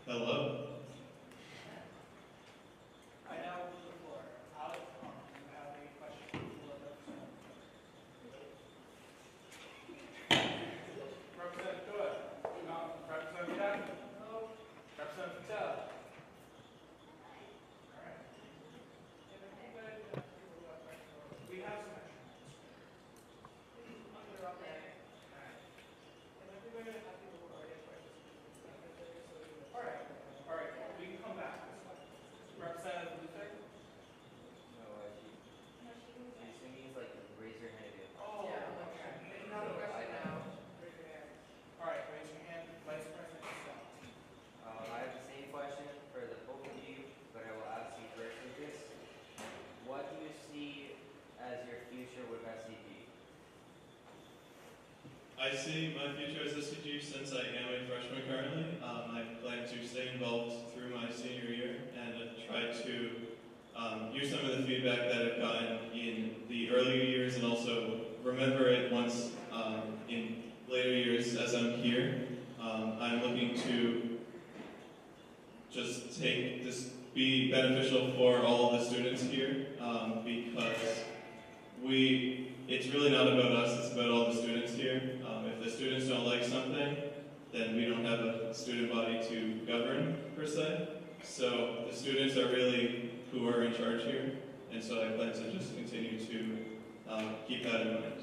Hello. I now open the floor. Alex, do you have any questions for the Representative Doyle? No. Representative Jackson? No. Representative Patel? All right. We have some extra minutes. Okay. All right. All right. All right. We can come back this way. Representative Luther? No, she means like raise your hand again. Oh, okay. All right, raise your hand. Vice President Estelle. I have the same question for the both of you, but I will ask you first, Lucas. What do you see as your future with SCG? I see my future as SCG since I am a freshman currently. I plan to stay involved through my senior year and try to use some of the feedback that I've gotten in the earlier years and also remember it once in later years as I'm here. I'm looking to just be beneficial for all of the students here because it's really not about us, it's about all the students here. If the students don't like something, then we don't have a student body to govern, per se. So the students are really who are in charge here, And so I plan to just continue to keep that in mind.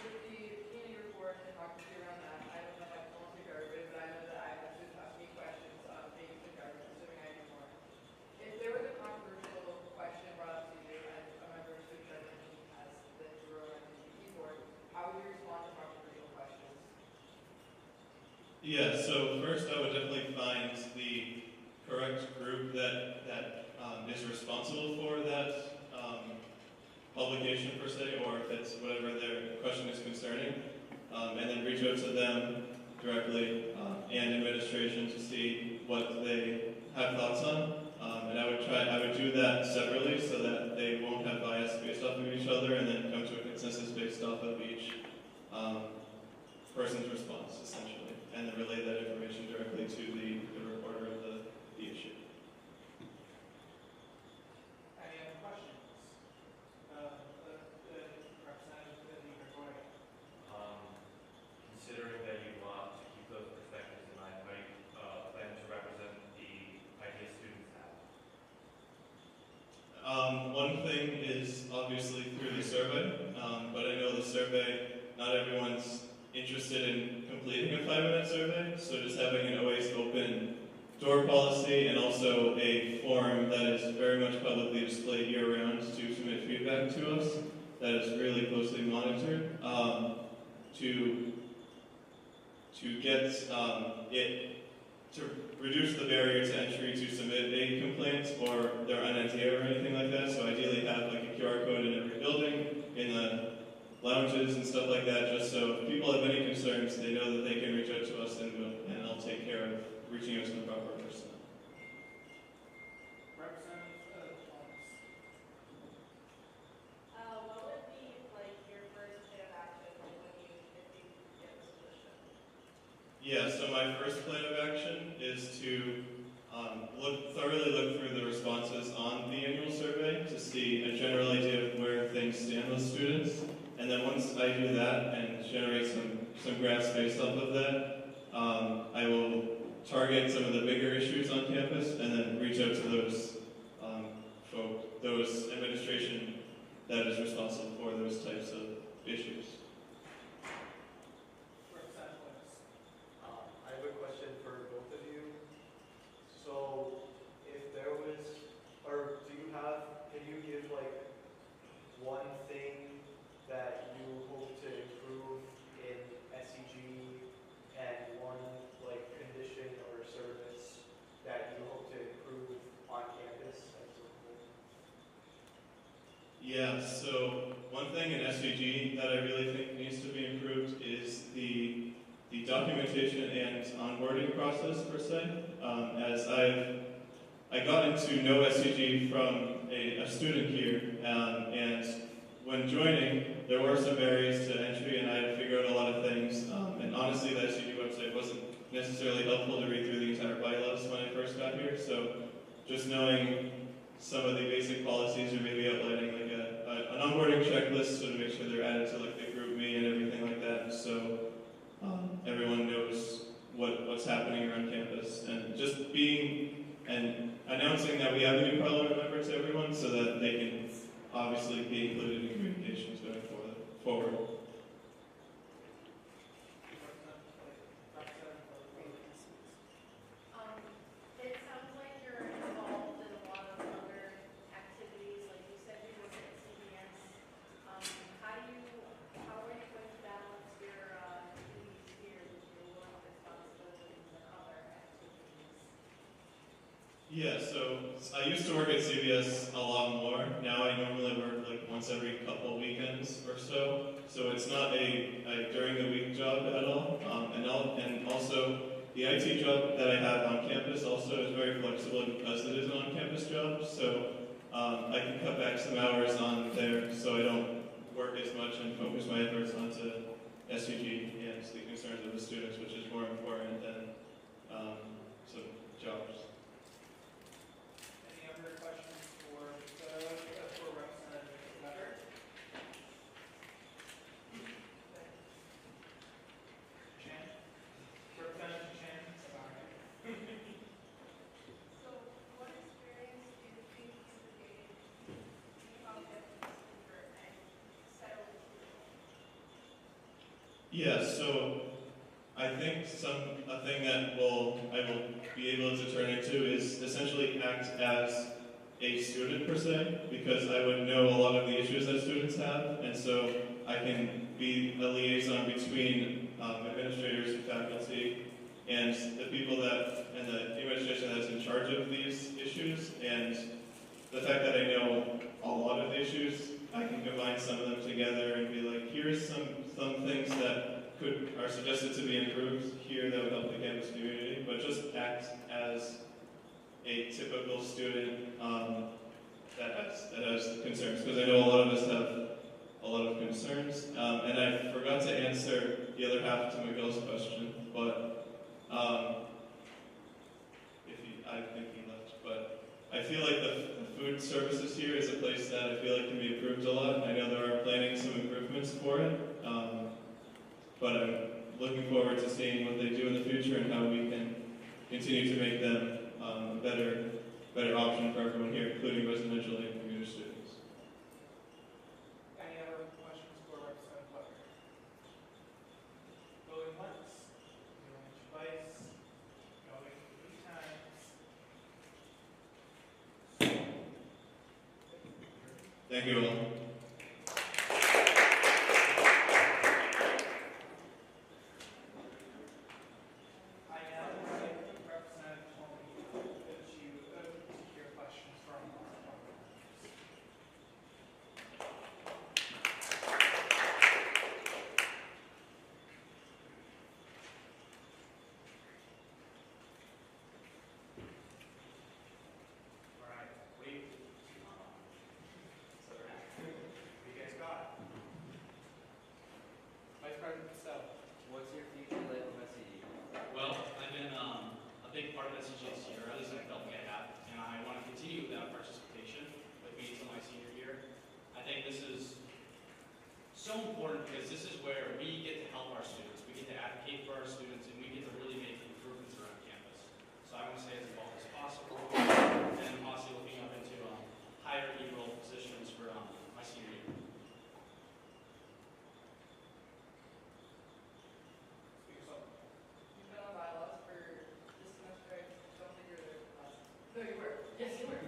With the community report and democracy around that, I don't know if I can speak for everybody, but I know that I have students ask me questions being the government, assuming I do more. If there was a controversial question brought up to you as a member of student government as the Bureau and the keyboard, how would you respond to controversial questions? Yeah, so first I would definitely find the correct group that is responsible for that publication per se, or if it's whatever their question is concerning, and then reach out to them directly and administration to see what they have thoughts on. And I would do that separately so that they won't have bias based off of each other, and then come to a consensus based off of each person's response, essentially, and then relay that information directly to the reporter of the issue. Any other questions? Representative Gregory. Considering that you want to keep those perspectives in mind, how do you plan to represent the ideas students have? One thing is obviously through the survey, but I know the survey, not everyone's interested in completing a 5-minute survey, so just having an always open door policy and also a form that is very much publicly displayed year-round to submit feedback to us, that is really closely monitored, to get it to reduce the barrier to entry to submit a complaint or their own idea or anything like that. So ideally have like a QR code in every building, in the lounges and stuff like that, just so if people have any concerns, they know that they can reach out to us and I'll take care of reaching out to the proper person. Representative Thomas. What would be like your first plan of action if you get this position? Yeah, so my first plan of action is to thoroughly look through the responses on the annual survey to see a general idea of where things stand with students. And then once I do that and generate some graphs based off of that, I will target some of the bigger issues on campus and then reach out to those those administration that is responsible for those types of issues. I have a question for both of you. So, if there was, or do you have, can you give like one thing that you hope to improve in SCG and one like condition or service that you hope to improve on campus as a whole? Yeah, so one thing in SVG that I really think needs to be improved is the documentation and onboarding process per se. As I got into know SCG from a student here, and when joining, there were some barriers to entry, and I had to figure out a lot of things. And honestly, the SCG website wasn't necessarily helpful to read through the entire bylaws when I first got here. So just knowing some of the basic policies, or maybe outlining like an onboarding checklist, so to make sure they're added to like the group me and everything like that. So everyone knows what's happening around campus, and just being and announcing that we have a new parliament member to everyone, so that they can obviously be included in communications going forward. It sounds like you're involved in a lot of other activities, like you said you work at CBS. How are you going to balance your duties here with your work responsibilities and other activities? Yeah, so I used to work at CBS a lot more. Now I normally work like once every couple weekends or so. So it's not a during the week job at all. And also the IT job that I have on campus also is very flexible because it is an on-campus job. So I can cut back some hours on there so I don't work as much and focus my efforts onto SUG and the concerns of the students, which is more important than some jobs. Any other questions for Representative Nutter? Chan? Representative Chan? Yeah, so I think a thing that I will be able to turn into is essentially act as a student per se, because I would know a lot of the issues that students have, and so I can be a liaison between administrators and faculty and the people and the administration that's in charge of these issues. And the fact that I know a lot of the issues, I can combine some of them together and be like, here's some things that are suggested to be improved here that would help the campus community, but just act as a typical student that has concerns, because I know a lot of us have a lot of concerns. And I forgot to answer the other half to Miguel's question, but I think he left. But I feel like the food services here is a place that I feel like can be improved a lot. I know there are planning some improvements for it, but I'm looking forward to seeing what they do in the future and how we can continue to make them a better option for everyone here, including residential and commuter students. Any other questions for Representative Butler? Going once, going twice, going 3 times. Thank you all. I now invite Representative Tolman to hear questions from our members. All right, wait. So, what you guys got? Vice President Stowe. What's your future like with SCG? Well, I've been a big part of SCG's year, at least I felt like I have, and I want to continue that participation with me until my senior year. I think this is so important because this is where we get to help our students, we get to advocate for our students, and we get to really make improvements around campus. So I want to stay as involved as possible, and also looking up into higher E-role positions for my senior year. Speak yourself. You've been on bylaws for this semester. I don't think you were there last. No, you were. Yes, you were.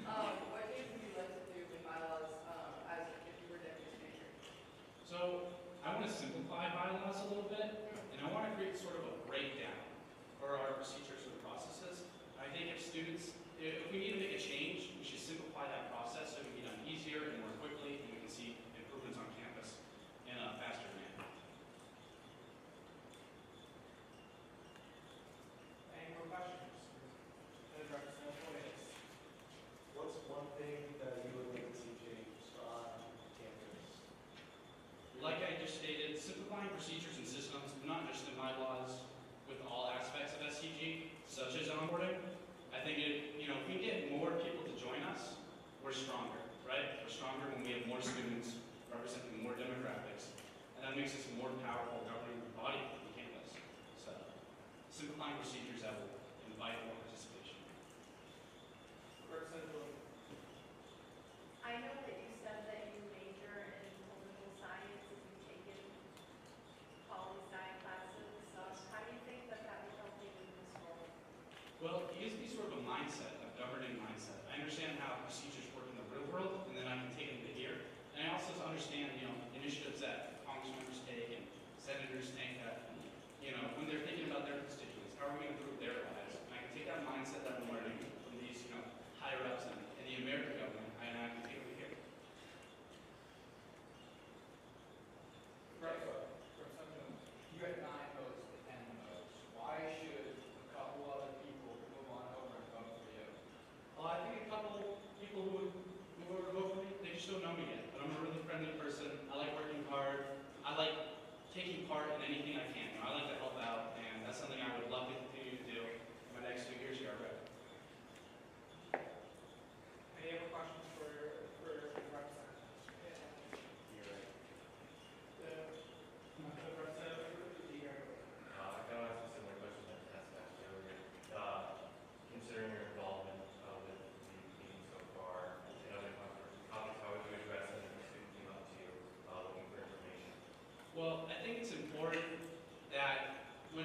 What things would you like to do in bylaws as if you were deputy speaker? So I want to simplify bylaws a little bit, and I want to create sort of a breakdown for our procedures and processes. I think if we need to make a change, we should simplify that process so it can be done easier and more quickly, and we can see improvements on campus in a faster manner. Any more questions? Representative Williams. What's one thing that you would like to see changed on campus? Like I just stated, simplifying procedures and systems, not just in bylaws, with all aspects of SCG, such as onboarding. I think if we get more people to join us, we're stronger, right? We're stronger when we have more students representing more demographics, and that makes us a more powerful governing body on campus. So, simplifying procedures that will invite more participation. Representative Williams. I know that you said that you major in political science and you've taken poli-sci classes. How do you think that would help you in this role? Well, it gives me sort of a mindset, a governing mindset. I understand how procedures work in the real world, and then I can take them to here. And I also understand, initiatives that Congress members take and senators take that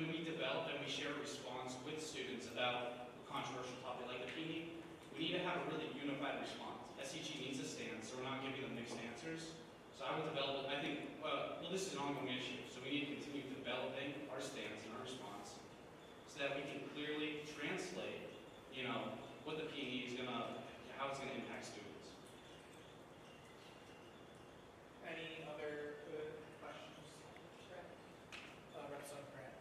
when we develop and we share a response with students about a controversial topic like the PD, we need to have a really unified response. SCG needs a stance, so we're not giving them mixed answers. So I would develop, I think, well, this is an ongoing issue, so we need to continue developing our stance and our response so that we can clearly translate, you know, what the PD is gonna, how it's gonna impact students. Any other questions? Representative Grant.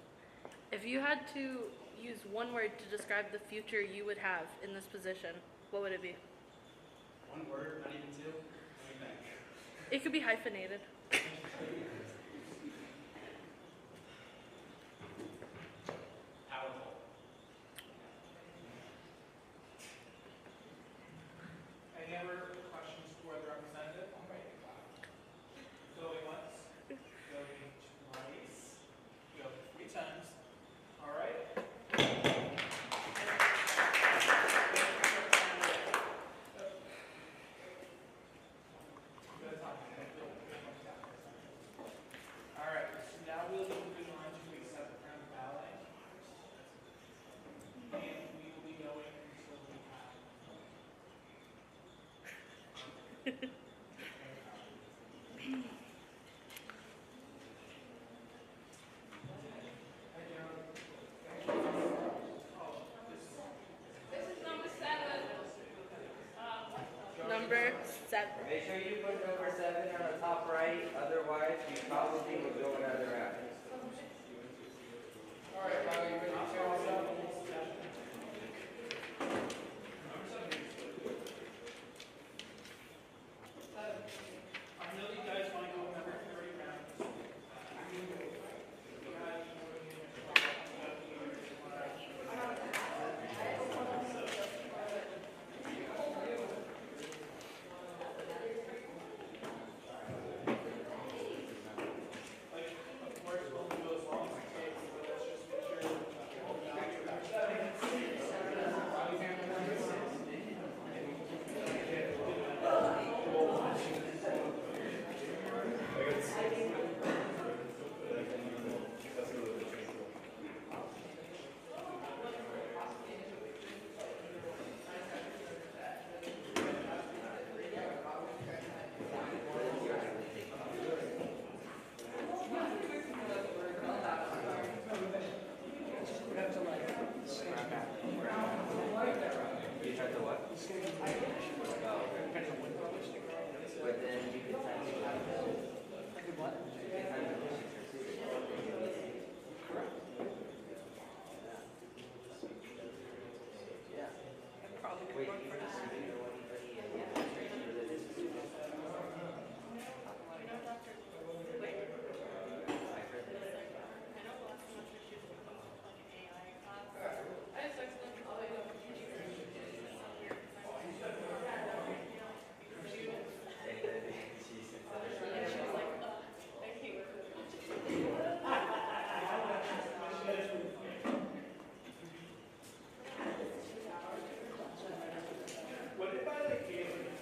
If you had to use one word to describe the future you would have in this position, what would it be? One word, not even two? What do you think? It could be hyphenated. Powerful. Any other questions for the representative? All right. Going once, going twice, go 3 times. All right. All right, so now we'll be moving on to a second round of balloting. And we will be going until we have This is number 7. Number 7. Make sure you put number 7 on the top right, otherwise you probably will go another round. all right, Bobby, you ready to tear us up? I know you guys want to go number 30 rounds. Of course, we'll do as long as it takes, but let's just make sure You tried to what? Oh, okay. But then you can time the what? You can time the yeah. Wait, you know anybody in administration related to this? I've heard that. what if I like gave like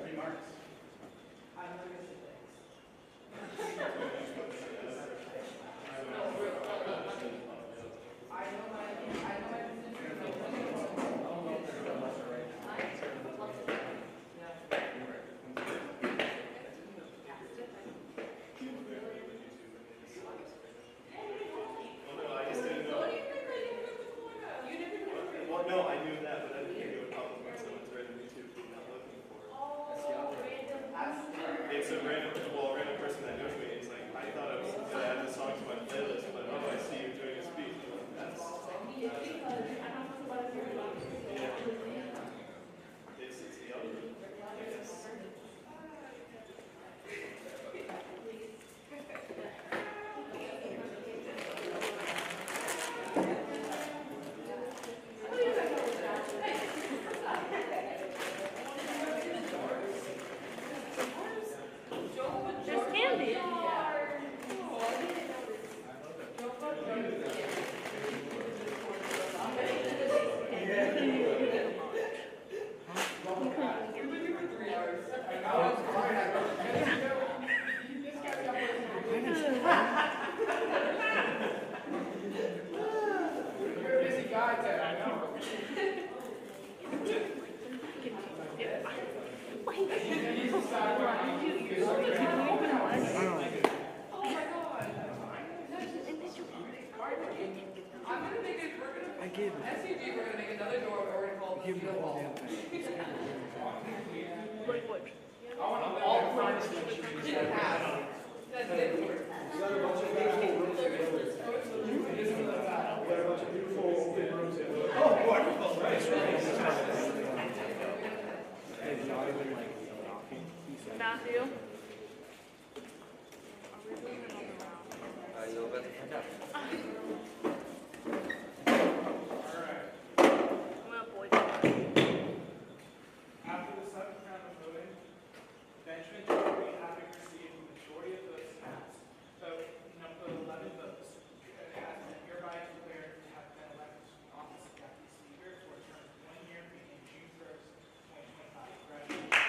remarks? I'm not gonna say Well, no, I just didn't know. Well, no, I knew that, but I didn't think it would pop up when someone's writing YouTube not looking for it. It's a random, well, a random person that knows me. It's like, I thought I was gonna add the song to my playlist, but oh, I see you doing a speech. That's yeah. It's the algorithm, I guess. Joe I gave it. SCG, we're gonna make another door, but we're gonna call it the steel ball. Like what? I want all the lines to pass. That's it. Oh, wonderful. Matthew. You'll bet. After the seventh round of voting, Benjamin Joey, having received the majority of votes cast, vote number 11 votes, has been hereby declared to have been elected to the office of Deputy Speaker for a term of 1 year beginning June 1st, 2025. Congratulations.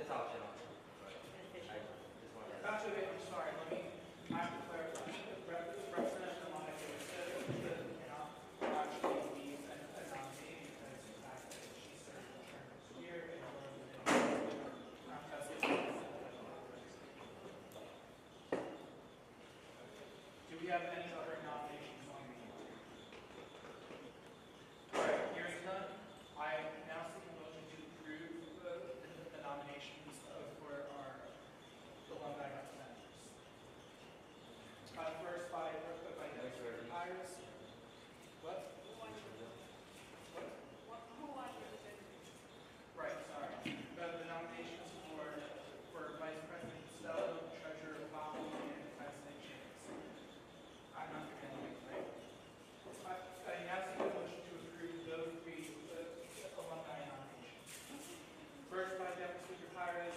It's optional, but I just wanted to. That's okay, I'm sorry, I have to clarify. Representative Monica said that cannot actually be a nominee because of the fact that she served a term this year and do we have any other nominations on the board? Alright, hearing none, I now seek a motion to approve the nominations for our alumni representatives. First by Deputy Speaker Pires. What? Right, sorry. The nominations for Vice President Costello, Treasurer Powell, and President James. I'm not forgetting, right? I now seek a motion to approve those three alumni nominations. First by Deputy Speaker Pires,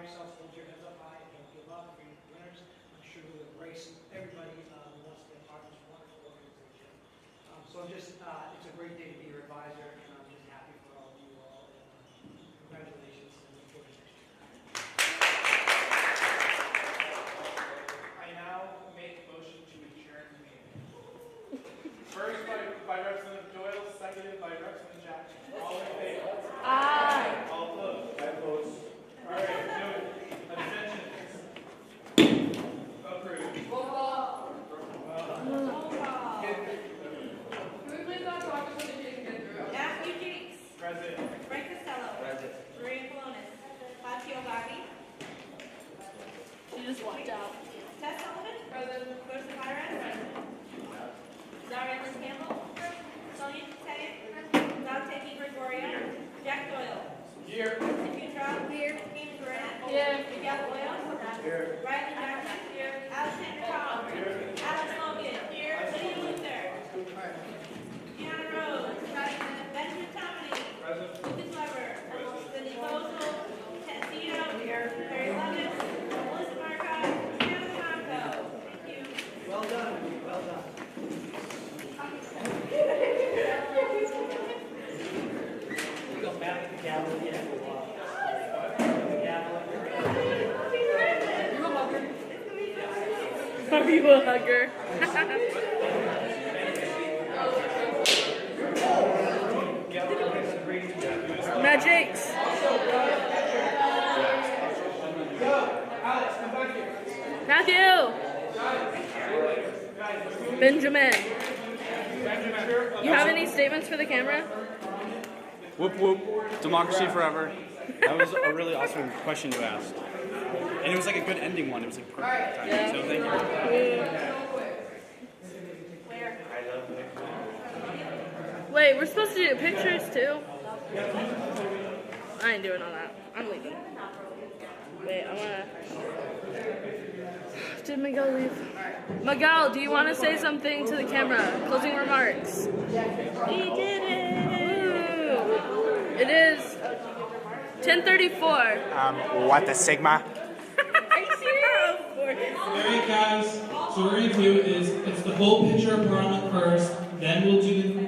yourselves, hold your heads up high, and don't give up. You're winners. I'm sure you'll embrace everybody who wants to be a part of this wonderful organization. So it's a great day to be your advisor, and I'm just happy for all of you all. And congratulations, and look forward to next year. I now make a motion to adjourn the meeting. First by Representative Doyle, seconded by Representative Jackson. All in favor? Aye. All opposed? I oppose. All right, noted. Abstentions? Approved. Roll call. Can we please not talk so that you can get through? Matthew Jakes. Present. Frank Costello. Present. Maria Colonis. Patio Gaggi. She just walked out. Tess Sullivan. Present. Clarissa Byron. Zarian Liz Campbell. Sonia Tennant. Dante Di Gregorio. Jack Doyle. Here. Cynthia Traub. Here. Amy Grant. Here. Miguel Oil. Here. Riley Jackson. Here. Alexander Cobb. Here. Alex Logan. Here. Lydia Luther. Deanna Rose. Benjamin Tomini. Present. Lucas Weber. Cindy Bozel. Ted Zito. Here. Mary Levis. Melissa Marcotte. Hannah Conco. Thank you. Well done. Well done. We go back to the gavel again. Are you a hugger? Matt Jakes. Alex, come back here. Matthew. Benjamin. You have any statements for the camera? Whoop whoop, democracy forever. That was a really awesome question you asked. And it was like a good ending one. It was like perfect timing. Yeah. So thank you. Wait, we're supposed to do pictures too? I ain't doing all that. I'm leaving. Wait, I wanna... Did Miguel leave? Miguel, do you want to say something to the camera? Closing remarks. He did it! Woo. It is 10:34. What the Sigma? Are you serious? Alright guys, so what we're going to do is, it's the whole picture of Parliament first, then we'll do the